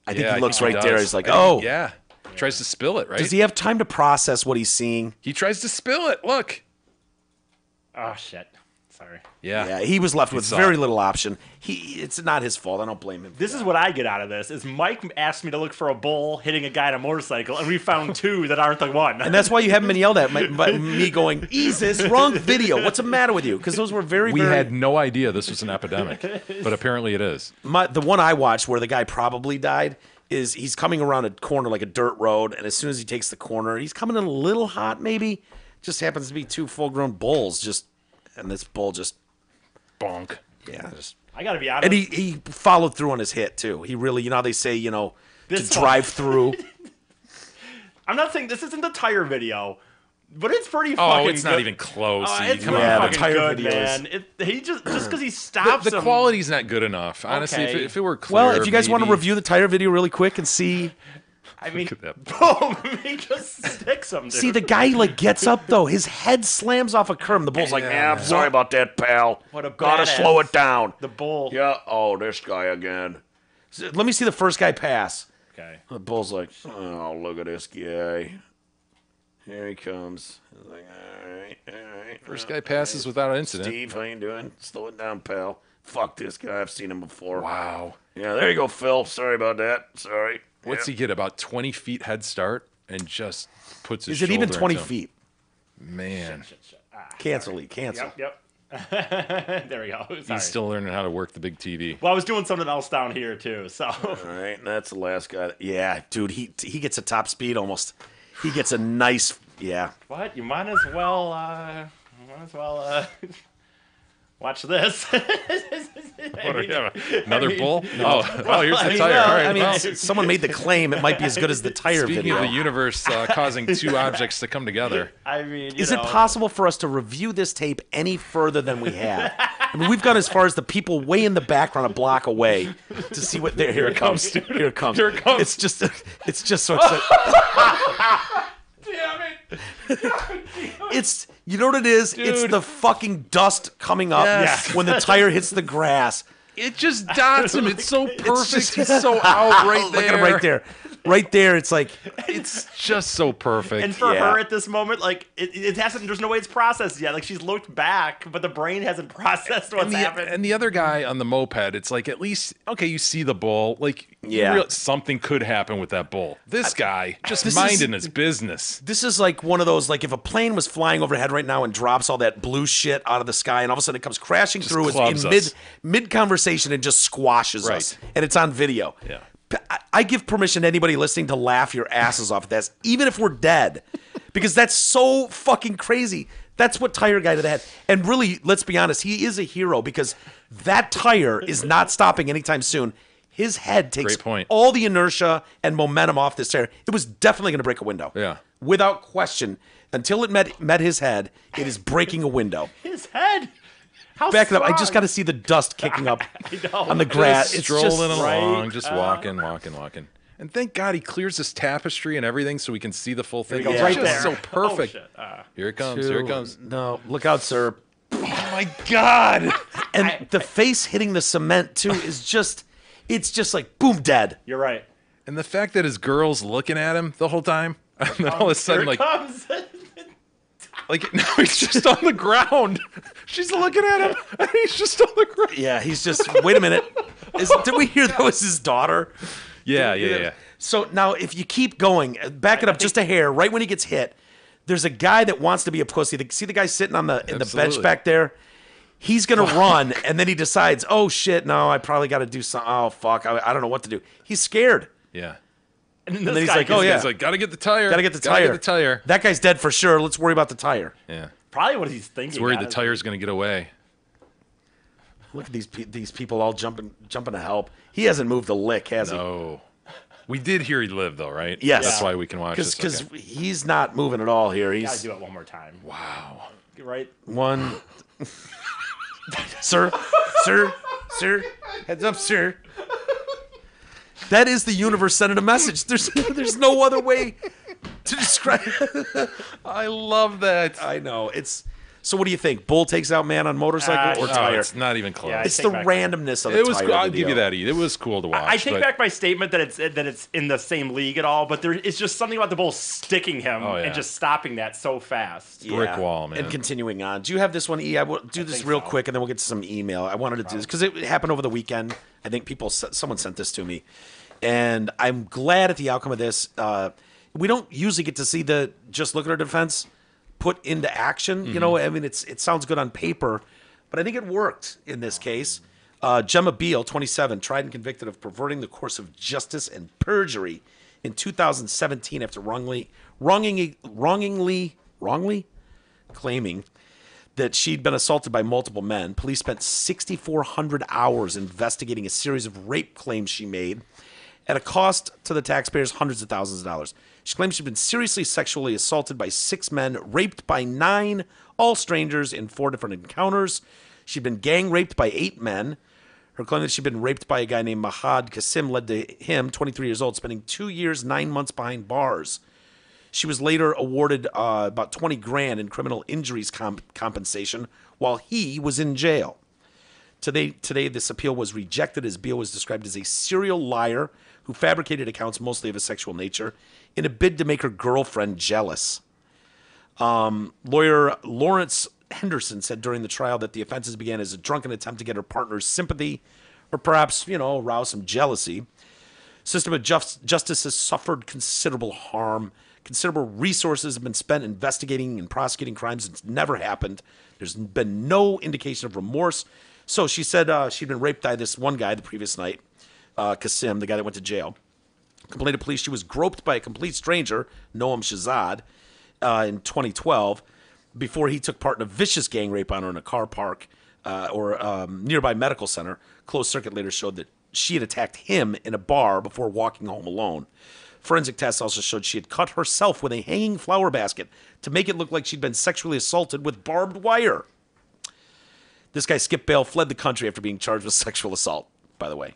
Speaker 1: I think he looks
Speaker 2: think
Speaker 1: right
Speaker 2: he
Speaker 1: there.
Speaker 2: does.
Speaker 1: He's like,
Speaker 2: I think tries to spill it, right?
Speaker 1: Does he have time to process what he's seeing?
Speaker 2: He tries to spill it. Look.
Speaker 3: Oh, shit. Sorry.
Speaker 1: Yeah, he was left with very little option. It's not his fault. I don't blame him.
Speaker 3: This is what I get out of this, is Mike asked me to look for a bull hitting a guy on a motorcycle, and we found 2 that aren't the one.
Speaker 1: And that's why you haven't been yelled at by me going, Jesus, wrong video. What's the matter with you? Because those were
Speaker 2: We had no idea this was an epidemic, but apparently it is.
Speaker 1: The one I watched where the guy probably died is he's coming around a corner like a dirt road, and as soon as he takes the corner, he's coming in a little hot maybe. Just happens to be 2 full-grown bulls and this bull just
Speaker 2: bonk.
Speaker 1: Yeah,
Speaker 3: I gotta be honest.
Speaker 1: And he followed through on his hit too. He really, how they say, to drive through.
Speaker 3: I'm not saying this isn't the tire video, but it's pretty fucking good.
Speaker 2: It's not even close.
Speaker 3: It's
Speaker 2: Come
Speaker 3: pretty
Speaker 2: on.
Speaker 3: fucking
Speaker 1: the tire
Speaker 3: good,
Speaker 1: video
Speaker 3: man. He just because he stops
Speaker 2: The
Speaker 3: him.
Speaker 2: quality's not good enough. Honestly,
Speaker 3: Okay.
Speaker 2: if it were clear,
Speaker 1: Well, if you guys want to
Speaker 2: maybe-
Speaker 1: review the tire video really quick and see.
Speaker 3: I mean,
Speaker 2: Look at
Speaker 3: boom, he just sticks him, dude.
Speaker 1: See, the guy gets up though. His head slams off a curb. The bull's like, I'm sorry about that, pal.
Speaker 3: What a
Speaker 1: Gotta
Speaker 3: badass.
Speaker 1: slow it down.
Speaker 3: The bull.
Speaker 1: Yeah. Oh, this guy again. So, let me see the first guy pass.
Speaker 3: Okay.
Speaker 1: The bull's like, oh, look at this guy. Here he comes. He's like, all right.
Speaker 2: First guy passes without an incident.
Speaker 1: Steve, how you doing? Slow it down, pal. Fuck this guy. I've seen him before.
Speaker 2: Wow.
Speaker 1: Yeah, there you go, Phil. Sorry about that. Sorry.
Speaker 2: What's he get? About 20 feet head start and just puts his
Speaker 1: Is it even
Speaker 2: shoulder
Speaker 1: 20
Speaker 2: into him.
Speaker 1: feet?
Speaker 2: Man.
Speaker 1: Cancel, Lee. Cancel.
Speaker 3: Yep. There we go. Sorry.
Speaker 2: He's still learning how to work the big TV.
Speaker 3: Well, I was doing something else down here too. So.
Speaker 1: All right, and that's the last guy. Yeah, dude, he gets a top speed almost. He gets a nice, yeah.
Speaker 3: What? You might as well. Watch this.
Speaker 2: Another bull? No. Oh, here's the tire.
Speaker 1: Well,
Speaker 2: All right.
Speaker 1: I mean,
Speaker 2: well,
Speaker 1: someone made the claim it might be as good as the tire
Speaker 2: speaking
Speaker 1: video.
Speaker 2: of the universe causing 2 objects to come together.
Speaker 3: I mean,
Speaker 1: Is it possible for us to review this tape any further than we have? I mean, we've gone as far as the people way in the background a block away to see what there. Here it comes. Here it comes.
Speaker 2: Here it comes.
Speaker 1: It's just so exciting.
Speaker 3: Damn it!
Speaker 1: It's, you know what it is? It's the fucking dust coming up
Speaker 2: Yes.
Speaker 1: when the tire hits the grass.
Speaker 2: It just dots him. It's so perfect. He's so out right there.
Speaker 1: Look at him right there. Right there, it's like,
Speaker 2: It's just so perfect.
Speaker 3: And for
Speaker 1: Yeah.
Speaker 3: her at this moment, it hasn't. There's no way it's processed yet. Like she's looked back, but the brain hasn't processed what's happened.
Speaker 2: And the other guy on the moped, it's like at least you see the bull. Like something could happen with that bull. This guy just minding his business.
Speaker 1: this is like one of those, like if a plane was flying overhead right now and drops all that blue shit out of the sky and all of a sudden it comes crashing through
Speaker 2: clubs
Speaker 1: in
Speaker 2: us.
Speaker 1: mid conversation and just squashes us.
Speaker 2: Right.
Speaker 1: And it's on video.
Speaker 2: Yeah.
Speaker 1: I give permission to anybody listening to laugh your asses off at this, even if we're dead, because that's so fucking crazy. That's what Tire Guy to the head. And really, let's be honest, he is a hero because that tire is not stopping anytime soon. His head takes
Speaker 2: Great point.
Speaker 1: all the inertia and momentum off this tire. It was definitely going to break a window.
Speaker 2: Yeah.
Speaker 1: Without question. Until it met his head, it is breaking a window.
Speaker 3: His head. How
Speaker 1: Back it up. I
Speaker 3: strong?
Speaker 1: just got to see the dust kicking up
Speaker 3: know.
Speaker 1: on the grass.
Speaker 2: Just
Speaker 1: It's
Speaker 2: strolling
Speaker 1: just,
Speaker 2: along, just walking. And thank God he clears this tapestry and everything so we can see the full thing.
Speaker 3: Here we
Speaker 2: It's
Speaker 3: go. Right
Speaker 2: just
Speaker 3: there.
Speaker 2: so perfect.
Speaker 3: Oh, shit.
Speaker 2: Here it comes. Here it comes.
Speaker 1: No, look out, sir.
Speaker 2: Oh my God.
Speaker 1: And the face hitting the cement too is just, it's just like boom, dead.
Speaker 3: You're right.
Speaker 2: And the fact that his girl's looking at him the whole time, and then all of a sudden,
Speaker 3: Here it comes.
Speaker 2: now he's just on the ground. She's looking at him, and he's just on the ground.
Speaker 1: Yeah, he's just. Wait a minute. Did we hear that was his daughter?
Speaker 2: Yeah.
Speaker 1: So now, if you keep going, back it up just a hair. Right when he gets hit, there's a guy that wants to be a pussy. See the guy sitting in the bench
Speaker 2: Absolutely.
Speaker 1: back there. He's gonna run, and then he decides, "Oh shit, no, I probably got to do something. Oh fuck, I don't know what to do." He's scared.
Speaker 2: Yeah.
Speaker 3: And
Speaker 1: then he's like, "Oh yeah,
Speaker 2: He's like, gotta get the tire.
Speaker 1: gotta get the tire. That guy's dead for sure. Let's worry about the tire."
Speaker 2: Yeah.
Speaker 3: Probably what he's thinking.
Speaker 2: He's worried the
Speaker 3: honestly.
Speaker 2: tire's gonna get away.
Speaker 1: Look at these people all jumping to help. He hasn't moved a lick, has he?
Speaker 2: No. We did hear he lived, though, right?
Speaker 1: Yes.
Speaker 2: That's why we can watch this.
Speaker 1: Because
Speaker 2: Okay.
Speaker 1: he's not moving at all here.
Speaker 3: Gotta
Speaker 1: He's
Speaker 3: do it one more time.
Speaker 2: Wow.
Speaker 3: Right?
Speaker 1: one. Sir, heads up, sir. That is the universe sending a message. There's no other way to describe it.
Speaker 2: I love that.
Speaker 1: I know. So what do you think? Bull takes out man on motorcycle or
Speaker 2: Oh,
Speaker 1: tire?
Speaker 2: it's not even close.
Speaker 3: Yeah,
Speaker 1: It's
Speaker 3: I
Speaker 1: the
Speaker 3: take back-
Speaker 1: randomness of the
Speaker 2: It was.
Speaker 1: tire.
Speaker 2: I'll give you that. It was cool to watch.
Speaker 3: I take
Speaker 2: but
Speaker 3: back my statement that it's in the same league at all, but it's just something about the bull sticking him
Speaker 2: Oh, yeah.
Speaker 3: and just stopping that so fast.
Speaker 2: brick wall, man.
Speaker 1: And continuing on. Do you have this one, E? I will do this real quick, and then we'll get to some email. I wanted to do this because it happened over the weekend. I think someone sent this to me, and I'm glad at the outcome of this. We don't usually get to see the just look at our defense put into action. You know, I mean, it sounds good on paper, but I think it worked in this case. Gemma Beal, 27, tried and convicted of perverting the course of justice and perjury in 2017 after wrongly claiming that she'd been assaulted by multiple men. Police spent 6,400 hours investigating a series of rape claims she made at a cost to the taxpayers hundreds of thousands of dollars. She claims she'd been seriously sexually assaulted by 6 men, raped by 9, all strangers, in 4 different encounters. She'd been gang raped by 8 men. Her claim that she'd been raped by a guy named Mahad Qasim led to him, 23 years old, spending 2 years, 9 months behind bars. She was later awarded about $20,000 in criminal injuries compensation while he was in jail. Today, this appeal was rejected as Beal was described as a serial liar who fabricated accounts mostly of a sexual nature in a bid to make her girlfriend jealous. Lawyer Lawrence Henderson said during the trial that the offenses began as a drunken attempt to get her partner's sympathy or perhaps, arouse some jealousy. System of justice has suffered considerable harm. Considerable resources have been spent investigating and prosecuting crimes that's never happened. There's been no indication of remorse. So she said she'd been raped by this one guy the previous night, Qasim, the guy that went to jail. Complained to police she was groped by a complete stranger, Noam Shahzad, in 2012, before he took part in a vicious gang rape on her in a car park or nearby medical center. Closed circuit later showed that she had attacked him in a bar before walking home alone. Forensic tests also showed she had cut herself with a hanging flower basket to make it look like she'd been sexually assaulted with barbed wire. This guy, Skip Bale, fled the country after being charged with sexual assault, by the way.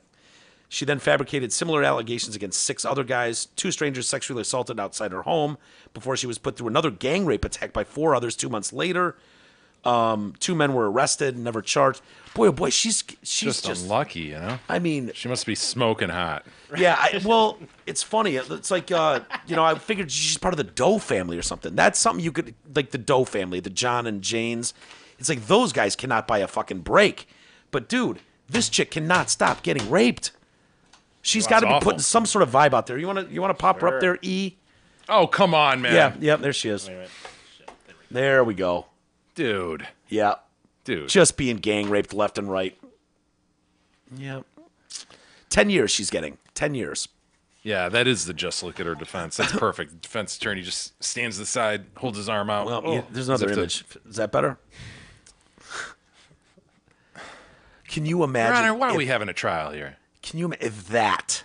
Speaker 1: She then fabricated similar allegations against 6 other guys. 2 strangers sexually assaulted outside her home before she was put through another gang rape attack by 4 others 2 months later. 2 men were arrested, never charged. Boy, oh boy, she's just
Speaker 2: unlucky,
Speaker 1: I mean,
Speaker 2: She must be smoking hot.
Speaker 1: yeah. Well, it's funny. It's like I figured she's part of the Doe family or something. That's something you could like the Doe family, the John and Janes. It's like those guys cannot buy a fucking break. But dude, this chick cannot stop getting raped. She's got to be
Speaker 2: awful.
Speaker 1: putting some sort of vibe out there. You want to pop her up there, E?
Speaker 2: Oh, come on, man.
Speaker 1: Yeah, there she is.
Speaker 3: Wait a minute.
Speaker 1: There we go.
Speaker 2: Dude.
Speaker 1: Yeah,
Speaker 2: Dude.
Speaker 1: just being gang raped left and right. Yeah, 10 years she's getting. 10 years.
Speaker 2: Yeah, that is the just look at her defense. That's perfect. The defense attorney just stands to the side, holds his arm out.
Speaker 1: Well, yeah, there's another
Speaker 2: As if to-
Speaker 1: image. Is that better? Can you
Speaker 2: Your
Speaker 1: imagine?
Speaker 2: Honor, why are
Speaker 1: if-
Speaker 2: we having a trial here?
Speaker 1: Can you imagine if that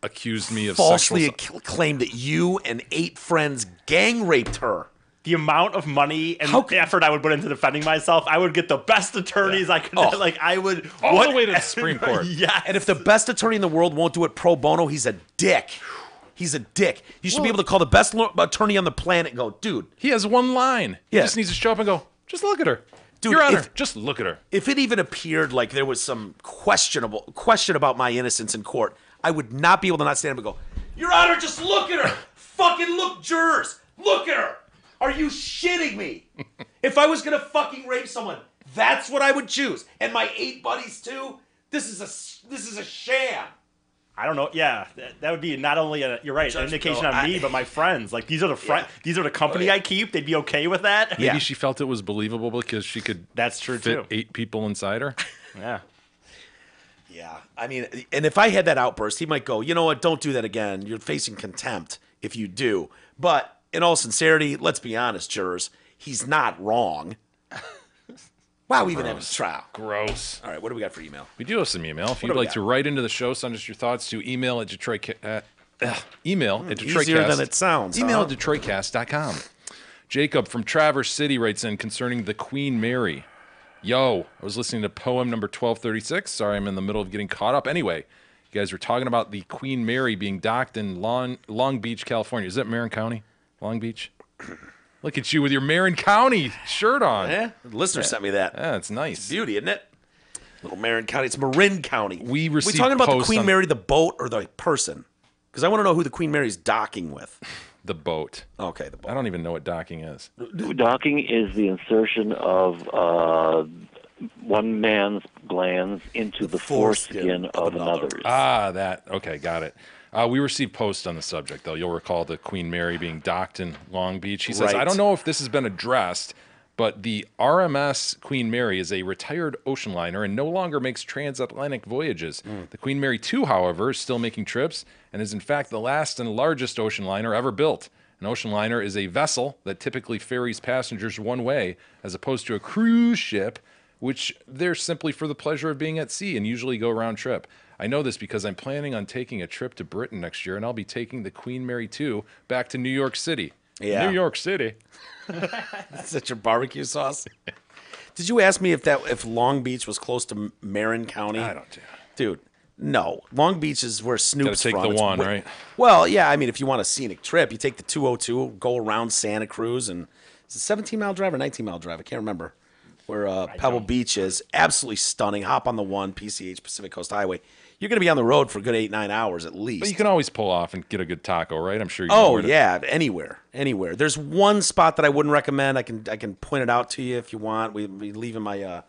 Speaker 2: Accused me of
Speaker 1: falsely
Speaker 2: sexual...
Speaker 1: claimed that you and 8 friends gang raped her?
Speaker 3: The amount of money and
Speaker 1: How could-
Speaker 3: effort I would put into defending myself, I would get the best attorneys I could.
Speaker 1: Oh.
Speaker 3: Like I would
Speaker 2: All the way to the Supreme Court.
Speaker 3: Yeah,
Speaker 1: And if the best attorney in the world won't do it pro bono, he's a dick. He's a dick. You should be able to call the best attorney on the planet and go, dude,
Speaker 2: He has one line.
Speaker 1: Yeah.
Speaker 2: He just needs to show up and go, just look at her.
Speaker 1: Dude,
Speaker 2: Your Honor,
Speaker 1: if-
Speaker 2: just look at her.
Speaker 1: if it even appeared like there was some question about my innocence in court, I would not be able to not stand up and go, Your Honor, just look at her. Fucking look, jurors. Look at her. Are you shitting me? If I was going to fucking rape someone, that's what I would choose. And my 8 buddies too? This is a sham.
Speaker 3: I don't know. Yeah, that would be not only you're right, an
Speaker 1: Judge,
Speaker 3: indication
Speaker 1: no,
Speaker 3: on me, but my friends. Like these are the these are the company I keep. They'd be okay with that.
Speaker 2: Maybe
Speaker 1: Yeah.
Speaker 2: she felt it was believable because she could
Speaker 3: That's true
Speaker 2: fit
Speaker 3: too.
Speaker 2: 8 people inside her.
Speaker 3: Yeah.
Speaker 1: Yeah, I mean, and if I had that outburst, he might go, you know what, don't do that again. You're facing contempt if you do. But in all sincerity, let's be honest, jurors, he's not wrong. Wow, we even have a trial.
Speaker 2: Gross.
Speaker 1: All right, what do we got for email?
Speaker 2: We do have some email. If
Speaker 1: do
Speaker 2: you'd
Speaker 1: we
Speaker 2: like
Speaker 1: got?
Speaker 2: to write into the show, send us your thoughts to email at Detroit. Email at Detroitcast.
Speaker 1: Easier than it sounds.
Speaker 2: Email
Speaker 1: huh?
Speaker 2: at DetroitCast.com. Jacob from Traverse City writes in concerning the Queen Mary. Yo, I was listening to poem number 1236. Sorry, I'm in the middle of getting caught up. Anyway, you guys were talking about the Queen Mary being docked in Long Beach, California. Is that Marin County? Long Beach? Look at you with your Marin County shirt on.
Speaker 1: Yeah, the listener sent me that.
Speaker 2: Yeah, it's nice.
Speaker 1: Beauty, isn't it? Little Marin County. It's Marin County.
Speaker 2: We received
Speaker 1: talking about the
Speaker 2: posts
Speaker 1: Queen
Speaker 2: on-
Speaker 1: Mary, the boat, or the person? Because I want to know who the Queen Mary's docking with.
Speaker 2: The boat.
Speaker 1: Okay, the boat.
Speaker 2: I don't even know what docking is.
Speaker 7: Docking is the insertion of one man's glands into the foreskin of another's.
Speaker 2: Ah, that. Okay, got it. We received posts on the subject, though. You'll recall the Queen Mary being docked in Long Beach. He says,
Speaker 1: Right.
Speaker 2: I don't know if this has been addressed, but the RMS Queen Mary is a retired ocean liner and no longer makes transatlantic voyages. The Queen Mary 2, however, is still making trips and is in fact the last and largest ocean liner ever built. An ocean liner is a vessel that typically ferries passengers one way, as opposed to a cruise ship, which they're simply for the pleasure of being at sea and usually go round trip. I know this because I'm planning on taking a trip to Britain next year, and I'll be taking the Queen Mary 2 back to New York City.
Speaker 1: Yeah.
Speaker 2: New York City.
Speaker 1: Is that your barbecue sauce? Did you ask me if Long Beach was close to Marin County?
Speaker 2: I don't do.
Speaker 1: Dude, no. Long Beach is where Snoop's
Speaker 2: Gotta take
Speaker 1: from.
Speaker 2: the
Speaker 1: It's
Speaker 2: one, right?
Speaker 1: Well, yeah. I mean, if you want a scenic trip, you take the 202, go around Santa Cruz, and it's a 17-mile drive or 19-mile drive. I can't remember where Pebble Beach is. Absolutely stunning. Hop on the one, PCH, Pacific Coast Highway. You're going to be on the road for a good 8-9 hours at least.
Speaker 2: But you can always pull off and get a good taco, right? I'm sure you know
Speaker 1: Oh
Speaker 2: where to-
Speaker 1: yeah, anywhere. There's one spot that I wouldn't recommend. I can point it out to you if you want. We leaving my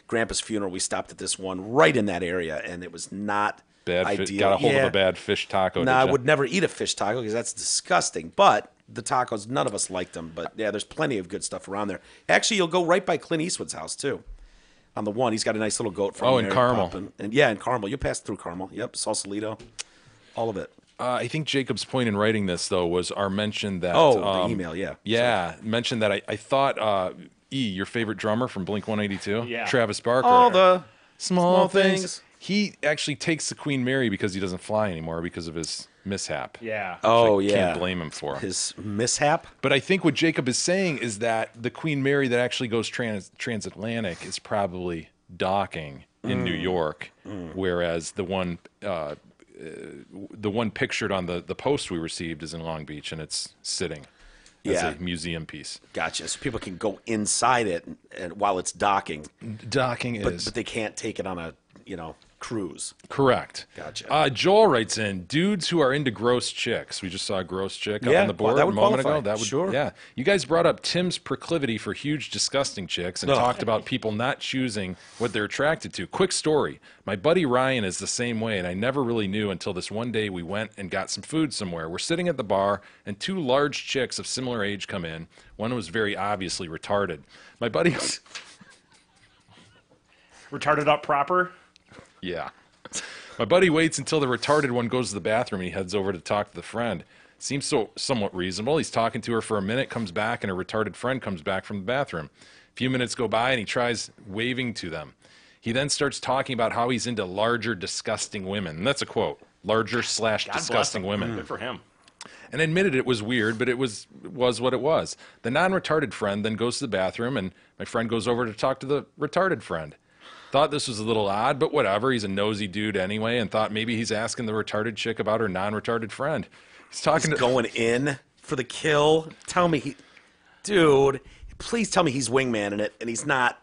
Speaker 1: grandpa's funeral. We stopped at this one right in that area, and it was not ideal.
Speaker 2: Got a hold of a bad fish taco.
Speaker 1: No, I
Speaker 2: did ya?
Speaker 1: would never eat a fish taco because that's disgusting. But the tacos, none of us liked them. But yeah, there's plenty of good stuff around there. Actually, you'll go right by Clint Eastwood's house too. On the one, he's got a nice little goat farm.
Speaker 2: Oh, in
Speaker 1: there,
Speaker 2: Carmel.
Speaker 1: popping. And yeah, in Carmel. You'll pass through Carmel. Yep, Sausalito, all of it.
Speaker 2: I think Jacob's point in writing this, though, was our mention that...
Speaker 1: The email, yeah.
Speaker 2: Yeah, mentioned that I thought your favorite drummer from Blink-182,
Speaker 3: Yeah.
Speaker 2: Travis Barker.
Speaker 1: All the
Speaker 2: small
Speaker 1: things.
Speaker 2: He actually takes the Queen Mary because he doesn't fly anymore because of his mishap.
Speaker 3: Yeah.
Speaker 1: Oh,
Speaker 2: Which I
Speaker 1: yeah.
Speaker 2: Can't blame him for.
Speaker 1: His mishap.
Speaker 2: But I think what Jacob is saying is that the Queen Mary that actually goes transatlantic is probably docking in New York, whereas the one pictured on the post we received is in Long Beach, and it's sitting as
Speaker 1: Yeah.
Speaker 2: a museum piece.
Speaker 1: Gotcha. So people can go inside it and while it's docking,
Speaker 2: Docking
Speaker 1: but
Speaker 2: is
Speaker 1: they can't take it on a cruise.
Speaker 2: correct.
Speaker 1: Gotcha.
Speaker 2: Joel writes in, dudes who are into gross chicks. We just saw a gross chick up
Speaker 1: Yeah,
Speaker 2: on the board
Speaker 1: well, that
Speaker 2: a
Speaker 1: would
Speaker 2: moment
Speaker 1: qualify.
Speaker 2: ago. That would,
Speaker 1: Sure.
Speaker 2: Yeah. You guys brought up Tim's proclivity for huge, disgusting chicks and
Speaker 1: Ugh.
Speaker 2: talked about people not choosing what they're attracted to. Quick story. My buddy Ryan is the same way, and I never really knew until this one day we went and got some food somewhere. We're sitting at the bar, and two large chicks of similar age come in. One was very obviously retarded. My buddy...
Speaker 3: Retarded up proper.
Speaker 2: Yeah. My buddy waits until the retarded one goes to the bathroom and he heads over to talk to the friend. Seems somewhat reasonable. He's talking to her for a minute, comes back, and her retarded friend comes back from the bathroom. A few minutes go by and he tries waving to them. He then starts talking about how he's into larger, disgusting women. And that's a quote. Larger /
Speaker 3: God bless
Speaker 2: disgusting
Speaker 3: him.
Speaker 2: women.
Speaker 3: Good for him.
Speaker 2: And admitted it was weird, but it was what it was. The non-retarded friend then goes to the bathroom and my friend goes over to talk to the retarded friend. Thought this was a little odd, but whatever. He's a nosy dude anyway, and thought maybe he's asking the retarded chick about her non-retarded friend. He's talking
Speaker 1: He's
Speaker 2: to
Speaker 1: going in for the kill. Tell me, dude, please tell me he's wingman in it, and he's not.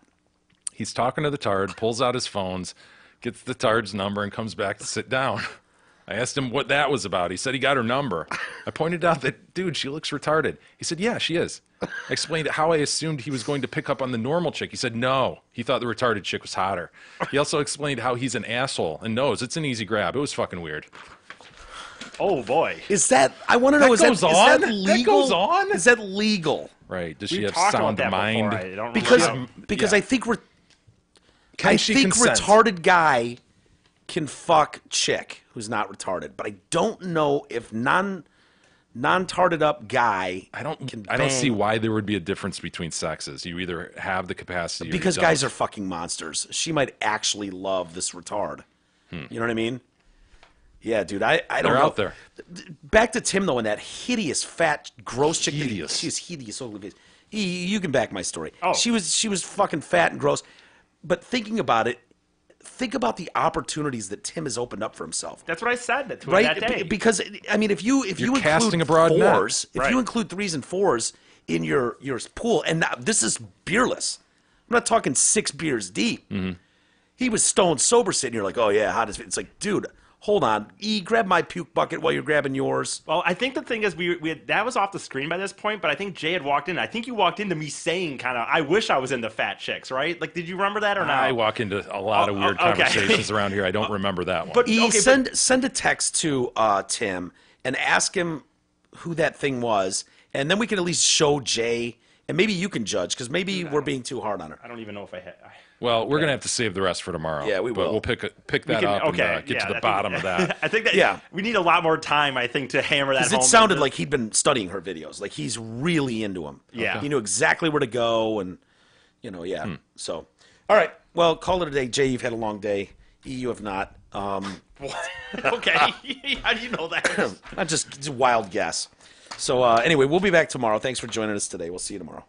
Speaker 2: He's talking to the tard, pulls out his phones, gets the tard's number, and comes back to sit down. I asked him what that was about. He said he got her number. I pointed out that, dude, she looks retarded. He said, yeah, she is. I explained how I assumed he was going to pick up on the normal chick. He said, no. He thought the retarded chick was hotter. He also explained how he's an asshole and knows it's an easy grab. It was fucking weird.
Speaker 3: Oh boy.
Speaker 1: Is that? I want to know.
Speaker 2: That
Speaker 1: Is
Speaker 2: goes on?
Speaker 1: that
Speaker 2: That
Speaker 1: legal?
Speaker 2: goes on?
Speaker 1: Is that legal?
Speaker 2: Right. Does
Speaker 3: We've
Speaker 2: she have
Speaker 3: talked
Speaker 2: sound
Speaker 3: about that
Speaker 2: mind?
Speaker 3: before. I don't
Speaker 1: Because
Speaker 3: remember.
Speaker 1: because
Speaker 2: Yeah.
Speaker 1: I think
Speaker 2: Can she consent?
Speaker 1: retarded guy can fuck chick who's not retarded, but I don't know if non-tarted up guy.
Speaker 2: I don't
Speaker 1: can
Speaker 2: see
Speaker 1: bang.
Speaker 2: why there would be a difference between sexes. You either have the capacity or
Speaker 1: Because
Speaker 2: you don't.
Speaker 1: guys are fucking monsters. She might actually love this retard. You know what I mean? Yeah, dude. I don't
Speaker 2: They're
Speaker 1: know.
Speaker 2: out there.
Speaker 1: Back to Tim though, and that hideous, fat, gross chick.
Speaker 2: Hideous.
Speaker 1: She's hideous. You can back my story.
Speaker 3: Oh.
Speaker 1: She was fucking fat and gross. But thinking about it, think about the opportunities that Tim has opened up for himself.
Speaker 3: That's what I said to him
Speaker 1: Right?
Speaker 3: that day.
Speaker 1: Because I mean, if you include
Speaker 2: casting a broad net.
Speaker 1: fours, if
Speaker 3: Right.
Speaker 1: you include 3s and 4s in your pool, and now, this is beerless. I'm not talking 6 beers deep.
Speaker 2: Mm-hmm.
Speaker 1: He was stone sober sitting here like, oh yeah, how does it? It's like, dude, hold on. Grab my puke bucket while you're grabbing yours.
Speaker 3: Well, I think the thing is, we had, that was off the screen by this point, but I think Jay had walked in. I think you walked into me saying kind of, I wish I was into fat chicks, right? Like, did you remember that or not?
Speaker 2: I walk into a lot of weird
Speaker 3: okay.
Speaker 2: conversations around here. I don't remember that one.
Speaker 3: But
Speaker 1: Send a text to Tim and ask him who that thing was, and then we can at least show Jay, and maybe you can judge, because maybe we're being too hard on her.
Speaker 3: I don't even know if I had.
Speaker 2: Well, we're gonna have to save the rest for tomorrow.
Speaker 1: Yeah, we will.
Speaker 2: But we'll pick that up and get to the bottom of that.
Speaker 3: I think that we need a lot more time, I think, to hammer that home.
Speaker 1: It sounded like he'd been studying her videos. Like he's really into them.
Speaker 3: Yeah.
Speaker 1: He knew exactly where to go, and So, all right. Well, call it a day, Jay. You've had a long day. You have not.
Speaker 3: Okay. How do you know that?
Speaker 1: Not just a wild guess. So anyway, we'll be back tomorrow. Thanks for joining us today. We'll see you tomorrow.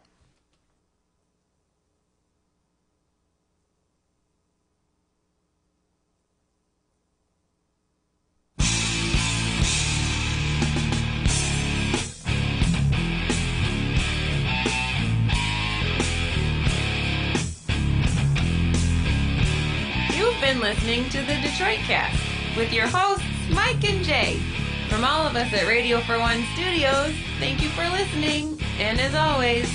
Speaker 6: You've been listening to the Detroit Cast with your hosts, Mike and Jay. From all of us at Radio for One Studios, thank you for listening. And as always,